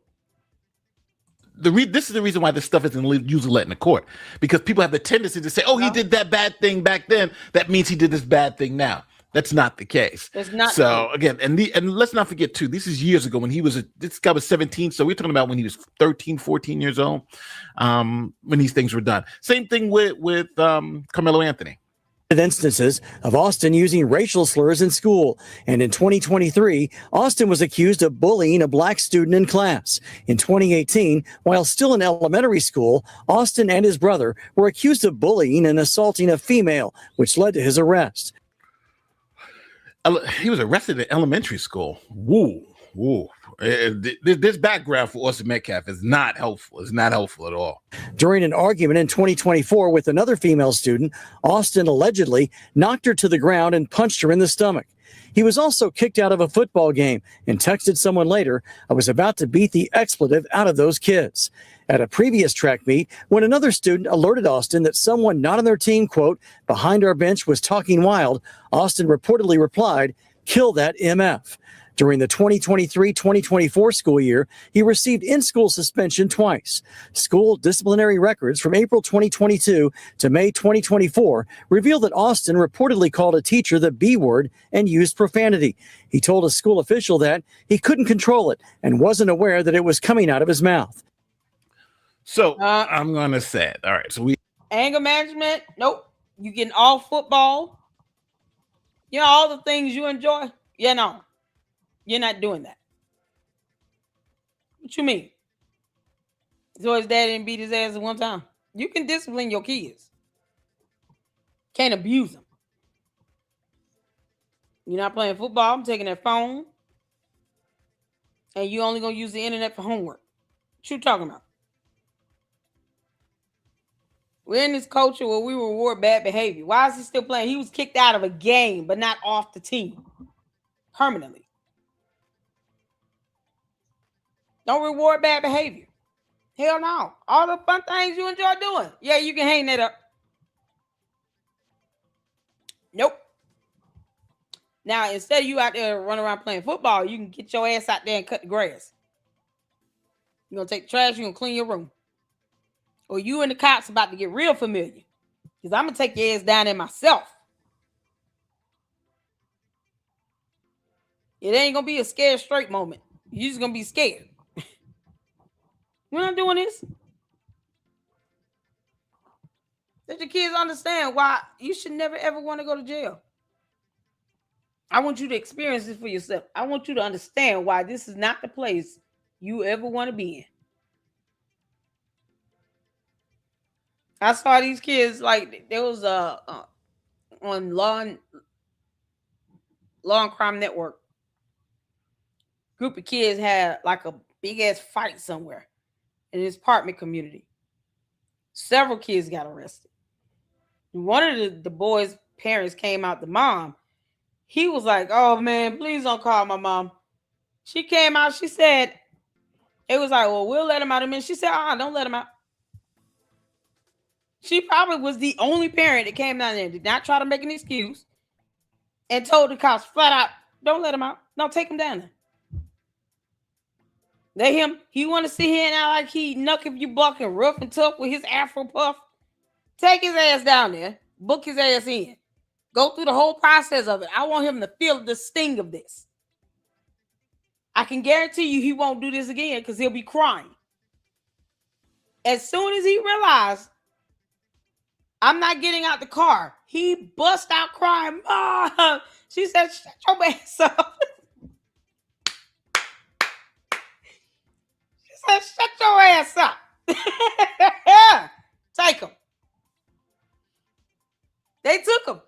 This is the reason why this stuff isn't usually let in the court, because people have the tendency to say, "Oh, he did that bad thing back then. That means he did this bad thing now." That's not the case. It's not. So again, and let's not forget too, this is years ago when this guy was 17. So we're talking about when he was 13, 14 years old, when these things were done. Same thing with Karmelo Anthony. Instances of Austin using racial slurs in school. And in 2023, Austin was accused of bullying a black student in class. In 2018, while still in elementary school, Austin and his brother were accused of bullying and assaulting a female, which led to his arrest. He was arrested in elementary school. Woo. This background for Austin Metcalf is not helpful. It's not helpful at all. During an argument in 2024 with another female student, Austin allegedly knocked her to the ground and punched her in the stomach. He was also kicked out of a football game and texted someone later, "I was about to beat the expletive out of those kids." At a previous track meet, when another student alerted Austin that someone not on their team, quote, "behind our bench was talking wild," Austin reportedly replied, "Kill that MF." During the 2023-2024 school year, he received in-school suspension twice. School disciplinary records from April 2022 to May 2024 reveal that Austin reportedly called a teacher the B word and used profanity. He told a school official that he couldn't control it and wasn't aware that it was coming out of his mouth. So I'm going to say it. All right. So anger management. Nope. You getting all football. You know, all the things you enjoy. Yeah, no. You're not doing that. What you mean? So his dad didn't beat his ass at one time. You can discipline your kids. Can't abuse them. You're not playing football. I'm taking that phone. And you only going to use the internet for homework. What you talking about? We're in this culture where we reward bad behavior. Why is he still playing? He was kicked out of a game, but not off the team. Permanently. Don't reward bad behavior. Hell no. All the fun things you enjoy doing. Yeah, you can hang that up. Nope. Now, instead of you out there running around playing football, you can get your ass out there and cut the grass. You're going to take the trash, you're going to clean your room. Or you and the cops about to get real familiar. Because I'm going to take your ass down there myself. It ain't going to be a scared straight moment. You're just going to be scared. We're not doing this. Let your kids understand why you should never ever want to go to jail. I want you to experience this for yourself. I want you to understand why this is not the place you ever want to be in. I saw these kids, like, there was on Law and Crime Network. Group of kids had like a big ass fight somewhere in this apartment community. Several kids got arrested. One of the boys' parents came out, the mom. He was like, "Oh man, please don't call my mom." She came out, she said, it was like, "Well, we'll let him out in a minute." She said, "Don't let him out." She probably was the only parent that came down there, did not try to make an excuse, and told the cops flat out, "Don't let him out. No, take him down there." Let him, he want to sit here and act like he knuck if you buck and rough and tough with his afro puff. Take his ass down there, book his ass in. Go through the whole process of it. I want him to feel the sting of this. I can guarantee you he won't do this again because he'll be crying. As soon as he realized I'm not getting out the car, he bust out crying. Mom! She said, "Shut your ass up." She said, "Shut your ass up." Take him. They took him.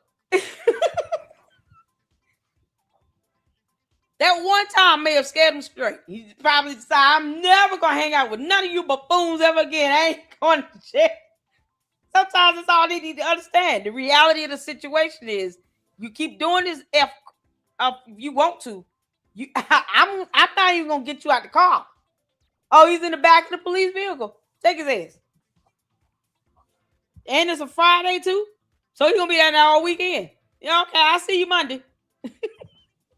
That one time may have scared him straight. He probably decided, "I'm never going to hang out with none of you buffoons ever again. I ain't going to jail." Sometimes that's all they need to understand. The reality of the situation is you keep doing this if you want to. I'm not even going to get you out the car. Oh, he's in the back of the police vehicle. Take his ass. And it's a Friday too. So he's going to be down there all weekend. Yeah, okay, I'll see you Monday. What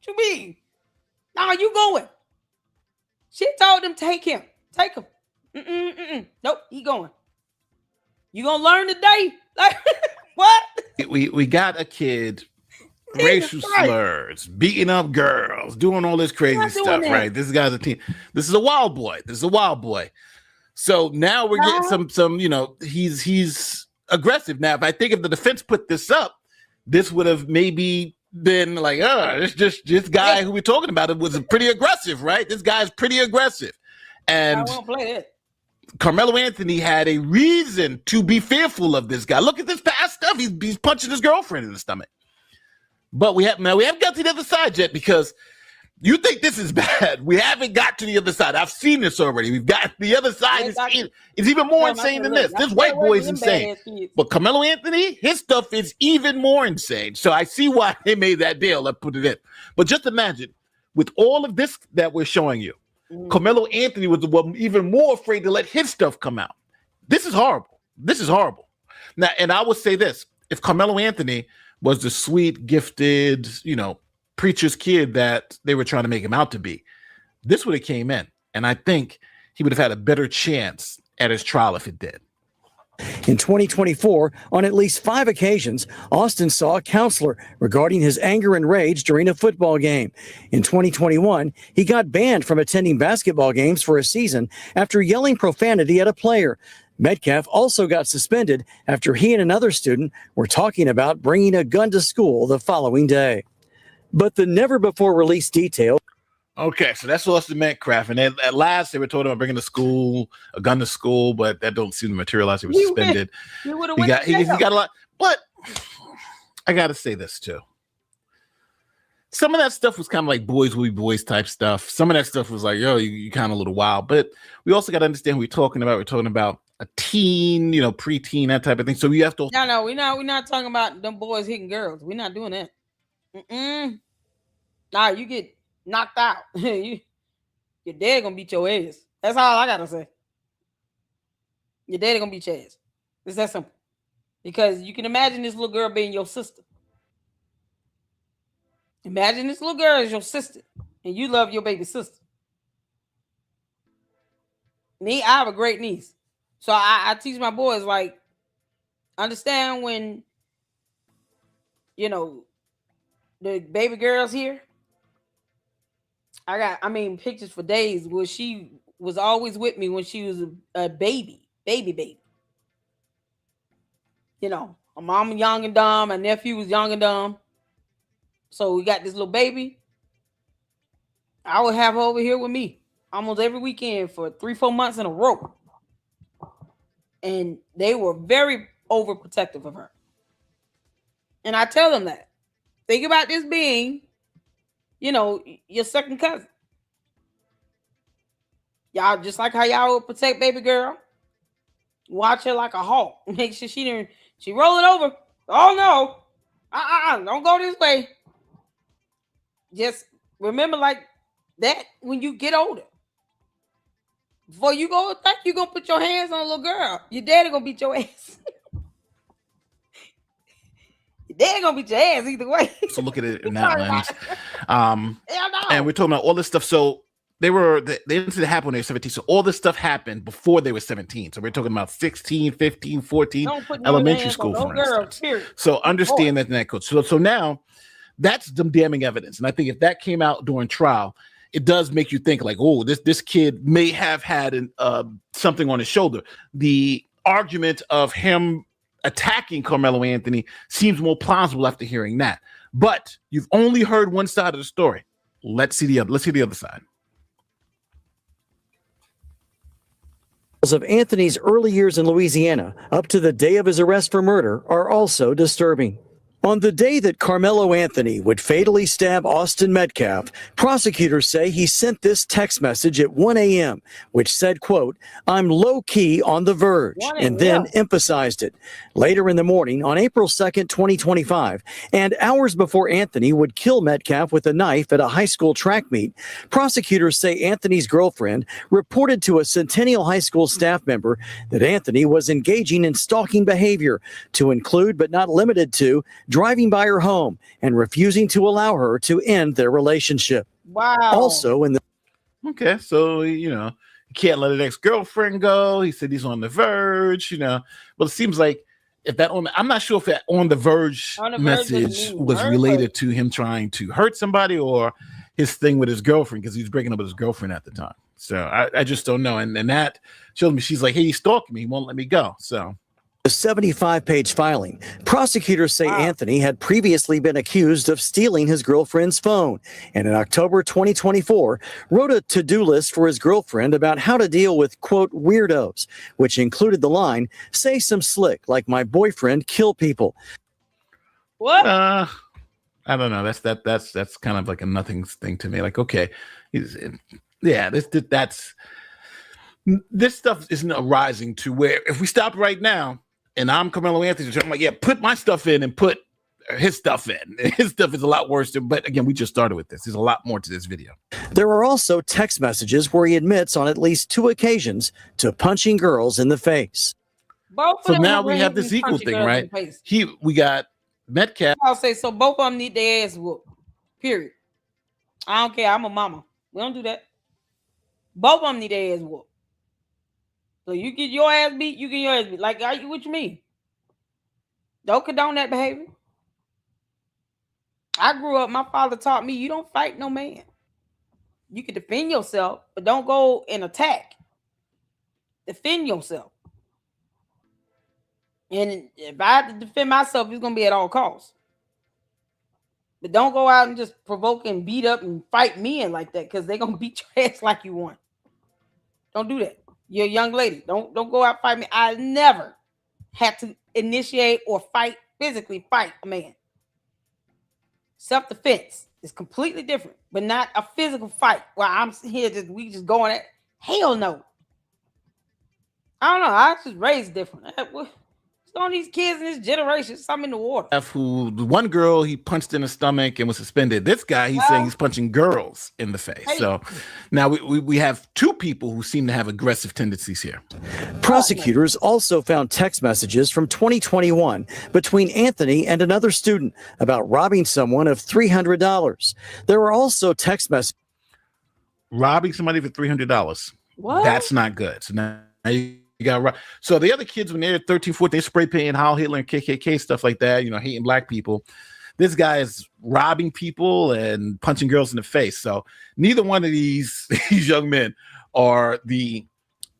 you mean? No, you going. She told him, take him. Take him. Nope, he going. You gonna learn today? Like, what? We got a kid, racial slurs, beating up girls, doing all this crazy stuff, right? This guy's a teen. This is a wild boy. So now we're getting some, he's aggressive. Now, if the defense put this up, this would have maybe been like, this guy who we're talking about, it was pretty aggressive, right? This guy's pretty aggressive. And I won't play it. Carmelo Anthony had a reason to be fearful of this guy. Look at this past stuff. He's punching his girlfriend in the stomach. But we haven't got to the other side yet, because you think this is bad. We haven't got to the other side. I've seen this already. We've got the other side. It's even more insane than this. This white boy is insane. But Carmelo Anthony, his stuff is even more insane. So I see why they made that deal. I put it in. But just imagine, with all of this that we're showing you, Carmelo Anthony was the one even more afraid to let his stuff come out. This is horrible. Now, and I would say this: if Carmelo Anthony was the sweet, gifted, preacher's kid that they were trying to make him out to be, this would have came in, and I think he would have had a better chance at his trial if it did. In 2024, on at least 5 occasions, Austin saw a counselor regarding his anger and rage during a football game. In 2021, he got banned from attending basketball games for a season after yelling profanity at a player. Metcalf also got suspended after he and another student were talking about bringing a gun to school the following day. But the never-before-released details. Okay, so that's Austin Metcalf, and at last they were told about bringing a gun to school, but that don't seem to materialize. He was suspended. He got a lot, but I got to say this too. Some of that stuff was kind of like boys will be boys type stuff. Some of that stuff was like, yo, you kind of a little wild, but we also got to understand who we're talking about. We're talking about a teen, preteen, that type of thing. So we have to. No, we're not talking about them boys hitting girls. We're not doing that. Nah, you get knocked out. Your dad gonna beat your ass. That's all I gotta say. Your dad gonna beat your ass. It's that simple. Because you can imagine this little girl being your sister. Imagine this little girl is your sister, and you love your baby sister. Me, I have a great niece, so I teach my boys, like, understand when the baby girl's here. I got pictures for days where she was always with me when she was a baby. You know, my mom was young and dumb, my nephew was young and dumb. So we got this little baby. I would have her over here with me almost every weekend for 3-4 months in a row. And they were very overprotective of her. And I tell them that. Think about this being, you know, your second cousin. Y'all, just like how y'all would protect baby girl, watch her like a hawk. Make sure she roll it over. Oh no. Don't go this way. Just remember like that when you get older. Before you go, think you're gonna put your hands on a little girl. Your daddy gonna beat your ass. Your daddy gonna beat your ass either way. So look at it in that lens. And we're talking about all this stuff. So the incident happened when they were 17. So all this stuff happened before they were 17. So we're talking about 16, 15, 14, elementary school, for instance. So understand that in that code. So now that's some damning evidence. And I think if that came out during trial, it does make you think like, oh, this kid may have had something on his shoulder. The argument of him attacking Karmelo Anthony seems more plausible after hearing that. But you've only heard one side of the story. Let's see the other side. Of Anthony's early years in Louisiana up to the day of his arrest for murder are also disturbing. On the day that Karmelo Anthony would fatally stab Austin Metcalf, prosecutors say he sent this text message at 1 a.m., which said, quote, "I'm low-key on the verge," and then emphasized it. Later in the morning, on April 2nd, 2025, and hours before Anthony would kill Metcalf with a knife at a high school track meet, prosecutors say Anthony's girlfriend reported to a Centennial High School staff member that Anthony was engaging in stalking behavior, to include but not limited to driving by her home and refusing to allow her to end their relationship. Wow. Also in the Okay, so you can't let an ex-girlfriend go. He said he's on the verge, Well, it seems like if that I'm not sure if that on the verge message was related to him trying to hurt somebody or his thing with his girlfriend, because he was breaking up with his girlfriend at the time. So I just don't know. And that shows me she's like, hey, he's stalking me. He won't let me go. So the 75-page filing, prosecutors say Anthony had previously been accused of stealing his girlfriend's phone, and in October 2024 wrote a to-do list for his girlfriend about how to deal with, quote, weirdos, which included the line, "Say some slick, like my boyfriend kill people." What? I don't know. That's kind of like a nothing thing to me. Like, okay, this stuff isn't arising to where if we stop right now, and I'm Karmelo Anthony, I'm like, yeah, put my stuff in and put his stuff in. His stuff is a lot worse. But again, we just started with this. There's a lot more to this video. There are also text messages where he admits on at least 2 occasions to punching girls in the face. So now we have this equal thing, right? We got Metcalf. I'll say so. Both of them need their ass whooped. Period. I don't care. I'm a mama. We don't do that. Both of them need their ass whooped. So you get your ass beat, you get your ass beat. Like, what you mean? Don't condone that behavior. I grew up, my father taught me you don't fight no man. You can defend yourself, but don't go and attack. Defend yourself. And if I have to defend myself, it's going to be at all costs. But don't go out and just provoke and beat up and fight men like that, because they're going to beat your ass like you want. Don't do that. You're a young lady. Don't go out and fight me. I never had to initiate or physically fight a man. Self-defense is completely different, but not a physical fight. Well, I'm here we just going at. Hell no. I don't know. I was just raised different. What's on these kids in this generation? Something in the water. Who the one girl he punched in the stomach and was suspended. This guy, he's saying he's punching girls in the face. Hey. So now we have 2 people who seem to have aggressive tendencies here. Prosecutors also found text messages from 2021 between Anthony and another student about robbing someone of $300. There were also text messages. Robbing somebody for $300. What? That's not good. So now you got so the other kids when they're 13, 14, they spray painting Heil Hitler and KKK stuff like that, hating black people. This guy is robbing people and punching girls in the face. So neither one of these young men are the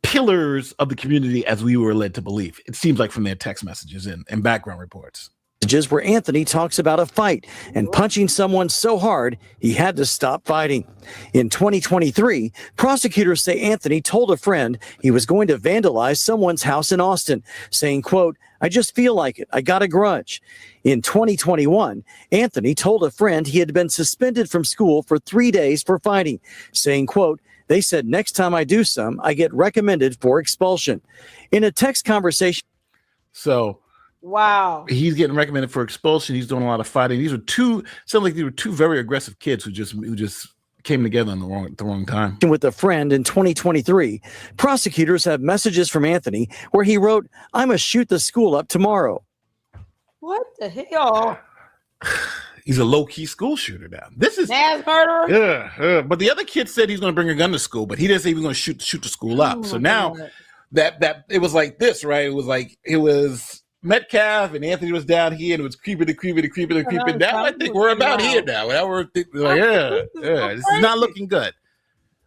pillars of the community as we were led to believe. It seems like from their text messages and background reports. Where Anthony talks about a fight and punching someone so hard he had to stop fighting. In 2023, prosecutors say Anthony told a friend he was going to vandalize someone's house in Austin, saying, quote, "I just feel like it. I got a grudge." In 2021, Anthony told a friend he had been suspended from school for 3 days for fighting, saying, quote, "They said next time I do some, I get recommended for expulsion." In a text conversation. So wow, he's getting recommended for expulsion. He's doing a lot of fighting. These were two very aggressive kids who just came together at the wrong time. With a friend in 2023, prosecutors have messages from Anthony where he wrote, "I'm gonna shoot the school up tomorrow." What the hell? He's a low-key school shooter now. This is mass murderer. Yeah, but the other kid said he's going to bring a gun to school, but he didn't say he was going to shoot the school up. So now that it was like this, right? It was Metcalf and Anthony was down here, and it was creeping. Now I think we're about here now. Now we're this is not looking good.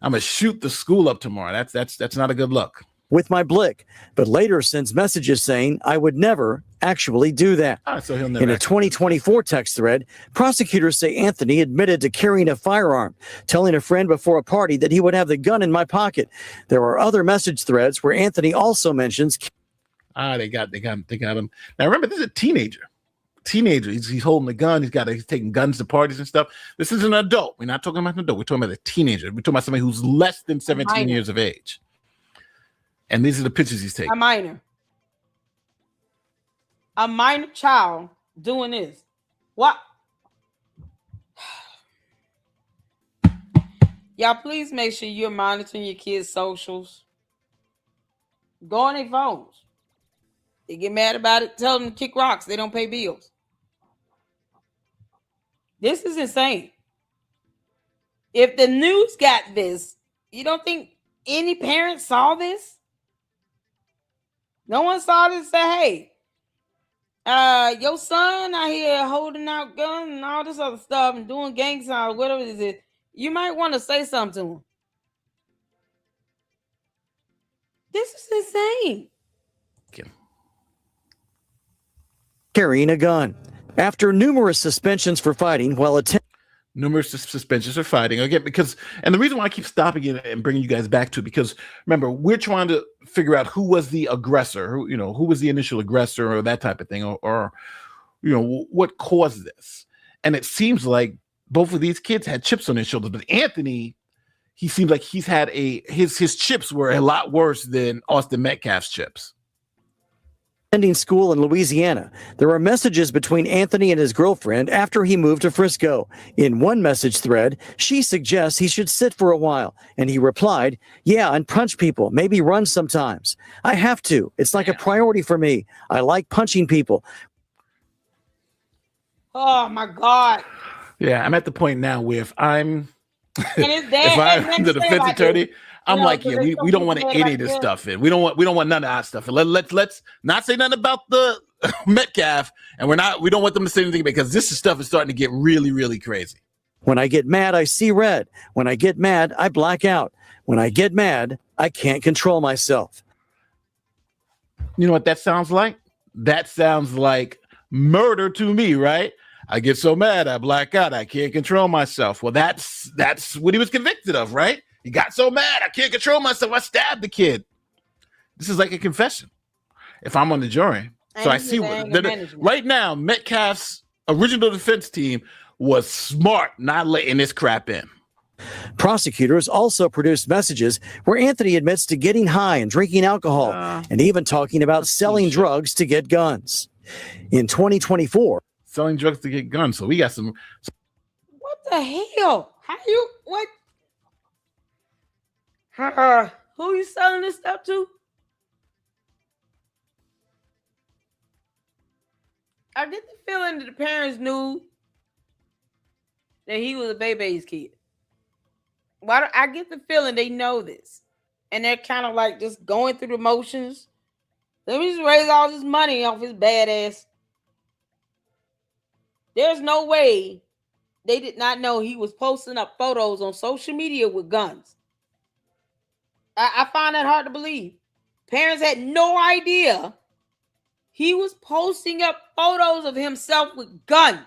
I'm gonna shoot the school up tomorrow. That's not a good look. With my blick, but later sends messages saying I would never actually do that. So he'll never. In a 2024 text thread, prosecutors say Anthony admitted to carrying a firearm, telling a friend before a party that he would have the gun in my pocket. There are other message threads where Anthony also mentions. They got him. Now remember, this is a teenager. He's holding a gun. He's taking guns to parties and stuff. This is an adult. We're not talking about an adult. We're talking about a teenager. We're talking about somebody who's less than 17 years of age. And these are the pictures he's taking. A minor child doing this. What? Y'all, please make sure you're monitoring your kids' socials. Go on their phones. They get mad about it. Tell them to kick rocks. They don't pay bills. This is insane. If the news got this, you don't think any parent saw this? No one saw this and say, hey, your son out here holding out guns and all this other stuff and doing gang signs, whatever it is. You might want to say something to him. This is insane. Carrying a gun. After numerous suspensions for fighting while numerous suspensions for fighting again, and the reason why I keep stopping it and bringing you guys back to it, because remember, we're trying to figure out who was the aggressor, who was the initial aggressor or that type of thing, or what caused this. And it seems like both of these kids had chips on their shoulders, but Anthony, he seems like he's had his chips were a lot worse than Austin Metcalf's chips. Attending school in Louisiana, there are messages between Anthony and his girlfriend after he moved to Frisco. In one message thread, she suggests he should sit for a while, and he replied, "Yeah, and punch people, maybe run sometimes. I have to. It's like a priority for me. I like punching people." Oh my God. Yeah, I'm at the point now where if I'm if I'm the defense attorney, I'm like, yeah, we don't want any of this stuff in. We don't want none of that stuff. Let's not say nothing about the Metcalf, and we don't want them to say anything, because this stuff is starting to get really, really crazy. When I get mad, I see red. When I get mad, I black out. When I get mad, I can't control myself. You know what that sounds like? That sounds like murder to me, right? I get so mad, I black out. I can't control myself. Well, that's what he was convicted of, right? He got so mad, I can't control myself. I stabbed the kid. This is like a confession. If I'm on the jury, so I see right now, Metcalf's original defense team was smart not letting this crap in. Prosecutors also produced messages where Anthony admits to getting high and drinking alcohol, and even talking about selling drugs to get guns. In 2024, selling drugs to get guns. So we got some. What the hell? What? Who you selling this stuff to? I get the feeling that the parents knew that he was a baby's kid. I get the feeling they know this, and they're kind of like just going through the motions. Let me just raise all this money off his bad ass. There's no way they did not know he was posting up photos on social media with guns. I find that hard to believe. Parents had no idea he was posting up photos of himself with guns.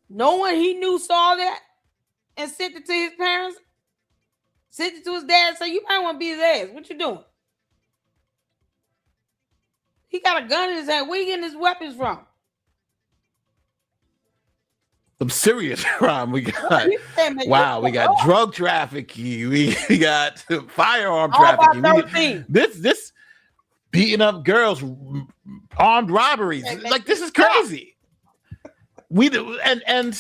No one he knew saw that and sent it to his parents, sent it to his dad, and said, you might want to be his ass. What you doing? He got a gun in his hand. Where you getting his weapons from? Some serious crime we got. We got drug trafficking. We got firearm trafficking. This beating up girls, armed robberies. Like, this is crazy. We do, and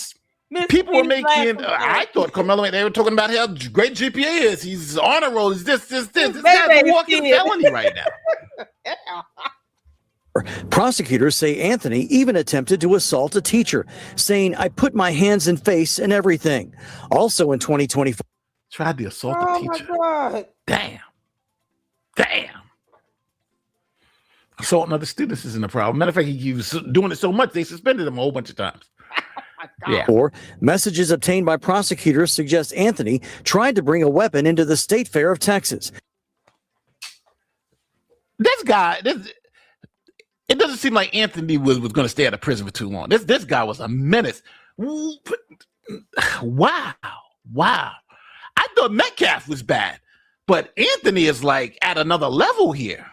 people were making. I thought Karmelo, they were talking about how great GPA is. He's honor roll. He's this. This guy's a walking felony right now. Prosecutors say Anthony even attempted to assault a teacher, saying, I put my hands and face and everything. Also in 2024. Tried to assault a teacher. My God. Damn. Assaulting other students isn't a problem. Matter of fact, he was doing it so much, they suspended him a whole bunch of times. Or messages obtained by prosecutors suggest Anthony tried to bring a weapon into the State Fair of Texas. This guy, it doesn't seem like Anthony was going to stay out of prison for too long. This guy was a menace. Wow. I thought Metcalf was bad, but Anthony is like at another level here.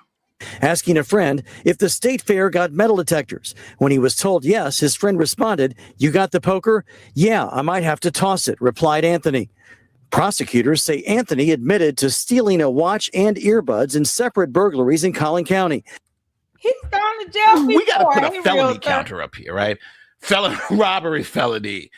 Asking a friend if the State Fair got metal detectors. When he was told yes, his friend responded, you got the poker? Yeah, I might have to toss it, replied Anthony. Prosecutors say Anthony admitted to stealing a watch and earbuds in separate burglaries in Collin County. He's gone to jail. We got to put a felony counter up here, right? Robbery felony,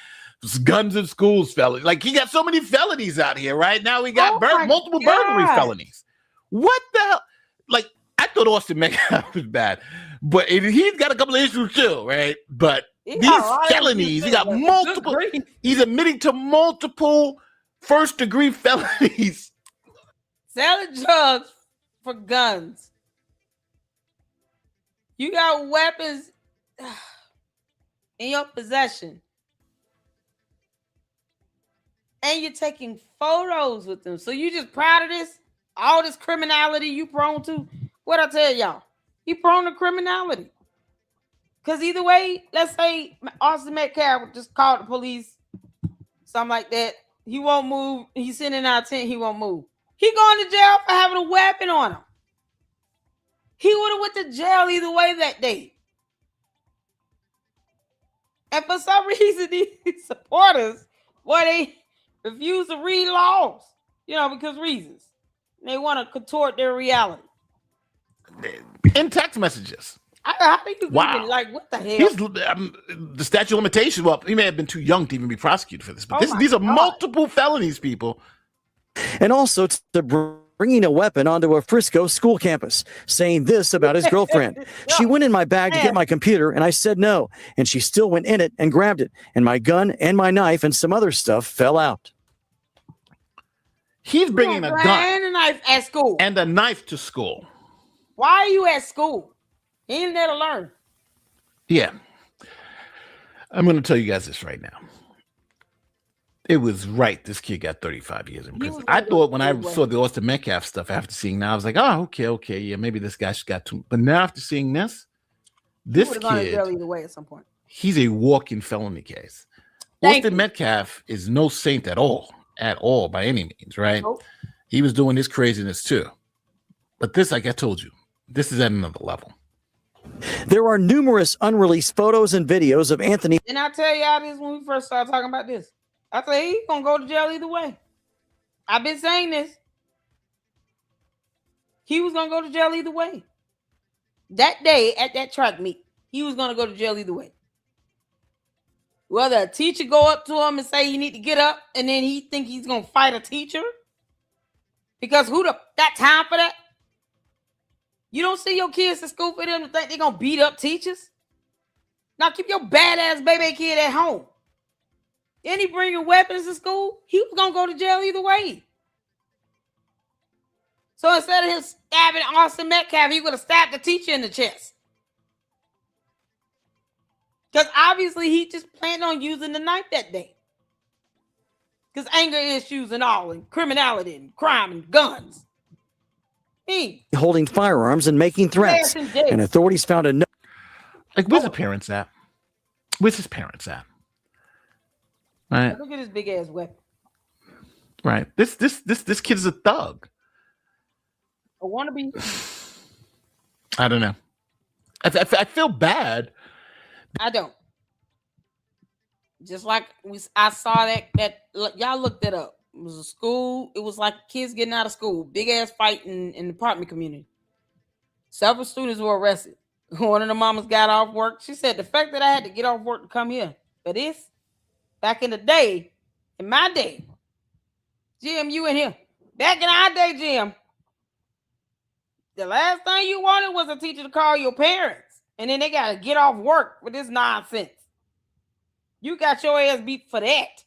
guns in schools felony. Like, he got so many felonies out here, right? Now we got multiple burglary felonies. What the hell? Like, I thought Austin Metcalf was bad, but he's got a couple of issues too, right? But these felonies, he got multiple. He's admitting to multiple first-degree felonies. Selling drugs for guns. You got weapons in your possession. And you're taking photos with them. So you just proud of this? All this criminality you prone to? What I tell y'all? You prone to criminality. Because either way, let's say Austin Metcalf just called the police, something like that. He won't move. He's sitting in our tent. He won't move. He going to jail for having a weapon on him. He would have went to jail either way that day. And for some reason, these supporters, they refuse to read laws, because reasons. They want to contort their reality. In text messages. How do you even, like, what the hell? He's the statute of limitations. Well, he may have been too young to even be prosecuted for this, but these are multiple felonies, people. And also to bringing a weapon onto a Frisco school campus, saying this about his girlfriend. She went in my bag to get my computer, and I said no. And she still went in it and grabbed it. And my gun and my knife and some other stuff fell out. He's bringing a gun and a knife at school. And a knife to school. Why are you at school? He ain't there to learn. Yeah. I'm going to tell you guys this right now. It was right. This kid got 35 years in prison. I thought when I saw the Austin Metcalf stuff after seeing now, I was like, oh, okay. Yeah, maybe this guy's got too. But now after seeing this kid, gone to jail either way at some point. He's a walking felony case. Austin Metcalf is no saint at all by any means, right? Nope. He was doing his craziness too. But this, like I told you, this is at another level. There are numerous unreleased photos and videos of Anthony. Didn't I tell y'all this when we first started talking about this? I said he's going to go to jail either way. I've been saying this. He was going to go to jail either way. That day at that track meet, he was going to go to jail either way. Whether a teacher go up to him and say you need to get up, and then he think he's going to fight a teacher. Because who got time for that? You don't see your kids at school for them to think they're going to beat up teachers? Now keep your badass baby kid at home. Then he bringing weapons to school. He was going to go to jail either way. So instead of him stabbing Austin Metcalf, he would have stabbed the teacher in the chest. Because obviously he just planned on using the knife that day. Because anger issues and all, and criminality and crime and guns. Holding firearms and making threats. And authorities found a note. Like, where's the parents at? Where's his parents at? Right. Look at his big ass weapon. Right. This kid is a thug. A wannabe. I don't know. I feel bad. I don't. Just like I saw that y'all looked it up. It was a school. It was like kids getting out of school. Big ass fight in the apartment community. Several students were arrested. One of the mamas got off work. She said the fact that I had to get off work to come here for this, back in the day, in my day, Jim, you in here. Back in our day, Jim, the last thing you wanted was a teacher to call your parents. And then they got to get off work with this nonsense. You got your ass beat for that.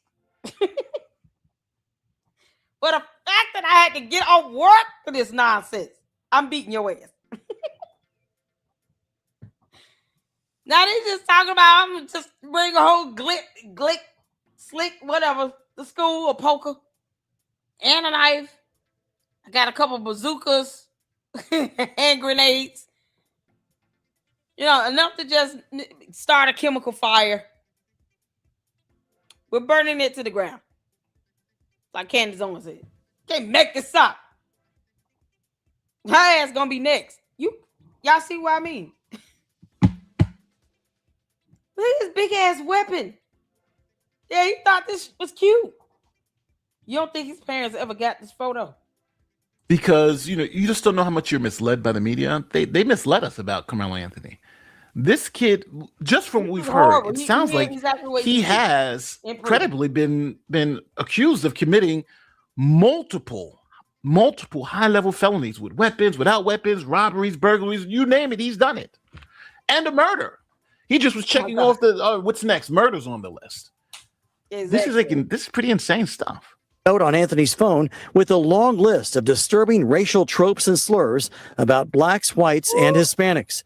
But the fact that I had to get off work for this nonsense, I'm beating your ass. Now they just talking about I'm just bring a whole glick, slick, whatever, the school, a poker, and a knife. I got a couple bazookas, hand grenades. You know, enough to just start a chemical fire. We're burning it to the ground. Like Candace Owens said. Can't make this up. Her ass gonna be next. Y'all see what I mean? Look at his big ass weapon. Yeah, he thought this was cute. You don't think his parents ever got this photo? Because, you just don't know how much you're misled by the media. They misled us about Karmelo Anthony. This kid, just from what we've heard, it sounds like exactly he has credibly been accused of committing multiple high-level felonies with weapons, without weapons, robberies, burglaries, you name it, he's done it. And a murder. He just was checking off the what's next? Murders on the list. Exactly. This is pretty insane stuff. Note on Anthony's phone with a long list of disturbing racial tropes and slurs about blacks, whites, and Hispanics.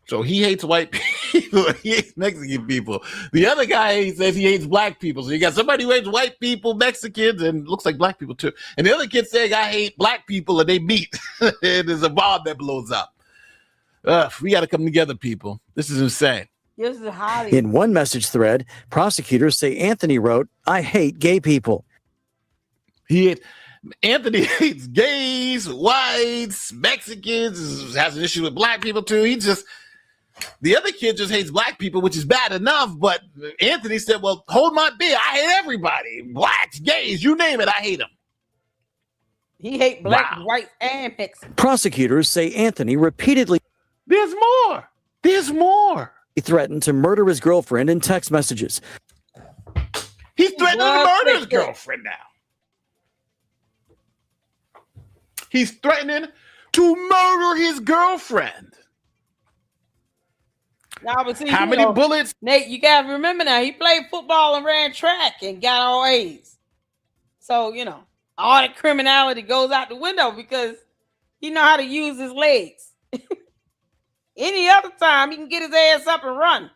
So he hates white people. He hates Mexican people. The other guy says he hates black people. So you got somebody who hates white people, Mexicans, and looks like black people too. And the other kid saying I hate black people, and they meet. And there's a bomb that blows up. We got to come together, people. This is insane. This is highly. In one message thread, prosecutors say Anthony wrote, "I hate gay people." Anthony hates gays, whites, Mexicans, has an issue with black people too. The other kid just hates black people, which is bad enough. But Anthony said, well, hold my beer. I hate everybody. Blacks, gays, you name it. I hate them. He hates black, white, and Mexican. Prosecutors say Anthony repeatedly. There's more. He threatened to murder his girlfriend in text messages. He's threatening to murder his girlfriend now. He's threatening to murder his girlfriend. Now, but see, how many bullets? Nate, you gotta remember now, he played football and ran track and got all A's. So, all the criminality goes out the window because he know how to use his legs. Any other time, he can get his ass up and run.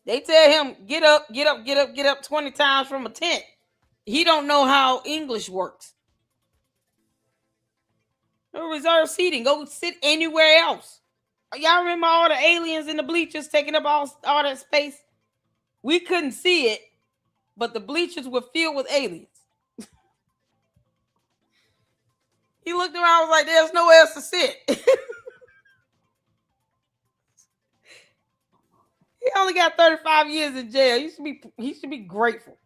They tell him, get up 20 times from a tent. He don't know how English works. No reserve seating. Go sit anywhere else. Y'all remember all the aliens in the bleachers taking up all that space? We couldn't see it, but the bleachers were filled with aliens. He looked around and was like, there's nowhere else to sit. He only got 35 years in jail. He should be grateful.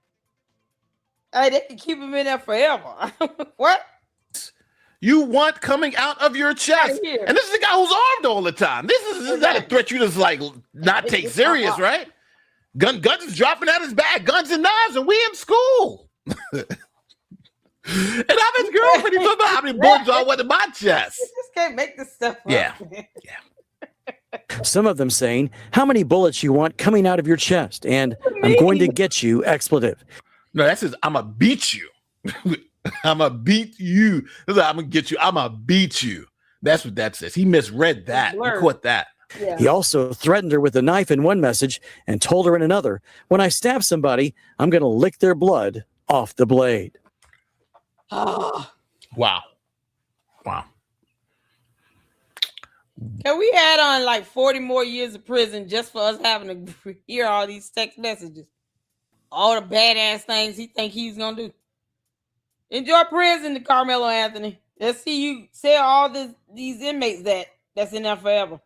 Hey, they can keep him in there forever. What? You want coming out of your chest. Right, and this is a guy who's armed all the time. This is not a threat you just not take serious, right? Guns is dropping out his bag, guns and knives, and we in school. And I'm his girlfriend. He's talking about how many bullets I went in my chest. You just can't make this stuff up. Yeah. Some of them saying, "How many bullets you want coming out of your chest?" And "I'm going to get you," expletive. No, that says, "I'm going to beat you." I'm going to beat you. I'm going to get you. I'm going to beat you. That's what that says. He misread that. He caught that. Yeah. He also threatened her with a knife in one message and told her in another, "When I stab somebody, I'm going to lick their blood off the blade." Wow. Wow. Can we add on like 40 more years of prison just for us having to hear all these text messages? All the badass things he think he's going to do. Enjoy prison, Karmelo Anthony. Let's see you sell all these inmates that's in there forever.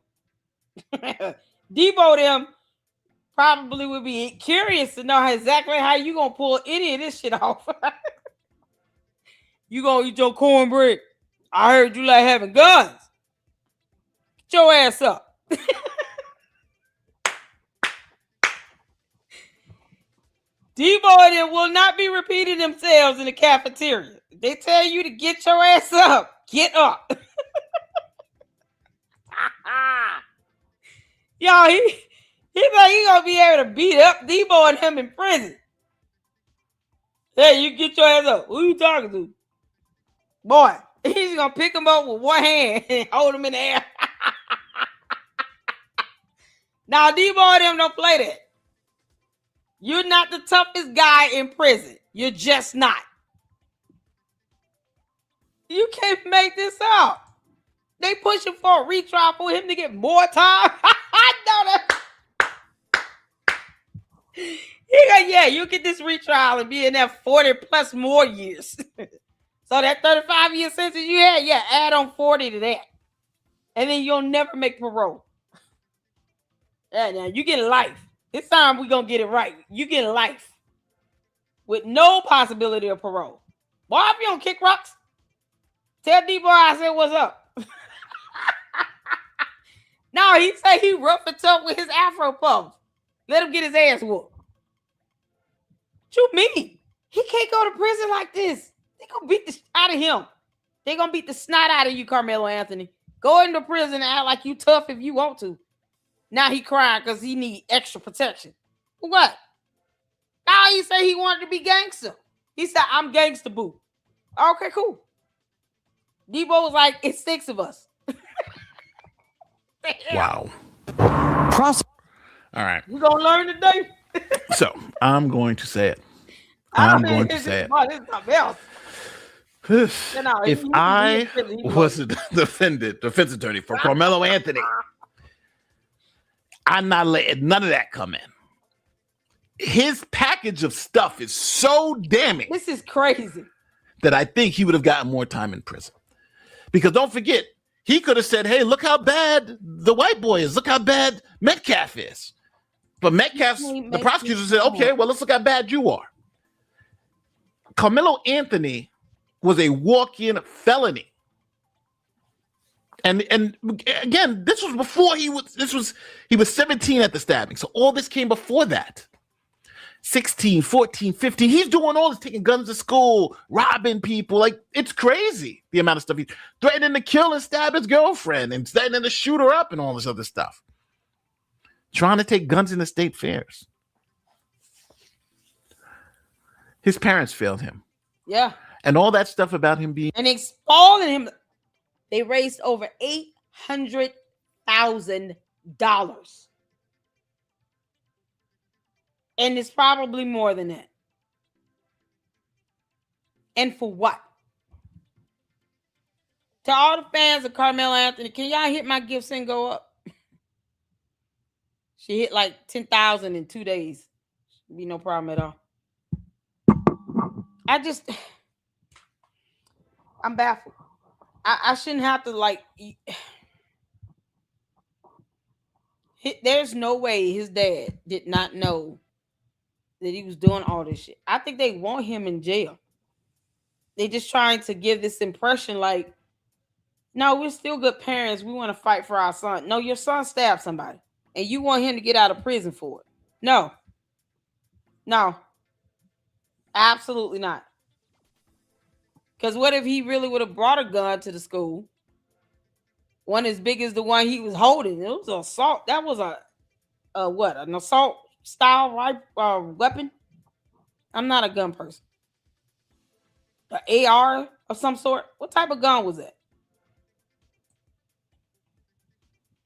Debo them probably would be curious to know exactly how you gonna pull any of this shit off. You gonna eat your cornbread? I heard you like having guns. Get your ass up. Debo and them will not be repeating themselves in the cafeteria. They tell you to get your ass up. Get up. Yo, he think he gonna be able to beat up Debo and him in prison. Hey, you get your ass up. Who you talking to? Boy, he's gonna pick him up with one hand and hold him in the air. Now, Debo and them don't play that. You're not the toughest guy in prison. You're just not. You can't make this up. They pushing for a retrial for him to get more time. I know that. Yeah, you get this retrial and be in there 40 plus more years. So that 35-year sentence you had, yeah, add on 40 to that. And then you'll never make parole. Yeah, now you get life. This time we're going to get it right. You get life. With no possibility of parole. Boy, if you don't kick rocks, tell D-Boy I said what's up. No, he say he rough and tough with his afro puffs. Let him get his ass whooped. What you mean? He can't go to prison like this. They gonna beat the shit out of him. They gonna beat the snot out of you, Karmelo Anthony. Go into prison and act like you tough if you want to. Now he crying because he need extra protection. What? Now he say he wanted to be gangster. He said, I'm gangster boo. Okay, cool. Debo was like, it's 6 of us. Wow. All right. You gonna learn today? So I'm going to say it. I'm going to say it. If I was a defense attorney for Karmelo Anthony, I'm not letting none of that come in. His package of stuff is so damning. This is crazy. That I think he would have gotten more time in prison. Because don't forget, he could have said, hey, look how bad the white boy is. Look how bad Metcalf is. But the prosecutor said, okay, well, let's look how bad you are. Karmelo Anthony was a walk-in felony. And again, this was before he was 17 at the stabbing. So all this came before that. 16, 14, 15. He's doing all this, taking guns to school, robbing people. Like, it's crazy, the amount of stuff he's threatening to kill and stab his girlfriend and threatening to shoot her up and all this other stuff. Trying to take guns into state fairs. His parents failed him. Yeah. And all that stuff about him being... And expulling him. They raised over $800,000. And it's probably more than that. And for what? To all the fans of Karmelo Anthony, can y'all hit my gifts and go up? She hit like 10,000 in 2 days. Be no problem at all. I'm baffled. I shouldn't have to like... There's no way his dad did not know that he was doing all this shit. I think they want him in jail. They just trying to give this impression like, no, we're still good parents. We want to fight for our son. No, your son stabbed somebody. And you want him to get out of prison for it. No. Absolutely not. Because what if he really would have brought a gun to the school? One as big as the one he was holding. It was an assault. That was an assault style weapon. I'm not a gun person. An AR of some sort. What type of gun was that?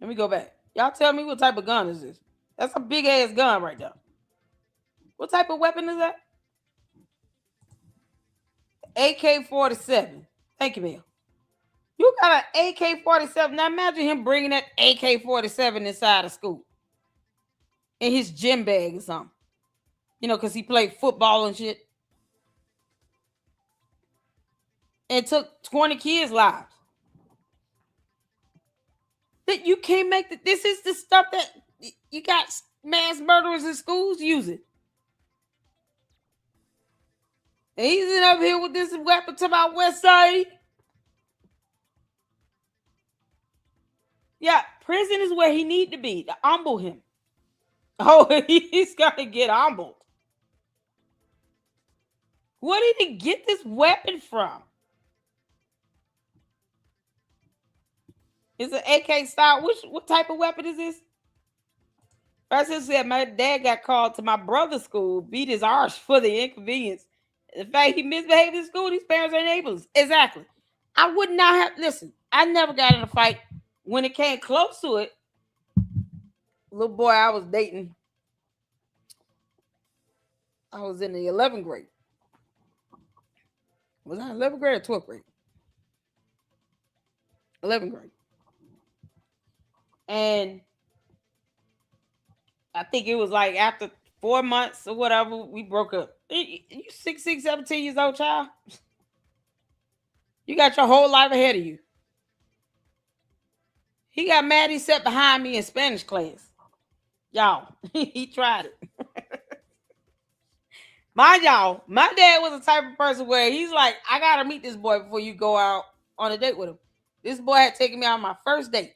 Let me go back. Y'all tell me what type of gun is this? That's a big ass gun right there. What type of weapon is that? AK-47. Thank you, Bill. You got an AK-47. Now imagine him bringing that AK-47 inside of school in his gym bag or something. You know, because he played football and shit. And took 20 kids' lives. That you can't make that. This is the stuff that you got mass murderers in schools using. And he's in up here with this weapon to my West Side. Yeah, prison is where he need to be to humble him. Oh, he's gonna get humbled. Where did he get this weapon from? It's an AK style. What type of weapon is this? First said my dad got called to my brother's school, beat his arse for the inconvenience. The fact he misbehaved in school, these parents are enablers. Exactly. I would not have, listen, I never got in a fight. When it came close to it, little boy I was dating, I was in the 11th grade. Was I 11th grade or 12th grade? 11th grade. And I think it was like after 4 months or whatever, we broke up. You 16, 17 years old, child. You got your whole life ahead of you. He got mad. He sat behind me in Spanish class. Y'all, he tried it. Mind y'all, my dad was the type of person where he's like, I got to meet this boy before you go out on a date with him. This boy had taken me on my first date.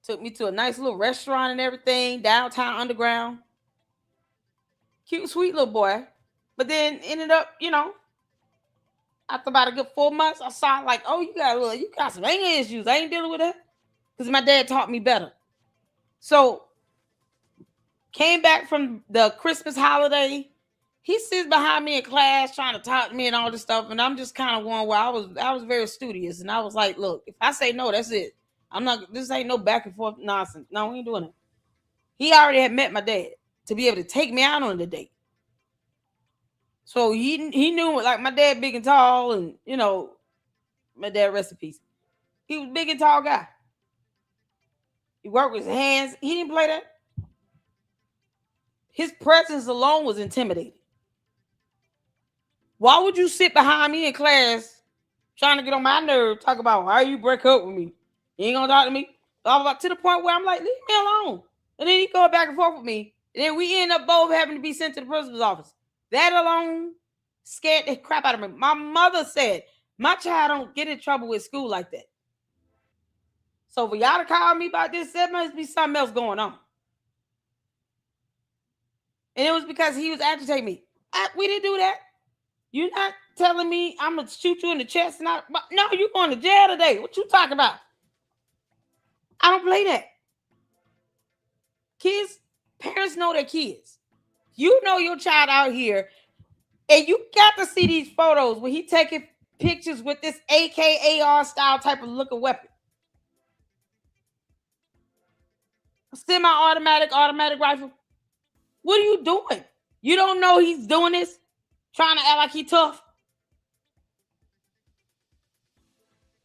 Took me to a nice little restaurant and everything, downtown underground. Cute, sweet little boy. But then ended up, you know, after about a good 4 months, I saw like, oh, you got some anger issues. I ain't dealing with that. Because my dad taught me better. So, came back from the Christmas holiday. He sits behind me in class trying to talk to me and all this stuff. And I'm just kind of one where I was very studious. And I was like, look, if I say no, that's it. This ain't no back and forth nonsense. No, we ain't doing it. He already had met my dad to be able to take me out on the date. So he knew, like, my dad big and tall, and, you know, my dad, rest in peace. He was a big and tall guy. He worked with his hands. He didn't play that. His presence alone was intimidating. Why would you sit behind me in class trying to get on my nerve, talk about why you break up with me? You ain't gonna talk to me? To the point where I'm like, leave me alone. And then he go back and forth with me. And then we end up both having to be sent to the principal's office. That alone scared the crap out of me. My mother said, my child don't get in trouble with school like that. So for y'all to call me about this, there must be something else going on. And it was because he was agitating me. We didn't do that. You're not telling me I'm going to shoot you in the chest. No, you're going to jail today. What you talking about? I don't play that. Kids, parents know their kids. You know your child out here, and you got to see these photos where he taking pictures with this AKAR style type of looking weapon. Semi-automatic rifle. What are you doing? You don't know he's doing this? Trying to act like he tough?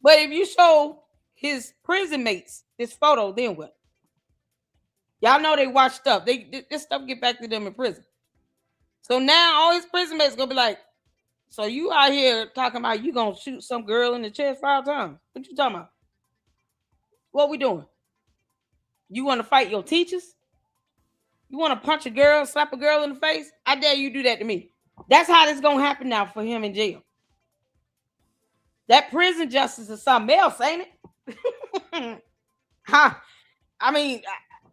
But if you show his prison mates this photo, then what? Y'all know they watch stuff. This stuff get back to them in prison. So now all his prison mates gonna be like, so you out here talking about you gonna shoot some girl in the chest 5 times? What you talking about? What we doing? You want to fight your teachers? You want to punch a girl, slap a girl in the face? I dare you do that to me. That's how this gonna happen now for him in jail. That prison justice is something else, ain't it? Huh? I mean,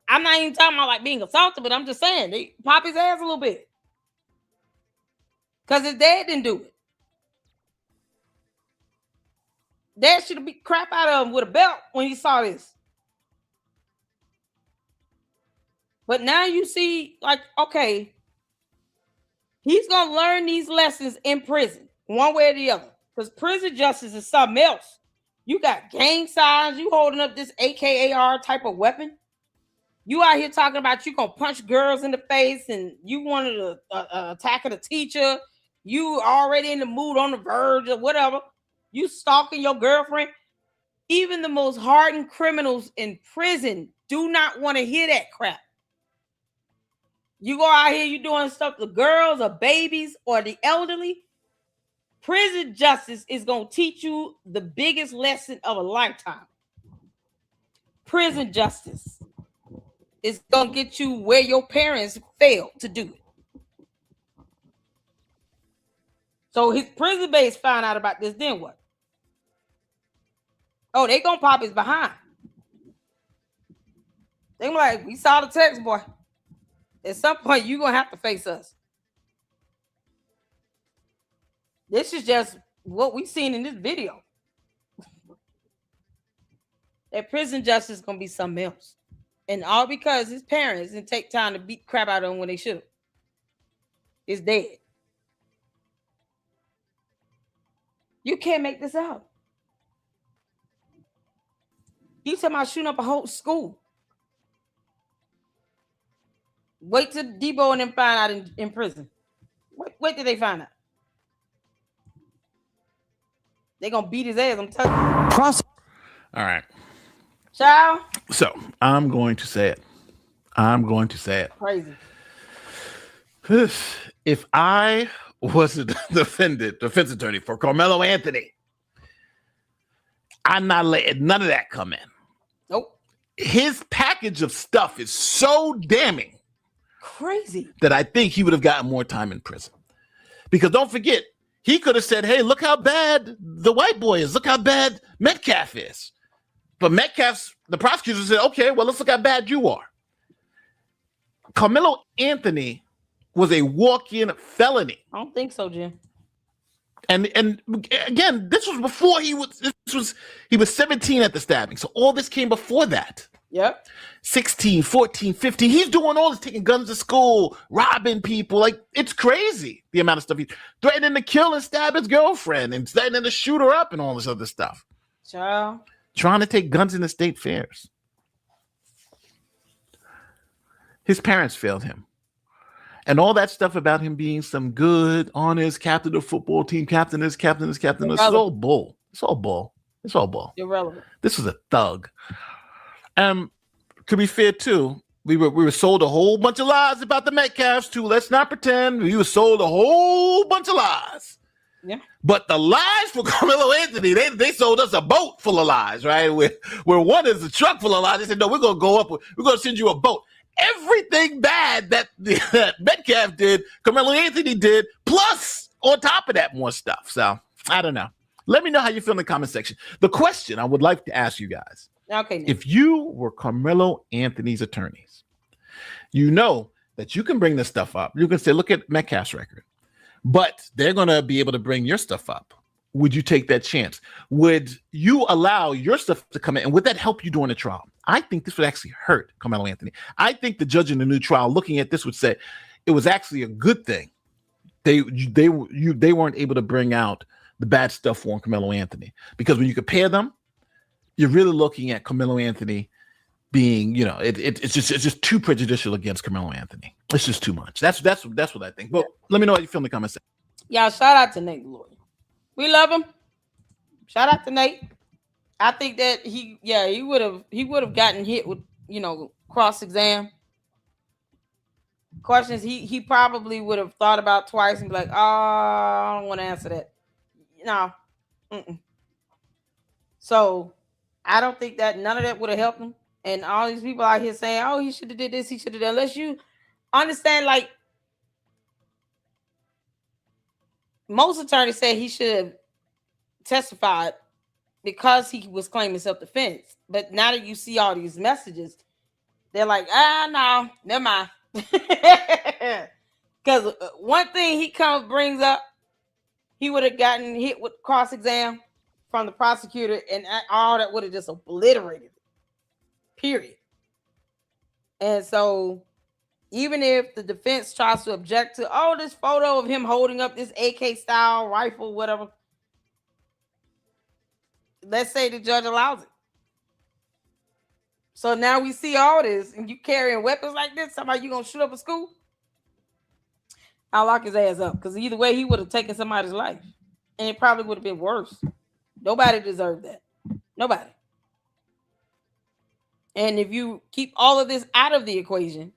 I'm not even talking about like being assaulted, but I'm just saying they pop his ass a little bit. Because his dad didn't do it. Dad should have beat crap out of him with a belt when he saw this. But now you see, like, okay, he's going to learn these lessons in prison, one way or the other. Because prison justice is something else. You got gang signs. You holding up this AKAR type of weapon. You out here talking about you gonna punch girls in the face and you wanted to attack a teacher. You already in the mood, on the verge or whatever. You stalking your girlfriend. Even the most hardened criminals in prison do not want to hear that crap. You go out here, you doing stuff to girls or babies or the elderly. Prison justice is going to teach you the biggest lesson of a lifetime. Prison justice is going to get you where your parents failed to do it. So his prison base found out about this, then what? Oh, they going to pop his behind. They like, we saw the text, boy. At some point, you're going to have to face us. This is just what we've seen in this video. That prison justice is going to be something else. And all because his parents didn't take time to beat crap out of him when they should have. It's dead. You can't make this up. You talking about shooting up a whole school. Wait till Debo and them find out in prison. Wait till they find out. They're going to beat his ass. I'm telling you. All right. Child. So I'm going to say it. Crazy. If I was a defense attorney for Karmelo Anthony, I'm not letting none of that come in. Nope. His package of stuff is so damning. Crazy. That I think he would have gotten more time in prison. Because don't forget, he could have said, hey, look how bad the white boy is. Look how bad Metcalf is. But the prosecutor said, okay, well, let's look how bad you are. Karmelo Anthony was a walk-in felony. I don't think so, Jim. And again, this was before he was 17 at the stabbing. So all this came before that. Yep. 16, 14, 15. He's doing all this, taking guns to school, robbing people. Like, it's crazy, the amount of stuff he's threatening to kill and stab his girlfriend and threatening to shoot her up and all this other stuff. Child. Trying to take guns into state fairs. His parents failed him. And all that stuff about him being some good, honest captain of football team, captain this. It's all bull. It's all bull. Irrelevant. This is a thug. To be fair, too, we were sold a whole bunch of lies about the Metcalfs, too. Let's not pretend. We were sold a whole bunch of lies. Yeah. But the lies for Karmelo Anthony, they sold us a boat full of lies, right? Where one is a truck full of lies. They said, no, we're going to go up. We're going to send you a boat. Everything bad that Metcalf did, Karmelo Anthony did, plus on top of that, more stuff. So, I don't know. Let me know how you feel in the comment section. The question I would like to ask you guys. Okay. If you were Karmelo Anthony's attorneys, you know that you can bring this stuff up. You can say, look at Metcalf's record. But they're going to be able to bring your stuff up. Would you take that chance? Would you allow your stuff to come in? And would that help you during the trial? I think this would actually hurt Karmelo Anthony. I think the judge in the new trial looking at this would say it was actually a good thing. They weren't able to bring out the bad stuff for Karmelo Anthony. Because when you compare them, you're really looking at Karmelo Anthony being, it's just too prejudicial against Karmelo Anthony. It's just too much. That's what I think. But let me know how you feel in the comments. Y'all, shout out to Nate Lloyd. We love him. Shout out to Nate. I think that he would have gotten hit with, cross-exam questions. He probably would have thought about twice and be like, oh, I don't want to answer that. No. Mm-mm. So I don't think that none of that would have helped him. And all these people out here saying, oh, he should have did this, he should have done. Unless you understand, like, most attorneys say he should have testified because he was claiming self-defense. But now that you see all these messages, they're like, no, never mind. Because one thing he brings up, he would have gotten hit with cross-exam from the prosecutor, and all that would have just obliterated it. Period. And so even if the defense tries to object to, this photo of him holding up this AK style rifle, whatever, Let's say the judge allows it. So now we see all this, and you carrying weapons like this. Somebody you gonna shoot up a school? I'll lock his ass up, because either way he would have taken somebody's life, and it probably would have been worse. Nobody deserved that. Nobody. And if you keep all of this out of the equation,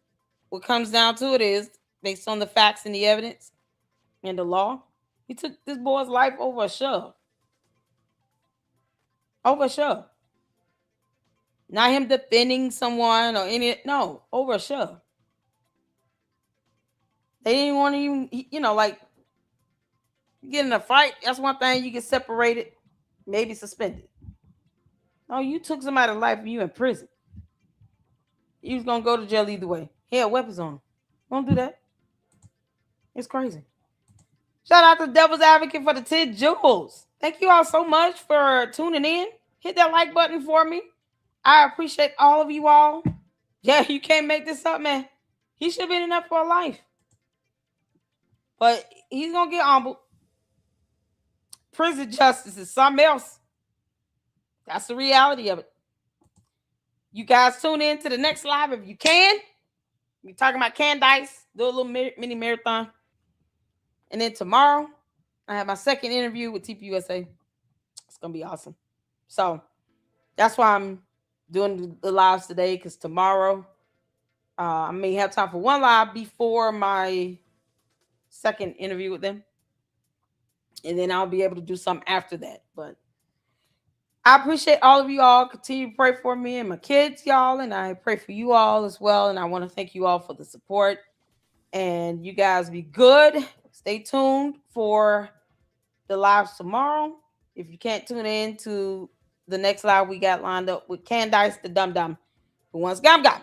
what comes down to it is, based on the facts and the evidence and the law, he took this boy's life over a shove. Over a shove. Not him defending someone or any, no, over a shove. They didn't want to even, like, get in a fight. That's one thing, you get separated, maybe suspended. No, you took somebody's life and you in prison. You was gonna go to jail either way. He had weapons on him. Don't do that. It's crazy. Shout out to Devil's Advocate for the 10 jewels. Thank you all so much for tuning in. Hit that like button for me. I appreciate all of you all. Yeah, you can't make this up, man. He should have been in there for a life. But he's going to get humbled. Prison justice is something else. That's the reality of it. You guys tune in to the next live if you can. We're talking about Candice. Do a little mini marathon. And then tomorrow, I have my second interview with TPUSA. It's going to be awesome. So that's why I'm doing the lives today, because tomorrow I may have time for one live before my second interview with them. And then I'll be able to do something after that. But I appreciate all of you all. Continue to pray for me and my kids, y'all. And I pray for you all as well. And I want to thank you all for the support. And you guys be good. Stay tuned for the lives tomorrow. If you can't tune in to the next live we got lined up with Candice the Dum Dum, who wants Gum Gum.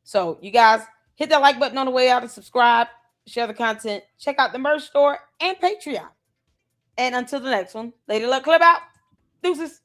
So you guys hit that like button on the way out and subscribe, share the content, check out the merch store and Patreon. And until the next one, Lady Luck Clip out. Deuces.